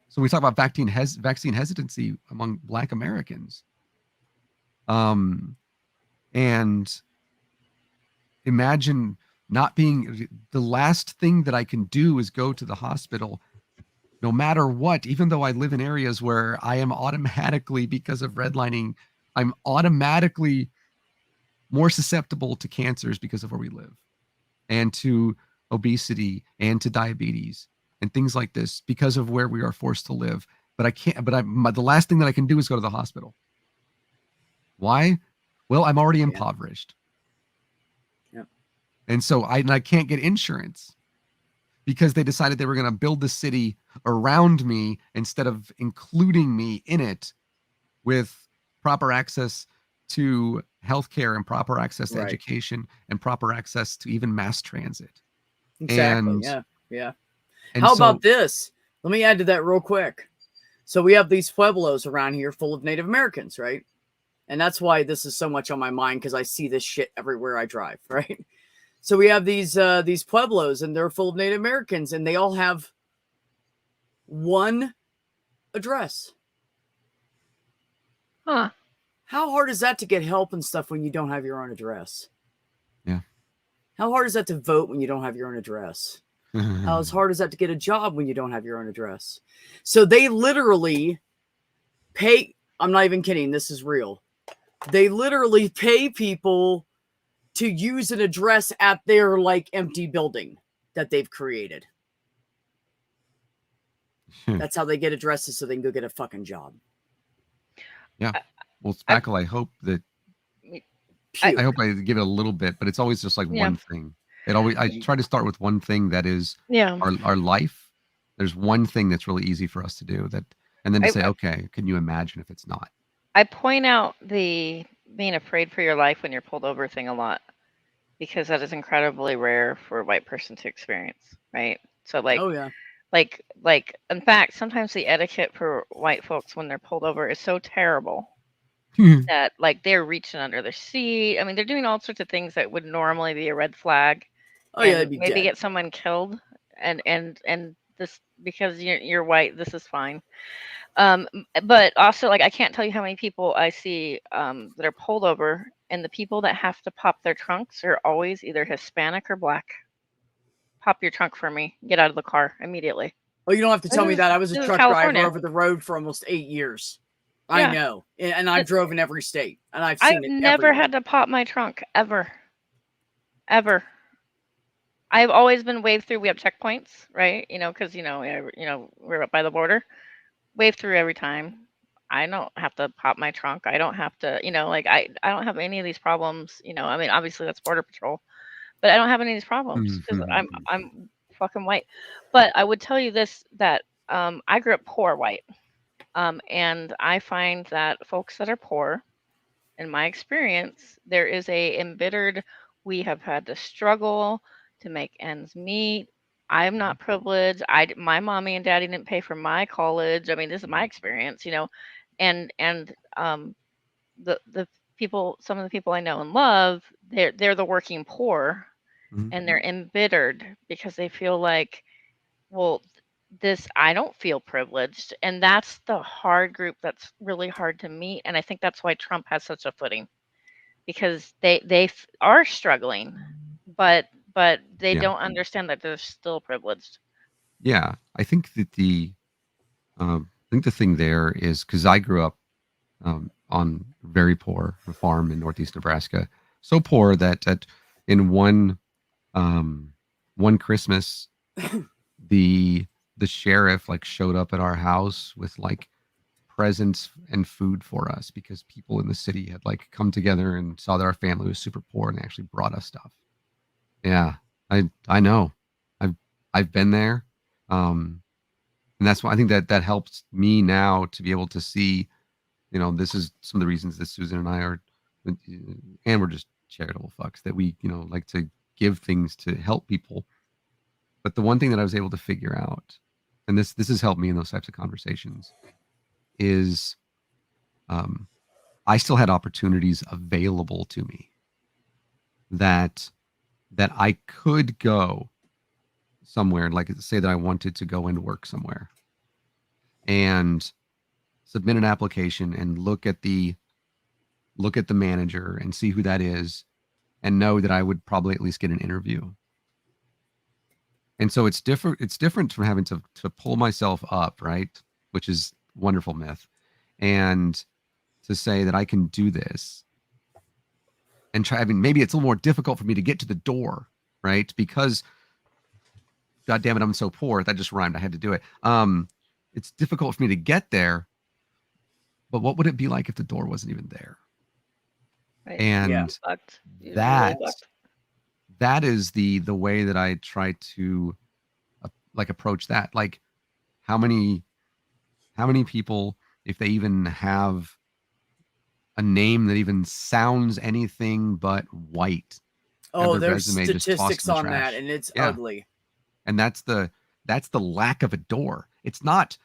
so we talk about vaccine hesitancy among Black Americans. And imagine not being, the last thing that I can do is go to the hospital no matter what, even though I live in areas where I am automatically, because of redlining, I'm automatically more susceptible to cancers because of where we live, and to obesity and to diabetes and things like this because of where we are forced to live. But I can't, the last thing that I can do is go to the hospital. Why? Well, I'm already impoverished. Yep. And so I can't get insurance. because they decided they were going to build the city around me instead of including me in it with proper access to healthcare and proper access to Right. education and proper access to even mass transit. Exactly. And, Yeah. and How so, about this? Let me add to that real quick. So we have these pueblos around here full of Native Americans, right? And that's why this is so much on my mind, because I see this shit everywhere I drive, right? So we have these pueblos, and they're full of Native Americans, and they all have one address. Huh. How hard is that to get help and stuff when you don't have your own address? Yeah. How hard is that to vote when you don't have your own address? How hard is that to get a job when you don't have your own address? So they literally pay. I'm not even kidding. This is real. They literally pay people to use an address at their like empty building that they've created. That's how they get addresses, so they can go get a fucking job. Yeah. Well, Spackle, I hope that I hope I give it a little bit, but it's always just like Yeah. one thing. I try to start with one thing that is Yeah. our life. There's one thing that's really easy for us to do, and then to say, okay, can you imagine if it's not? I point out the being afraid for your life when you're pulled over thing a lot, because that is incredibly rare for a white person to experience, right? So like, Oh yeah. like in fact, sometimes the etiquette for white folks when they're pulled over is so terrible that like they're reaching under their seat. I mean, they're doing all sorts of things that would normally be a red flag. Oh yeah, and they'd be maybe dead. get someone killed, and this, because you're white, this is fine. But also, like, I can't tell you how many people I see that are pulled over, and the people that have to pop their trunks are always either Hispanic or black. Pop your trunk for me. Get out of the car immediately. Oh, you don't have to tell me that. I was a This is truck driver California. over the road for almost 8 years. Yeah. I know, and I've drove in every state, and I've seen I've it. never everywhere. had to pop my trunk ever. I've always been waved through. We have checkpoints, right? Because we're up by the border. Wave through every time. I don't have to pop my trunk. I don't have to, I don't have any of these problems. I mean, obviously that's Border Patrol, but I don't have any of these problems because I'm fucking white. But I would tell you this, that I grew up poor white, and I find that folks that are poor, in my experience, there is a embittered. We have had to struggle to make ends meet. I'm not privileged. My mommy and daddy didn't pay for my college. I mean, this is my experience, and the people, some of the people I know and love, they're the working poor, and they're embittered because they feel like, well, I don't feel privileged, and that's the hard group that's really hard to meet, and I think that's why Trump has such a footing, because they are struggling, but they Yeah. don't understand that they're still privileged. Yeah, I think that the thing there is, because I grew up on very poor a farm in northeast Nebraska, so poor that in one Christmas the sheriff like showed up at our house with like presents and food for us, because people in the city had like come together and saw that our family was super poor and they actually brought us stuff. Yeah, I know. I've been there. And that's why I think that helps me now to be able to see, this is some of the reasons that Susan and I are, and we're just charitable fucks, that we, like to give things to help people. But the one thing that I was able to figure out, and this has helped me in those types of conversations, is I still had opportunities available to me that I could go somewhere, like say that I wanted to go and work somewhere and submit an application and look at the manager and see who that is and know that I would probably at least get an interview. And so it's different from having to pull myself up, right? Which is wonderful myth. And to say that I can do this and try, I mean, maybe it's a little more difficult for me to get to the door, right? Because God damn it, I'm so poor. That just rhymed. I had to do it. It's difficult for me to get there, but what would it be like if the door wasn't even there? Right. And that is the way that I try to like approach that. Like how many people, if they even have a name that even sounds anything but white, have Oh, their there's resume just tossed statistics in the on that, trash. and it's Yeah. ugly. And that's the lack of a door. It's not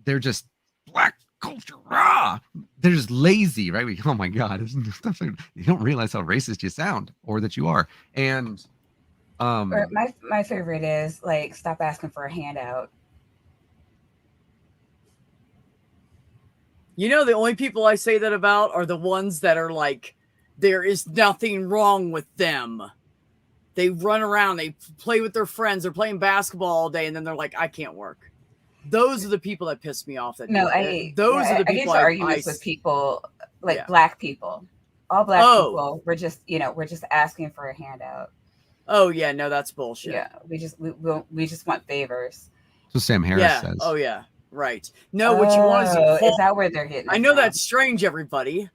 they're just black culture, rah. They're just lazy, right? Oh my god, you don't realize how racist you sound or that you are. And Or my favorite is like, stop asking for a handout. You know, the only people I say that about are the ones that are like, there is nothing wrong with them. They run around, they play with their friends, they're playing basketball all day, and then they're like, I can't work. Those are the people that piss me off. That No, those are the I get people into arguments with people, like Yeah. black people. All black Oh. people, we're just asking for a handout. Oh yeah, no, that's bullshit. Yeah, we just want favors. so Sam Harris Yeah. says. Oh yeah. Right. No, what you want is Oh, equal. is that where they're getting it I know from? that's strange, everybody.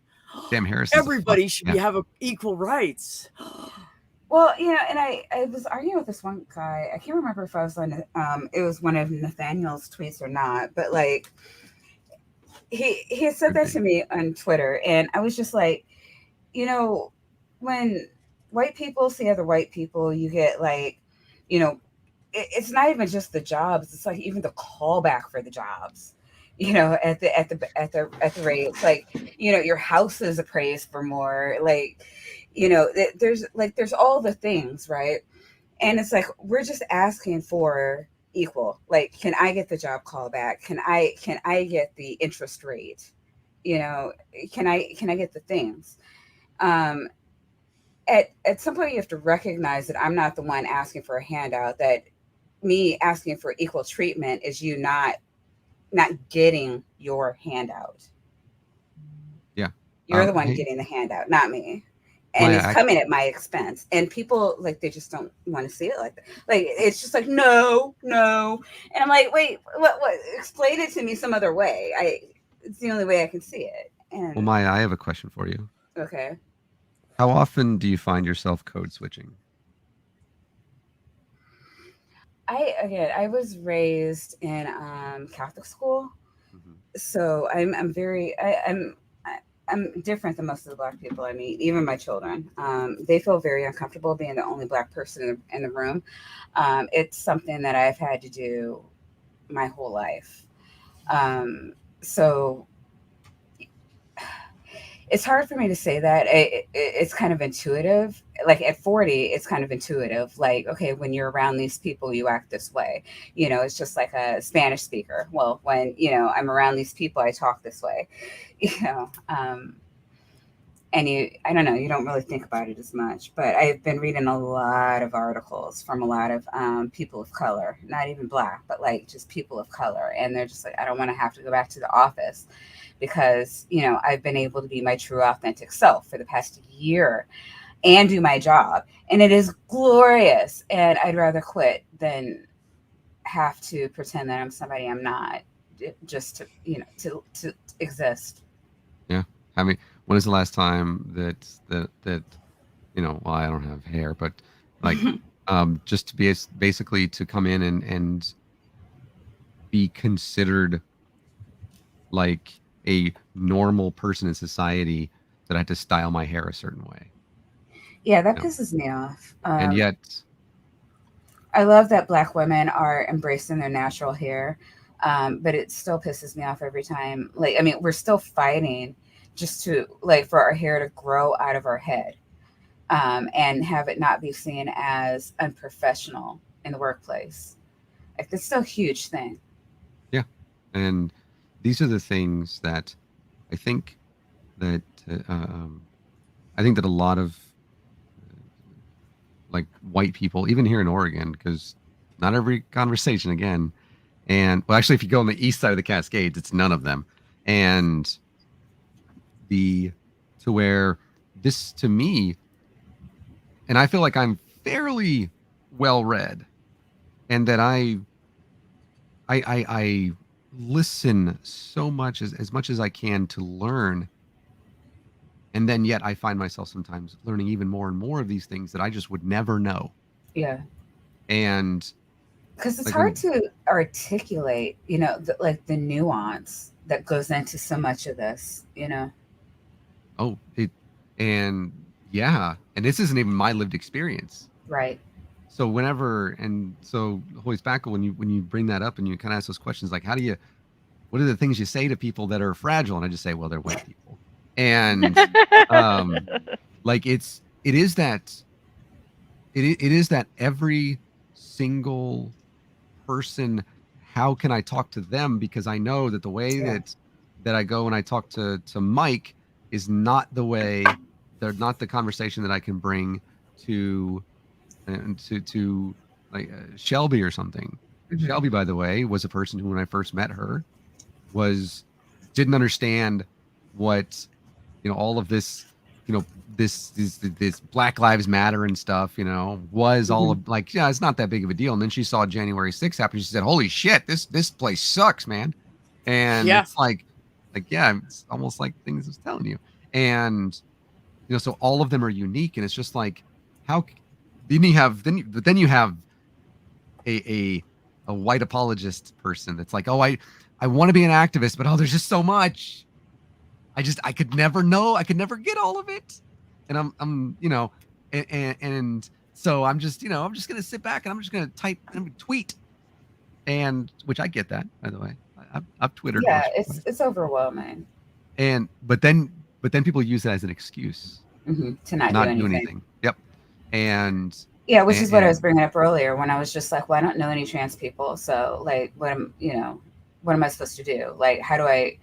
Sam Harris. is a Everybody fuck- should yeah. have equal rights. Well, and I was arguing with this one guy. I can't remember if I was on it was one of Nathaniel's tweets or not, but like he had said that to me on Twitter, and I was just like, when white people see other white people, you get like, it's not even just the jobs, it's like even the callback for the jobs. At the rate, it's like, your house is appraised for more, like, there's all the things, right? And it's like, we're just asking for equal. Like, can I get the job callback? Can I get the interest rate? Can I get the things? At some point you have to recognize that I'm not the one asking for a handout, that me asking for equal treatment is you not getting your handout. Yeah. You're the one hey, getting the handout, not me. And Maya, it's coming at my expense. And people, like, they just don't want to see it like that. Like, it's just like, no. And I'm like, wait, what? Explain it to me some other way. It's the only way I can see it. And Well, Maya, I have a question for you. okay. How often do you find yourself code switching? I was raised in Catholic school, so I'm different than most of the black people I meet. Even my children, they feel very uncomfortable being the only black person in the room. It's something that I've had to do my whole life. So it's hard for me to say that. It's kind of intuitive. Like at 40, it's kind of intuitive. Like, okay, when you're around these people, you act this way. It's just like a Spanish speaker. Well, when, I'm around these people, I talk this way, and I don't know, you don't really think about it as much, but I've been reading a lot of articles from a lot of people of color, not even black, but like just people of color. And they're just like, I don't want to have to go back to the office because, I've been able to be my true authentic self for the past year and do my job. And it is glorious. And I'd rather quit than have to pretend that I'm somebody I'm not, just to, to exist. Yeah. I mean, when is the last time that well, I don't have hair, but like just to be basically to come in and be considered like a normal person in society, that I had to style my hair a certain way. Yeah, that pisses me off. And yet I love that black women are embracing their natural hair, but it still pisses me off every time. Like, I mean, we're still fighting just to, like, for our hair to grow out of our head, and have it not be seen as unprofessional in the workplace. Like, that's still a huge thing. Yeah. And these are the things that I think that a lot of like white people, even here in Oregon, because not every conversation again, and well, actually, if you go on the east side of the Cascades, it's none of them, and to where this to me, and I feel like I'm fairly well read, and that I listen so much as much as I can to learn. And then yet I find myself sometimes learning even more and more of these things that I just would never know. Yeah. And Because it's Like hard to articulate, you know, like the nuance that goes into so much of this, you know. Oh, and yeah, and this isn't even my lived experience. Right. So Holy Spackle, when you bring that up and you kind of ask those questions, like what are the things you say to people that are fragile? And I just say, well, they're white people, and like it is that every single person, how can I talk to them? Because I know that the way that I go when I talk to Mike is not the way, they're not the conversation that I can bring to like Shelby or something. Mhm. Shelby, by the way, was a person who, when I first met her, didn't understand what, all of this, this Black Lives Matter and stuff, was all of like, yeah, it's not that big of a deal. And then she saw January 6th happen. She said, holy shit, this place sucks, man. And it's like, yeah, it's almost like things I was telling you. And, so all of them are unique. And it's just like, then you have a white apologist person that's like, oh, I want to be an activist, but there's just so much. I could never know. I could never get all of it. And I'm and so I'm just going to sit back and I'm just going to tweet. And which I get that, by the way. I've Twittered. Yeah, it's overwhelming. But then people use that as an excuse to not do anything. Yep. And yeah, which is what I was bringing up earlier when I was just like, well, I don't know any trans people. So like, what am I supposed to do? Like, how do I,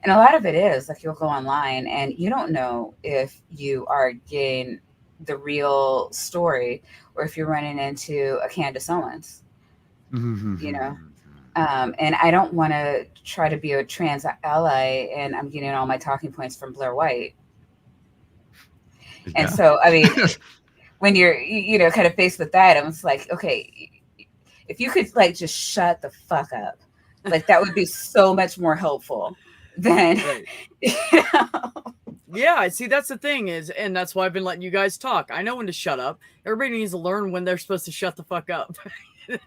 and a lot of it is like, you'll go online and you don't know if you are getting the real story or if you're running into a Candace Owens, and I don't want to try to be a trans ally and I'm getting all my talking points from Blair White. And so, I mean, when you're, kind of faced with that, I'm just like, okay, if you could like just shut the fuck up, like that would be so much more helpful than, Yeah, see, that's the thing and that's why I've been letting you guys talk. I know when to shut up. Everybody needs to learn when they're supposed to shut the fuck up.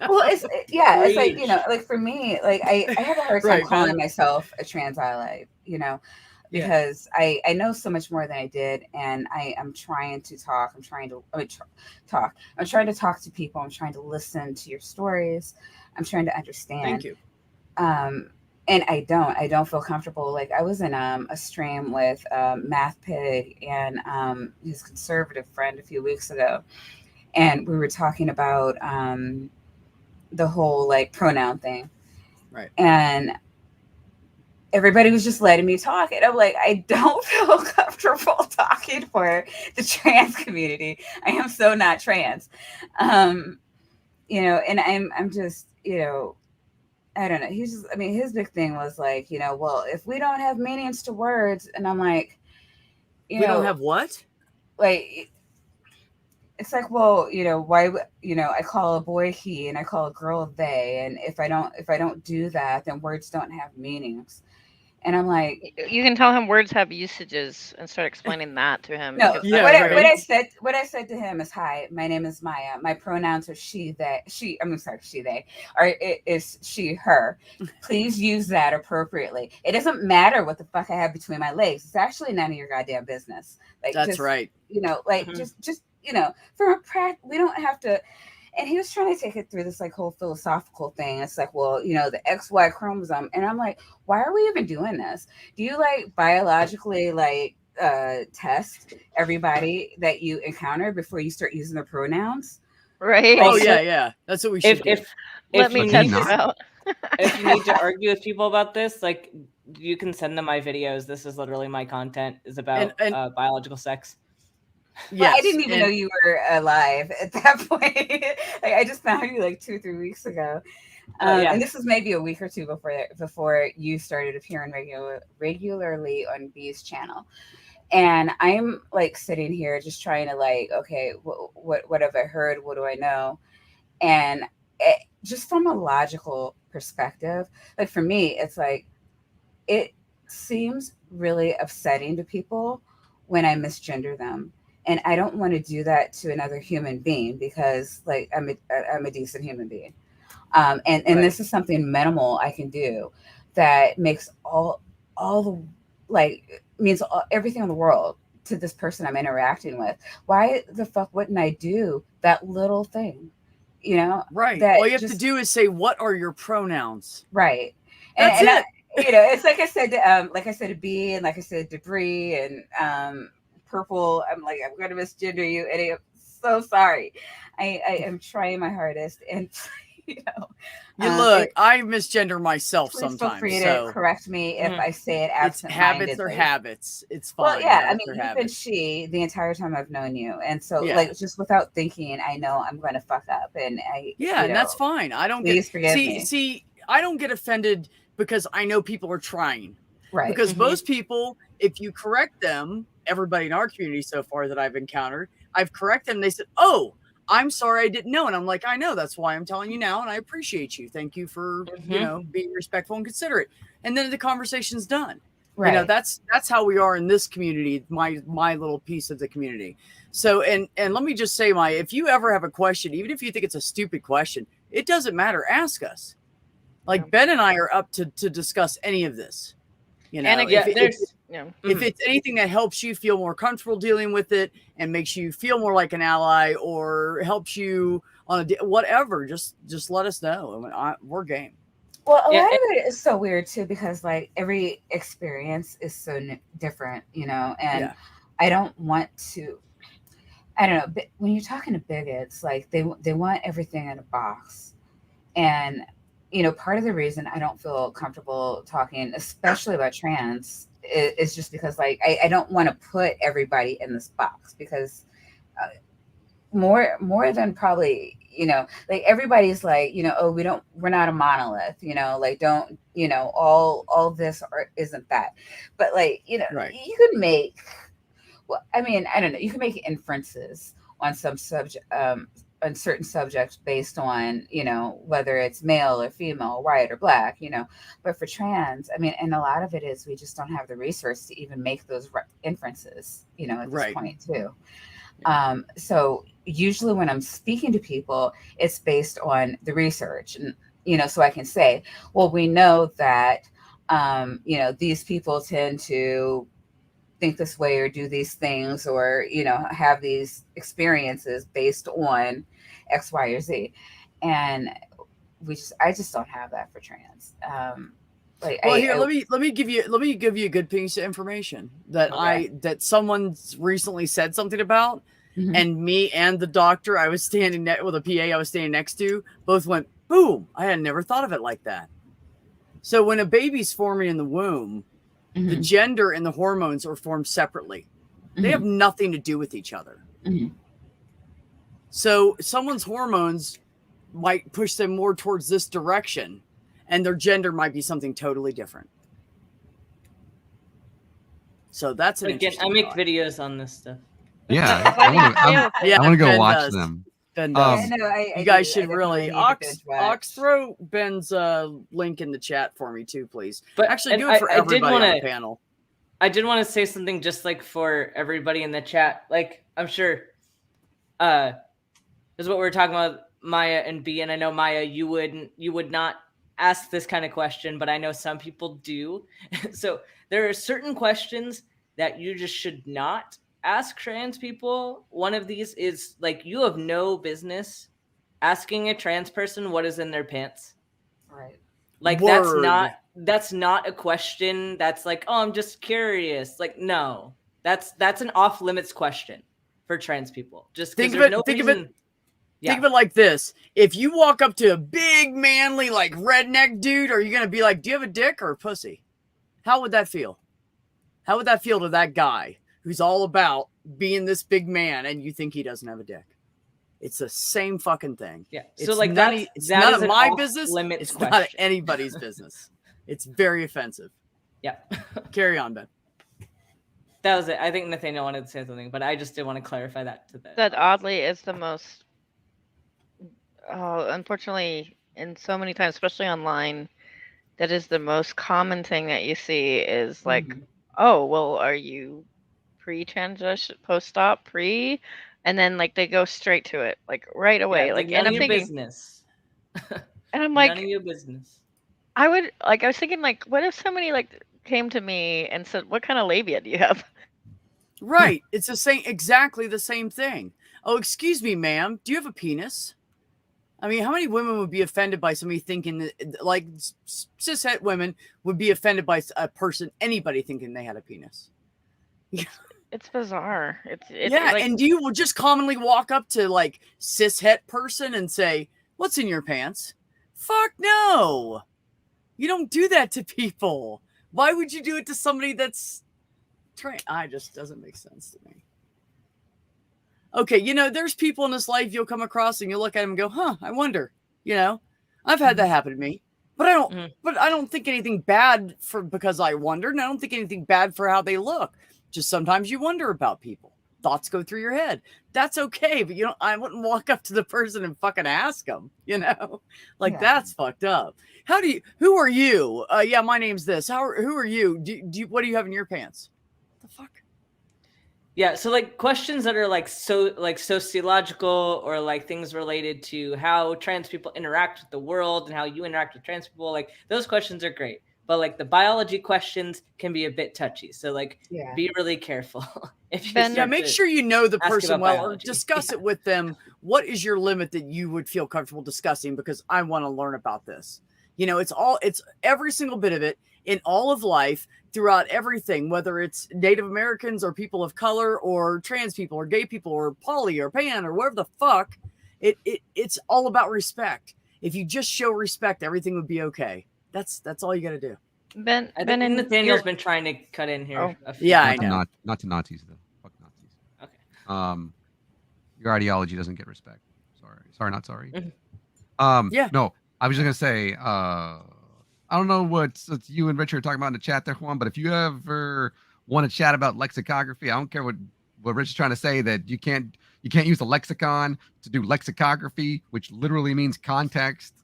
Well, it's like, like for me, like I have a hard time calling myself a trans ally, because I know so much more than I did, and I am trying to talk. I'm trying to talk to people. I'm trying to listen to your stories. I'm trying to understand. Thank you. And I don't feel comfortable. Like I was in a stream with Math Pig and his conservative friend a few weeks ago, and we were talking about the whole like pronoun thing, right? And everybody was just letting me talk, and I'm like, I don't feel comfortable talking for the trans community. I am so not trans, and I'm just, I don't know. His big thing was like, well, if we don't have meanings to words, and I'm like, we don't have what? Like, it's like, well, why, I call a boy he and I call a girl they, and if I don't do that, then words don't have meanings. And I'm like, you can tell him words have usages and start explaining that to him. No, what I said to him is, hi, my name is Maya. My pronouns are she, they. Is she, her. Please use that appropriately. It doesn't matter what the fuck I have between my legs. It's actually none of your goddamn business. Like, that's right. Just from a we don't have to. And he was trying to take it through this like whole philosophical thing. It's like, well, the XY chromosome. And I'm like, why are we even doing this? Do you like biologically like test everybody that you encounter before you start using their pronouns? Right. Oh yeah. That's what we should do. If you need to argue with people about this, like you can send them my videos. This is literally my content is about biological sex. Yeah, I didn't even know you were alive at that point. Like, I just found you like 2-3 weeks ago, and this was maybe a week or two before you started appearing regularly on B's channel. And I'm like sitting here just trying to like, okay, what have I heard? What do I know? And just from a logical perspective, like for me, it's like it seems really upsetting to people when I misgender them. And I don't want to do that to another human being because, like, I'm a decent human being. And this is something minimal I can do that makes all the means everything in the world to this person I'm interacting with. Why the fuck wouldn't I do that little thing? You know, Right. that All you have to do is say, "What are your pronouns?" Right. That's And it. it's like I said to B, and like I said, debris and purple. I'm gonna misgender you, and I'm so sorry. I am trying my hardest, and I misgender myself please feel sometimes. free So to correct me if I say it it's habits absent-mindedly. or habits. It's fine. Well, yeah, Habits you've are been habits. she the entire time I've known you, and so Yeah. just without thinking, I know I'm going to fuck up, and And that's fine. I don't please forgive me. See, I don't get offended because I know people are trying. Right. Because most people, if you correct them, everybody in our community so far that I've encountered, I've corrected them. They said, "Oh, I'm sorry, I didn't know." And I'm like, "I know. That's why I'm telling you now, and I appreciate you. Thank you for being respectful and considerate." And then the conversation's done. Right. That's how we are in this community, my little piece of the community. So and let me just say, if you ever have a question, even if you think it's a stupid question, it doesn't matter. Ask us. Like Ben and I are up to discuss any of this. If it's anything that helps you feel more comfortable dealing with it and makes you feel more like an ally or helps you on whatever, just let us know. I mean, we're game. Well, a lot of it is so weird too, because every experience is so different, and I don't want to. I don't know. But when you're talking to bigots, they want everything in a box, and part of the reason I don't feel comfortable talking, especially about trans, is just because I don't want to put everybody in this box, because more than probably everybody's we're not a monolith, don't all this isn't that, but you could make I don't know, you can make inferences on some subject on certain subjects based on whether it's male or female, white or black, but for trans, and a lot of it is we just don't have the resource to even make those inferences at this point too. So usually when I'm speaking to people, it's based on the research, and so I can say, well, we know that these people tend to think this way or do these things or have these experiences based on X, Y, or Z, and I just don't have that for trans. Let me give you a good piece of information that someone's recently said something about. Mm-hmm. And me and the doctor I was standing with a PA I was standing next to both went, boom. I had never thought of it like that. So when a baby's forming in the womb, mm-hmm. the gender and the hormones are formed separately. Mm-hmm. They have nothing to do with each other. Mm-hmm. So someone's hormones might push them more towards this direction, and their gender might be something totally different. So that's an interesting I make thought. videos on this stuff. Yeah, I want to go Ben watch does. them. Ben does. You guys should really Ox throw Ben's link in the chat for me too, please. But actually, do it for everybody on the panel. I did want to say something just for everybody in the chat. I'm sure, this is what we were talking about, Maya and B. And I know Maya, you would not ask this kind of question, but I know some people do. So there are certain questions that you just should not ask trans people. One of these is you have no business asking a trans person what is in their pants. Right. That's not a question that's oh, I'm just curious. No, that's an off limits question for trans people. Just think of it. Think of it like this: if you walk up to a big, manly, redneck dude, are you gonna be like, "Do you have a dick or a pussy?" How would that feel? How would that feel to that guy who's all about being this big man and you think he doesn't have a dick? It's the same fucking thing. Yeah. It's so it's none of my business. It's question. Not anybody's business. It's very offensive. Yeah. Carry on, Ben. That was it. I think Nathaniel wanted to say something, but I just did want to clarify that to them. That oddly is the most, unfortunately, in so many times, especially online, that is the most common thing that you see is oh, well, are you pre-transition, post-op, pre? And then they go straight to it, right away. And I'm thinking, business. And I'm None like, of your business. I was thinking, like, what if somebody like came to me and said, "What kind of labia do you have?" Right. It's exactly the same thing. Oh, excuse me, ma'am. Do you have a penis? I mean, how many women would be offended by somebody thinking that, like, cishet women would be offended by anybody thinking they had a penis? It's bizarre. It's Yeah, like, and you will just commonly walk up to like cishet person and say, "What's in your pants?" Fuck no. You don't do that to people. Why would you do it to somebody that's trained? I just doesn't make sense to me. Okay, there's people in this life you'll come across and you'll look at them and go, "Huh, I wonder." I've had that happen to me, but I don't think anything bad because I wondered, and I don't think anything bad for how they look. Just sometimes you wonder about people. Thoughts go through your head. That's okay, but I wouldn't walk up to the person and fucking ask them. That's fucked up. Who are you? Yeah, my name's this. Who are you? What do you have in your pants? What the fuck? Yeah, so like questions that are like sociological or like things related to how trans people interact with the world and how you interact with trans people, like those questions are great. But like the biology questions can be a bit touchy. So like be really careful. Make sure you know the person well or biology. discuss it with them. What is your limit that you would feel comfortable discussing? Because I want to learn about this. It's every single bit of it in all of life throughout everything, whether it's Native Americans or people of color or trans people or gay people or poly or pan or whatever the fuck. It's all about respect. If you just show respect, everything would be okay. That's all you got to do. Ben and Nathaniel's been trying to cut in here. I know. Not to Nazis though. Fuck Nazis. Okay. Your ideology doesn't get respect. Sorry, not sorry. Yeah. No, I was just gonna say. I don't know what you and Richard are talking about in the chat there, Juan, but if you ever want to chat about lexicography, I don't care what Richard's trying to say, that you can't use a lexicon to do lexicography, which literally means context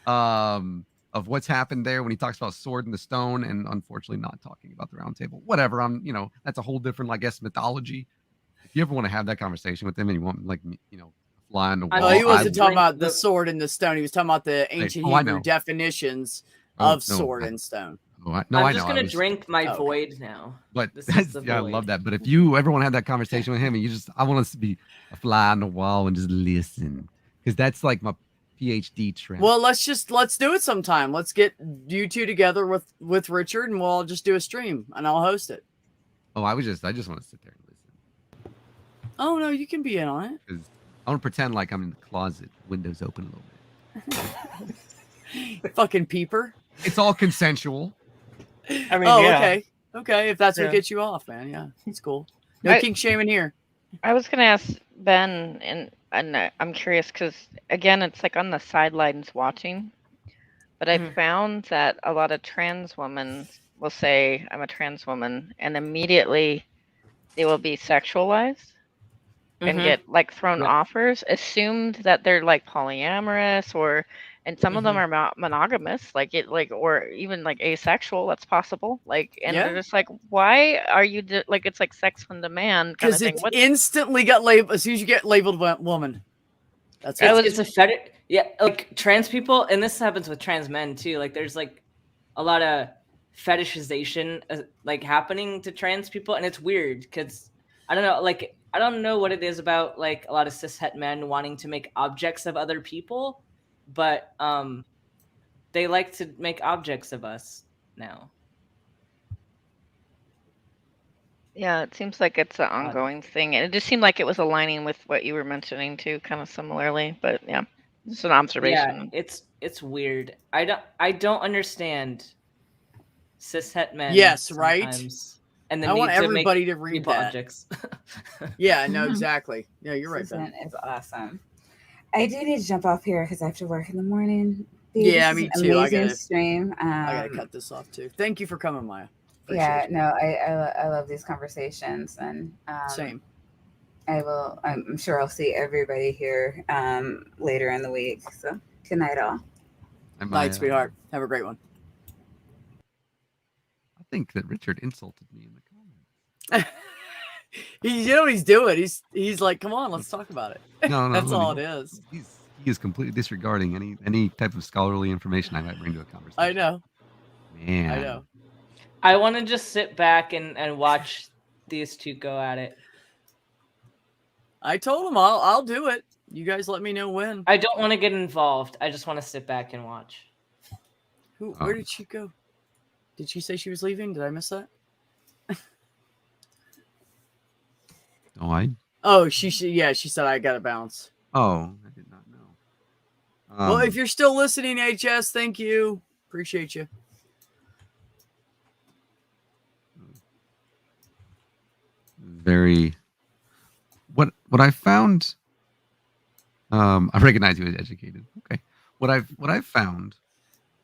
of what's happened there when he talks about sword in the stone, and unfortunately not talking about the round table. Whatever. That's a whole different, I guess, mythology. If you ever want to have that conversation with him and you want fly on the wall. He wasn't talking about the sword and the stone. He was talking about the ancient Hebrew definitions of sword and stone. I'm just going to drink my void now. But I love that. But if you ever want to have that conversation with him and I want us to be a fly on the wall and just listen, because that's like my PhD trend. Well, let's do it sometime. Let's get you two together with Richard and we'll just do a stream and I'll host it. Oh, I just want to sit there and listen. Oh no, you can be in on it. Because I want to pretend like I'm in the closet, windows open a little bit. Fucking peeper. It's all consensual. I mean, okay. If that's what gets you off, man, yeah, it's cool. No kink shaming here. I was gonna ask Ben, and I'm curious because again, it's like on the sidelines watching, but I found that a lot of trans women will say, "I'm a trans woman," and immediately they will be sexualized and get like thrown offers, assumed that they're like polyamorous and some of them are monogamous, or even like asexual. That's possible. They're just like, why are you it's like sex on demand kind of thing. Because it instantly got labeled as soon as you get labeled woman. That's it. It's a fetish. Yeah, like trans people, and this happens with trans men too. Like there's like a lot of fetishization like happening to trans people, and it's weird because I don't know. Like I don't know what it is about like a lot of cishet men wanting to make objects of other people. But they like to make objects of us now. Yeah, it seems like it's an ongoing thing. And it just seemed like it was aligning with what you were mentioning too, kind of similarly. But yeah, it's an observation. Yeah, it's weird. I don't understand cishet men. Yes, right. And I want everybody to read that. Objects. Yeah, no, exactly. Yeah, you're right. Ben. It's awesome. I do need to jump off here because I have to work in the morning. Yeah, me too. Amazing stream. I gotta cut this off too. Thank you for coming, Maya. I love these conversations, and same. I'm sure I'll see everybody here later in the week. So good night, all. Night, sweetheart. Have a great one. I think that Richard insulted me in the comments. You know what he's doing? He's like, come on, let's talk about it. No, that's all it is. He's he is completely disregarding any type of scholarly information I might bring to a conversation. I know. Man. I know. I want to just sit back and watch these two go at it. I told him I'll do it. You guys let me know when. I don't want to get involved. I just want to sit back and watch. Where did she go? Did she say she was leaving? Did I miss that? Oh, she said I gotta bounce. Oh, I did not know. Well, if you're still listening, HS, thank you. Appreciate you. Very. What I found. I recognize you as educated. Okay. What I've found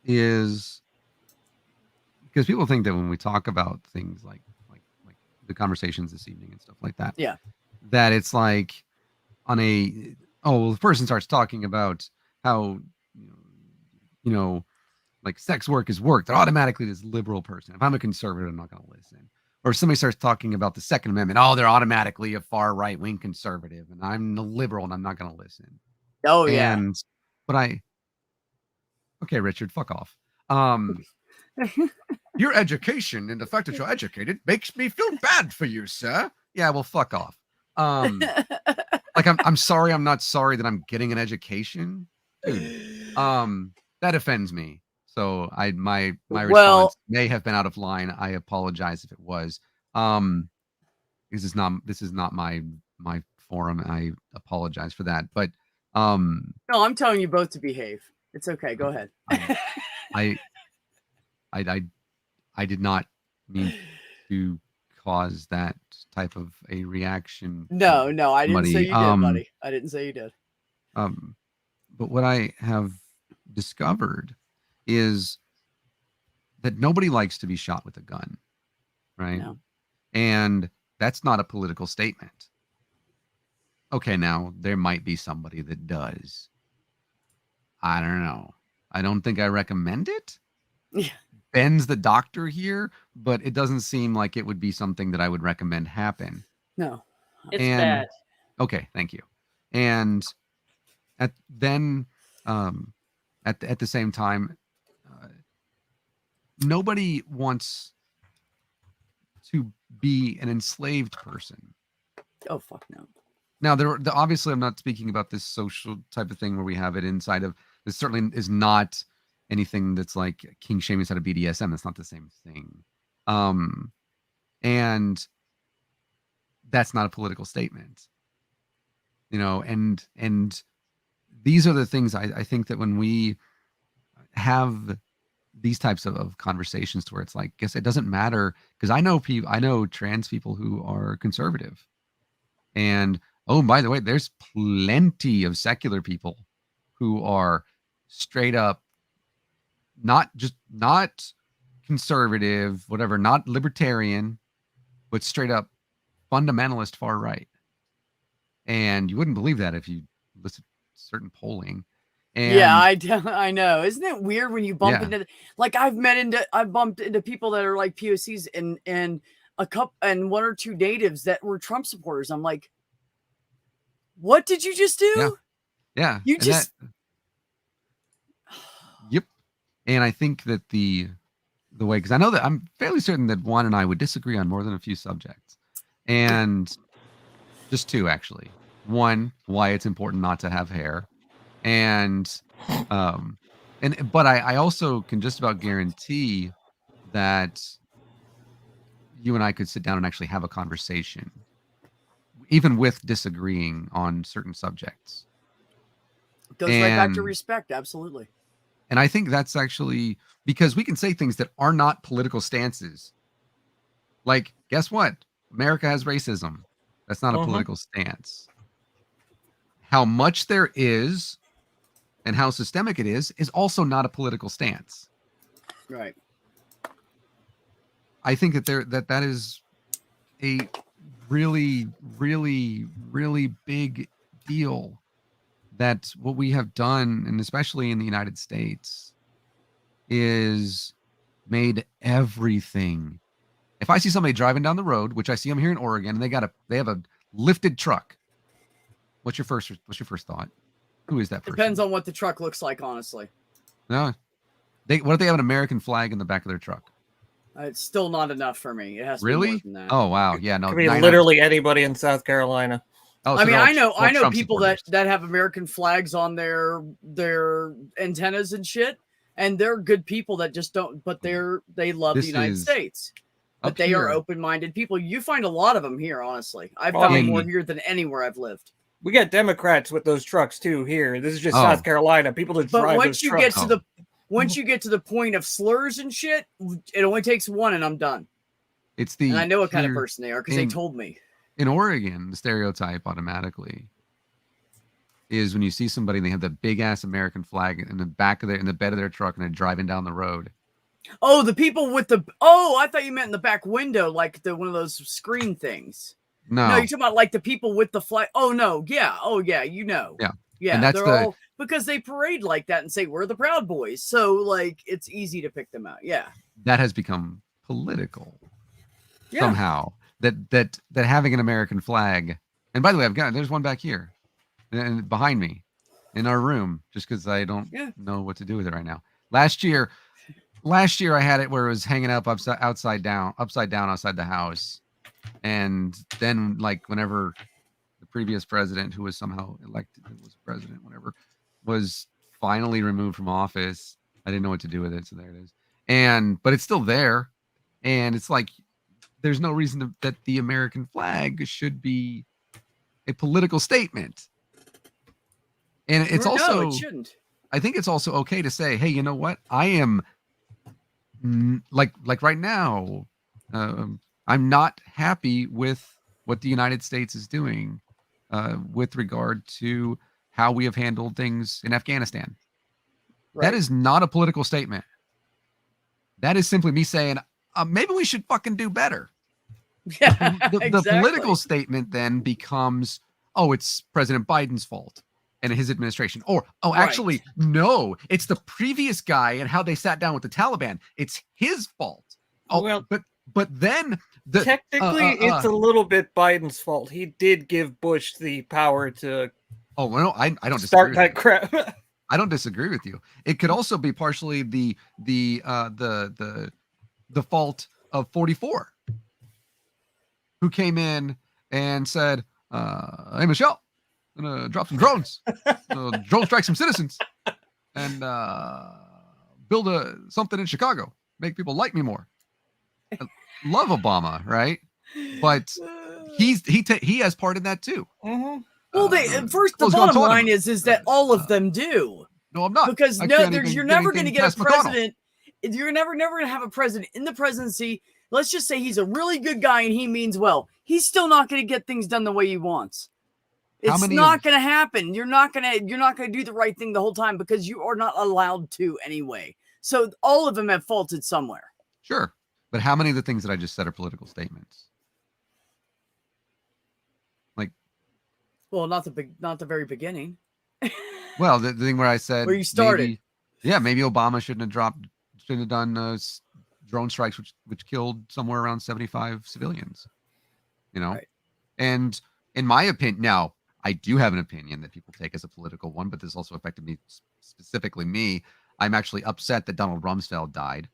is because people think that when we talk about things like the conversations this evening and stuff like that, yeah, that it's like on a the person starts talking about how like sex work is work, that automatically this liberal person. If I'm a conservative, I'm not going to listen. Or if somebody starts talking about the Second Amendment, they're automatically a far right wing conservative, and I'm a liberal and I'm not going to listen. Oh yeah. Okay, Richard, fuck off. Your education and the fact that you're educated makes me feel bad for you, sir. Yeah, well, fuck off. Like I'm sorry. I'm not sorry that I'm getting an education, dude. That offends me. So my response may have been out of line. I apologize if it was. This is not my forum. I apologize for that. But no, I'm telling you both to behave. It's okay. Go ahead. I did not mean to cause that type of a reaction. No, I didn't say you did, buddy. I didn't say you did. But what I have discovered is that nobody likes to be shot with a gun, right? No. And that's not a political statement. Okay, now there might be somebody that does. I don't know. I don't think I recommend it. Yeah. Ben's the doctor here, but it doesn't seem like it would be something that I would recommend happen. No. It's bad. Okay, thank you. And at the same time, nobody wants to be an enslaved person. Oh, fuck no. Now, obviously, I'm not speaking about this social type of thing where we have it inside of. This certainly is not anything that's like king shaming inside of BDSM. That's not the same thing. And that's not a political statement. And these are the things I think that when we have these types of conversations to where it's like, guess it doesn't matter, because I know trans people who are conservative, and by the way, there's plenty of secular people who are straight up not conservative, whatever, not libertarian, but straight up fundamentalist far right. And you wouldn't believe that if you listen to certain polling. And yeah, I know. Isn't it weird when you bump into I've bumped into people that are like POCs and one or two natives that were Trump supporters. I'm like, what did you just do? Yeah. You just Yep. And I think that the way, because I know that I'm fairly certain that Juan and I would disagree on more than a few subjects. And just two, actually. One, why it's important not to have hair. But I also can just about guarantee that you and I could sit down and actually have a conversation, even with disagreeing on certain subjects. Goes right back to respect. Absolutely. And I think that's actually because we can say things that are not political stances. Like, guess what? America has racism. That's not a political stance. How much there is and how systemic it is also not a political stance. Right. I think that is a really, really, really big deal. That what we have done, and especially in the United States, is made everything. If I see somebody driving down the road, which I see them here in Oregon, and they have a lifted truck, what's your first thought? Who is that person? Depends on what the truck looks like, honestly. No. What if they have an American flag in the back of their truck? It's still not enough for me. It has to be Really? more than that. Oh wow, yeah, no. Could be literally anybody in South Carolina. Oh, I so mean, they're all- I know Trump people supporters. that have American flags on their antennas and shit, and they're good people that just don't. But they love This the United is States. But up they are here. open-minded people. You find a lot of them here, honestly. I've Oh, found yeah. more here than anywhere I've lived. We got Democrats with those trucks too here. This is just Oh. South Carolina. People that But drive once those you trucks. get to the point of slurs and shit, it only takes one, and I'm done. It's the And I know what kind of here person they are because they in- told me. In Oregon, the stereotype automatically is when you see somebody and they have the big ass American flag in the back of in the bed of their truck and they're driving down the road. Oh, the people with the I thought you meant in the back window, like one of those screen things. No, No, you're talking about like the people with the flag. Oh no, yeah, you know. Yeah. Yeah, And that's they're the- all because they parade like that and say we're the Proud Boys. So like it's easy to pick them out. Yeah. that has become political Yeah. somehow. That having an American flag. And by the way, there's one back here and behind me in our room, just because I don't know what to do with it right now. Last year I had it where it was hanging up upside down outside the house. And then like whenever the previous president, who was somehow elected, was president, whatever, was finally removed from office, I didn't know what to do with it. So there it is. But it's still there. And it's like, there's no reason that the American flag should be a political statement. And it's No, also, it shouldn't. I think it's also okay to say, hey, you know what? I am like right now, I'm not happy with what the United States is doing with regard to how we have handled things in Afghanistan. That is not a political statement. That is simply me saying, maybe we should fucking do better. Yeah, The political statement then becomes, it's President Biden's fault and his administration. Or, actually, no, it's the previous guy and how they sat down with the Taliban. It's his fault. But then technically it's a little bit Biden's fault. He did give Bush the power to I don't start disagree that crap. I don't disagree with you. It could also be partially the fault of 44, who came in and said, "Hey Michelle, I'm gonna drop some drones, drone strike some citizens, and build something in Chicago, make people like me more." I love Obama, right? But he has part in that too. Well, the close bottom Guantanamo. line is that all of them do. No, I'm not. Because I can't even you're get never going to anything get a past McConnell. president. You're never going to have a president in the presidency. Let's just say he's a really good guy and he means well. He's still not going to get things done the way he wants. It's not going to happen. You're not going to do the right thing the whole time because you are not allowed to anyway. So all of them have faulted somewhere. Sure, but how many of the things that I just said are political statements? Well, not the very beginning. Well, the thing where I said where you started. Maybe Obama shouldn't have done drone strikes, which killed somewhere around 75 civilians. Right. And in my opinion, now I do have an opinion that people take as a political one, but this also affected me specifically. I'm actually upset that Donald Rumsfeld died,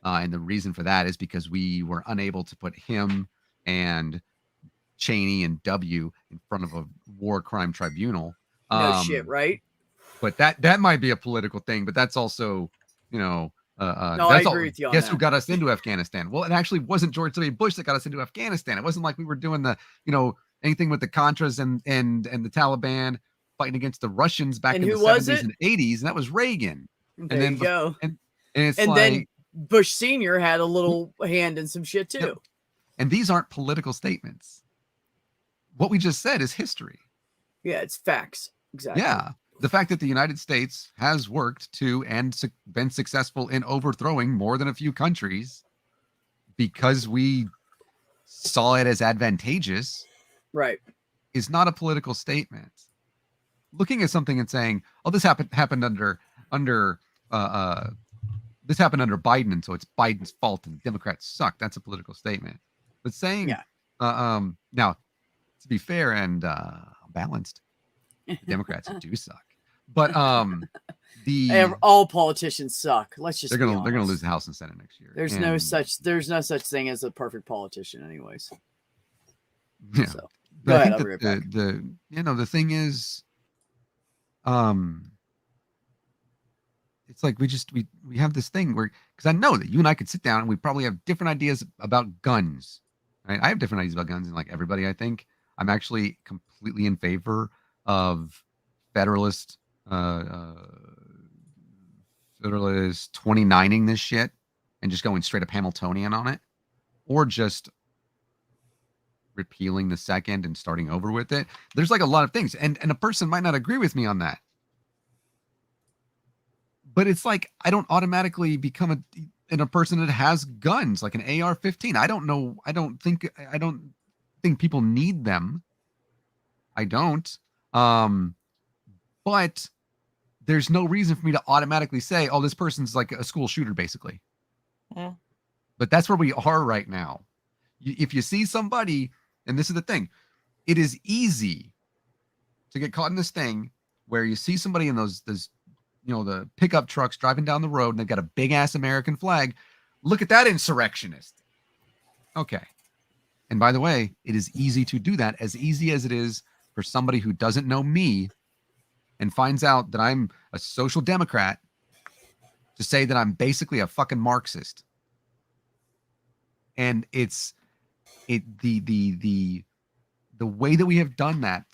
and the reason for that is because we were unable to put him and Cheney and W in front of a war crime tribunal. No shit, right? But that might be a political thing, but that's also, no, I agree with you on guess that. who got us into Afghanistan? Well, it actually wasn't George W. Bush that got us into Afghanistan. It wasn't like we were doing anything with the Contras and the Taliban fighting against the Russians back in the 70s and 80s, and that was Reagan. There you go. And it's then Bush Sr. had a little hand in some shit too. Yep. And these aren't political statements. What we just said is history. Yeah, it's facts. Exactly. Yeah. The fact that the United States has worked to and been successful in overthrowing more than a few countries because we saw it as advantageous, right, is not a political statement. Looking at something and saying, this happened under this happened under Biden, and so it's Biden's fault and Democrats suck. That's a political statement. But saying, now, to be fair and balanced, Democrats do suck. But all politicians suck. Let's just they're be gonna honest. lose the House and Senate next year. There's no such thing as a perfect politician, anyways. Yeah. So, But go I ahead. think I'll be that right back. the thing is, it's like we have this thing where, because I know that you and I could sit down and we probably have different ideas about guns. Right? I have different ideas about guns, and like everybody, I think I'm actually completely in favor of Federalist 29ing this shit and just going straight up Hamiltonian on it, or just repealing the second and starting over with it. There's like a lot of things, and a person might not agree with me on that, but it's like I don't automatically become a person that has guns, like an AR-15. I don't think people need them. I don't. But there's no reason for me to automatically say, oh, this person's like a school shooter, basically. Yeah. But that's where we are right now. If you see somebody, and this is the thing, it is easy to get caught in this thing where you see somebody in those the pickup trucks driving down the road and they've got a big ass American flag. Look at that insurrectionist. Okay. And by the way, it is easy to do that, as easy as it is for somebody who doesn't know me and finds out that I'm a social democrat to say that I'm basically a fucking Marxist. And the way that we have done that,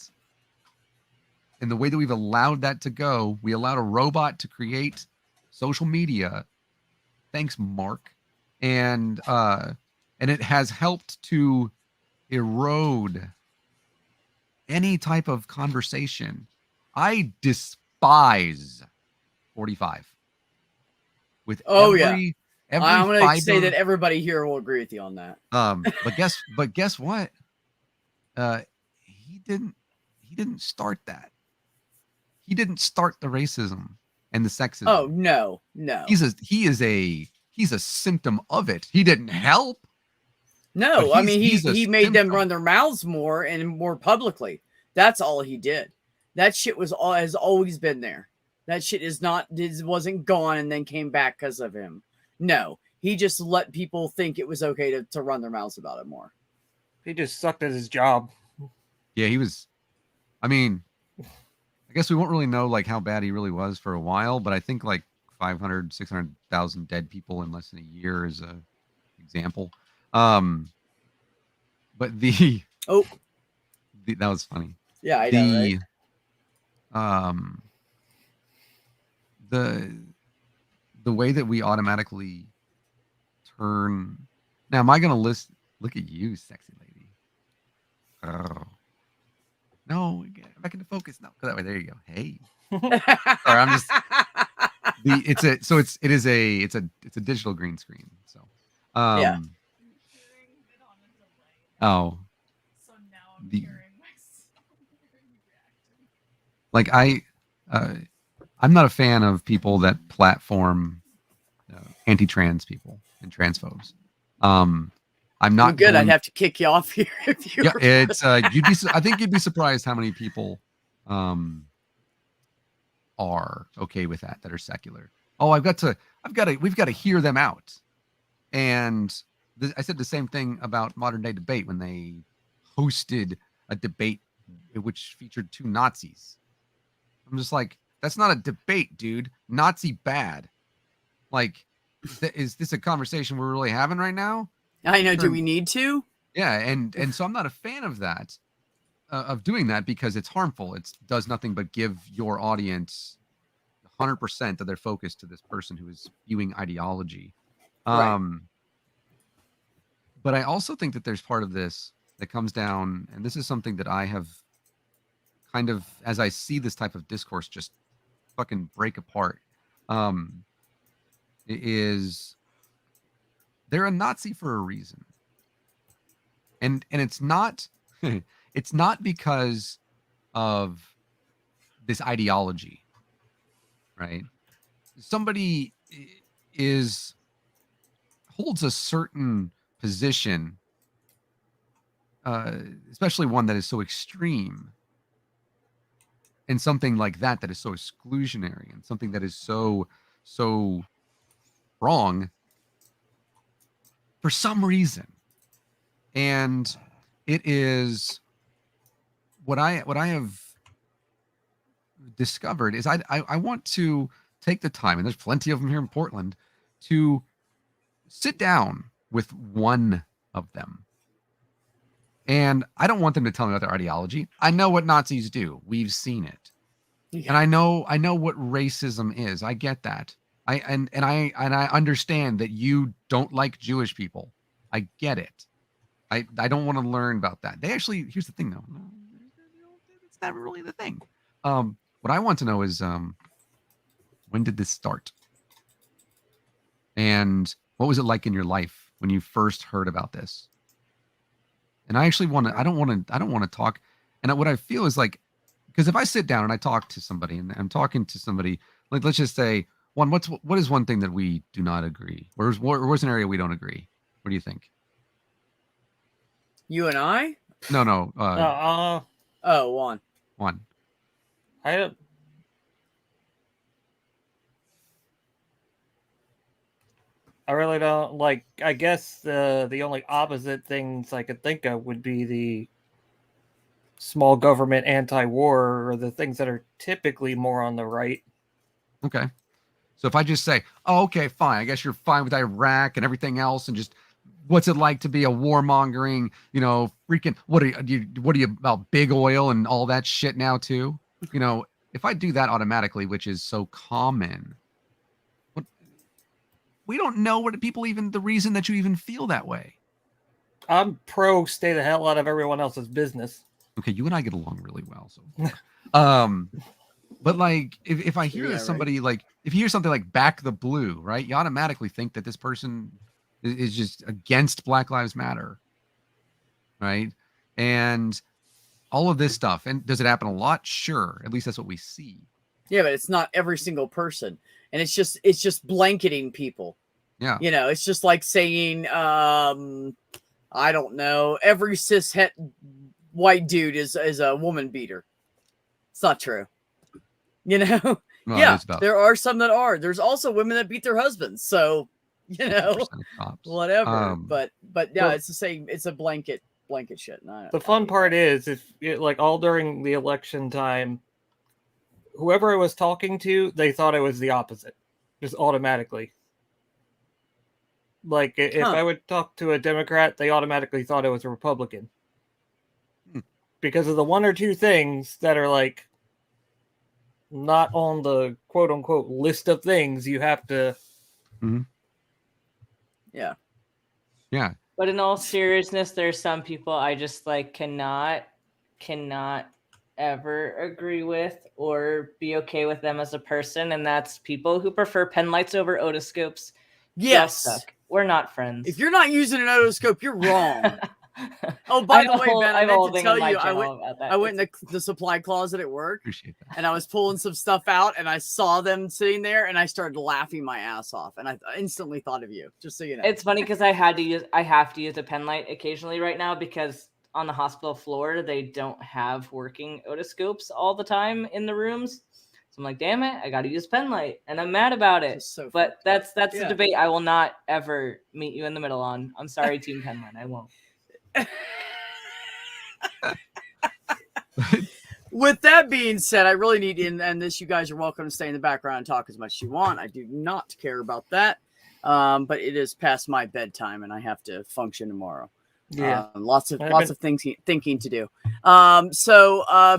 and the way that we've allowed that to go, we allowed a robot to create social media. Thanks, Mark. And it has helped to erode any type of conversation. I despise 45. With I'm every going to say fiber- that everybody here will agree with you on that. But guess what? He didn't start that. He didn't start the racism and the sexism. Oh, no. He's a symptom of it. He didn't help. No, I mean, he made them symptom. run their mouths more and more publicly. That's all he did. That shit has always been there. That shit wasn't gone and then came back because of him. No, he just let people think it was okay to run their mouths about it more. He just sucked at his job. Yeah, he was. I mean, I guess we won't really know like how bad he really was for a while, but I think like 500, 600,000 dead people in less than a year is a example. But that was funny. Yeah, I know, right? The way that we automatically turn. Now, am I going to look at you, sexy lady? Oh. No, get back into focus. No, that way. There you go. Hey. Sorry, I'm just. It is a digital green screen. So. Yeah. Oh. So now I'm hearing like I'm not a fan of people that platform anti-trans people and transphobes. I'm not good. I'd have to kick you off here if you. Yeah, it's I think you'd be surprised how many people are okay with that are secular. Oh, we've got to hear them out. And I said the same thing about modern day debate when they hosted a debate which featured two Nazis. I'm just like, that's not a debate, dude. Nazi bad. Like, is this a conversation we're really having right now? I know. Do we need to? Yeah, and so I'm not a fan of that, of doing that, because it's harmful. It does nothing but give your audience 100% of their focus to this person who is spewing ideology. Right. But I also think that there's part of this that comes down, and this is something that I have kind of, as I see this type of discourse just fucking break apart, is they're a Nazi for a reason. And it's not it's not because of this ideology, right? Somebody holds a certain position, especially one that is so extreme, and something like that is so exclusionary and something that is so wrong for some reason. And it is what I have discovered is I want to take the time, and there's plenty of them here in Portland, to sit down with one of them. And I don't want them to tell me about their ideology. I know what Nazis do. We've seen it. Yeah. And I know what racism is. I get that. I understand that you don't like Jewish people. I get it. I don't want to learn about that. They actually, here's the thing though. It's not really the thing. What I want to know is when did this start? And what was it like in your life when you first heard about this? And I actually I don't want to talk. And what I feel is like, because if I sit down and I talk to somebody and I'm talking to somebody, like, let's just say what is one thing that we do not agree? Where's an area we don't agree? What do you think? You and I? No. Juan. I really don't like. I guess the only opposite things I could think of would be the small government anti-war, or the things that are typically more on the right. Okay. So if I just say, oh, okay, fine. I guess you're fine with Iraq and everything else, and just what's it like to be a warmongering, freaking what are you about big oil and all that shit now too? If I do that automatically, which is so common, we don't know the reason that you even feel that way. I'm pro stay the hell out of everyone else's business. Okay, you and I get along really well. So, but like, if I hear somebody like, if you hear something like Back the Blue, right, you automatically think that this person is just against Black Lives Matter, right? And all of this stuff. And does it happen a lot? Sure. At least that's what we see. Yeah, but it's not every single person. And it's just blanketing people. Yeah. It's just like saying, I don't know, every cishet white dude is a woman beater. It's not true. Well, yeah, there are some that are. There's also women that beat their husbands. So, whatever. But yeah, it's the same. It's a blanket shit. The fun part is all during the election time, whoever I was talking to, they thought I was the opposite, just automatically. Like, if I would talk to a Democrat, they automatically thought I was a Republican. Because of the one or two things that are, like, not on the quote-unquote list of things you have to... Mm-hmm. Yeah. Yeah. But in all seriousness, there's some people I just, cannot ever agree with or be okay with them as a person, and that's people who prefer pen lights over otoscopes. Yes. We're not friends. If you're not using an otoscope, you're wrong. Oh, by the way, Ben, I meant to tell you, I went in the supply closet at work. Appreciate that. And I was pulling some stuff out, and I saw them sitting there, and I started laughing my ass off, and I instantly thought of you. Just so you know, it's funny because I have to use a pen light occasionally right now because on the hospital floor they don't have working otoscopes all the time in the rooms. So I'm like, damn it, I got to use pen light, and I'm mad about it. But that's a debate I will not ever meet you in the middle on. I'm sorry, Team Pen Light, I won't. With that being said, I really need and this, you guys are welcome to stay in the background and talk as much as you want. I do not care about that. But it is past my bedtime and I have to function tomorrow. Yeah. Lots of things thinking to do.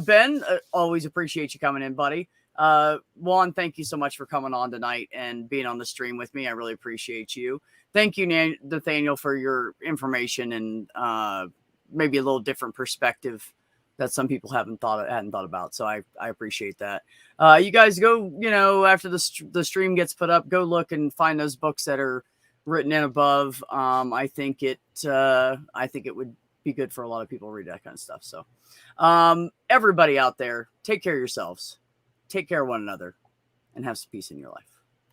Ben, always appreciate you coming in, buddy. Juan, thank you so much for coming on tonight and being on the stream with me. I really appreciate you. Thank you, Nathaniel, for your information and maybe a little different perspective that some people hadn't thought about. So I appreciate that. You guys go, after the stream gets put up, go look and find those books that are written in above. I think it would be good for a lot of people to read that kind of stuff. So everybody out there, take care of yourselves, take care of one another, and have some peace in your life.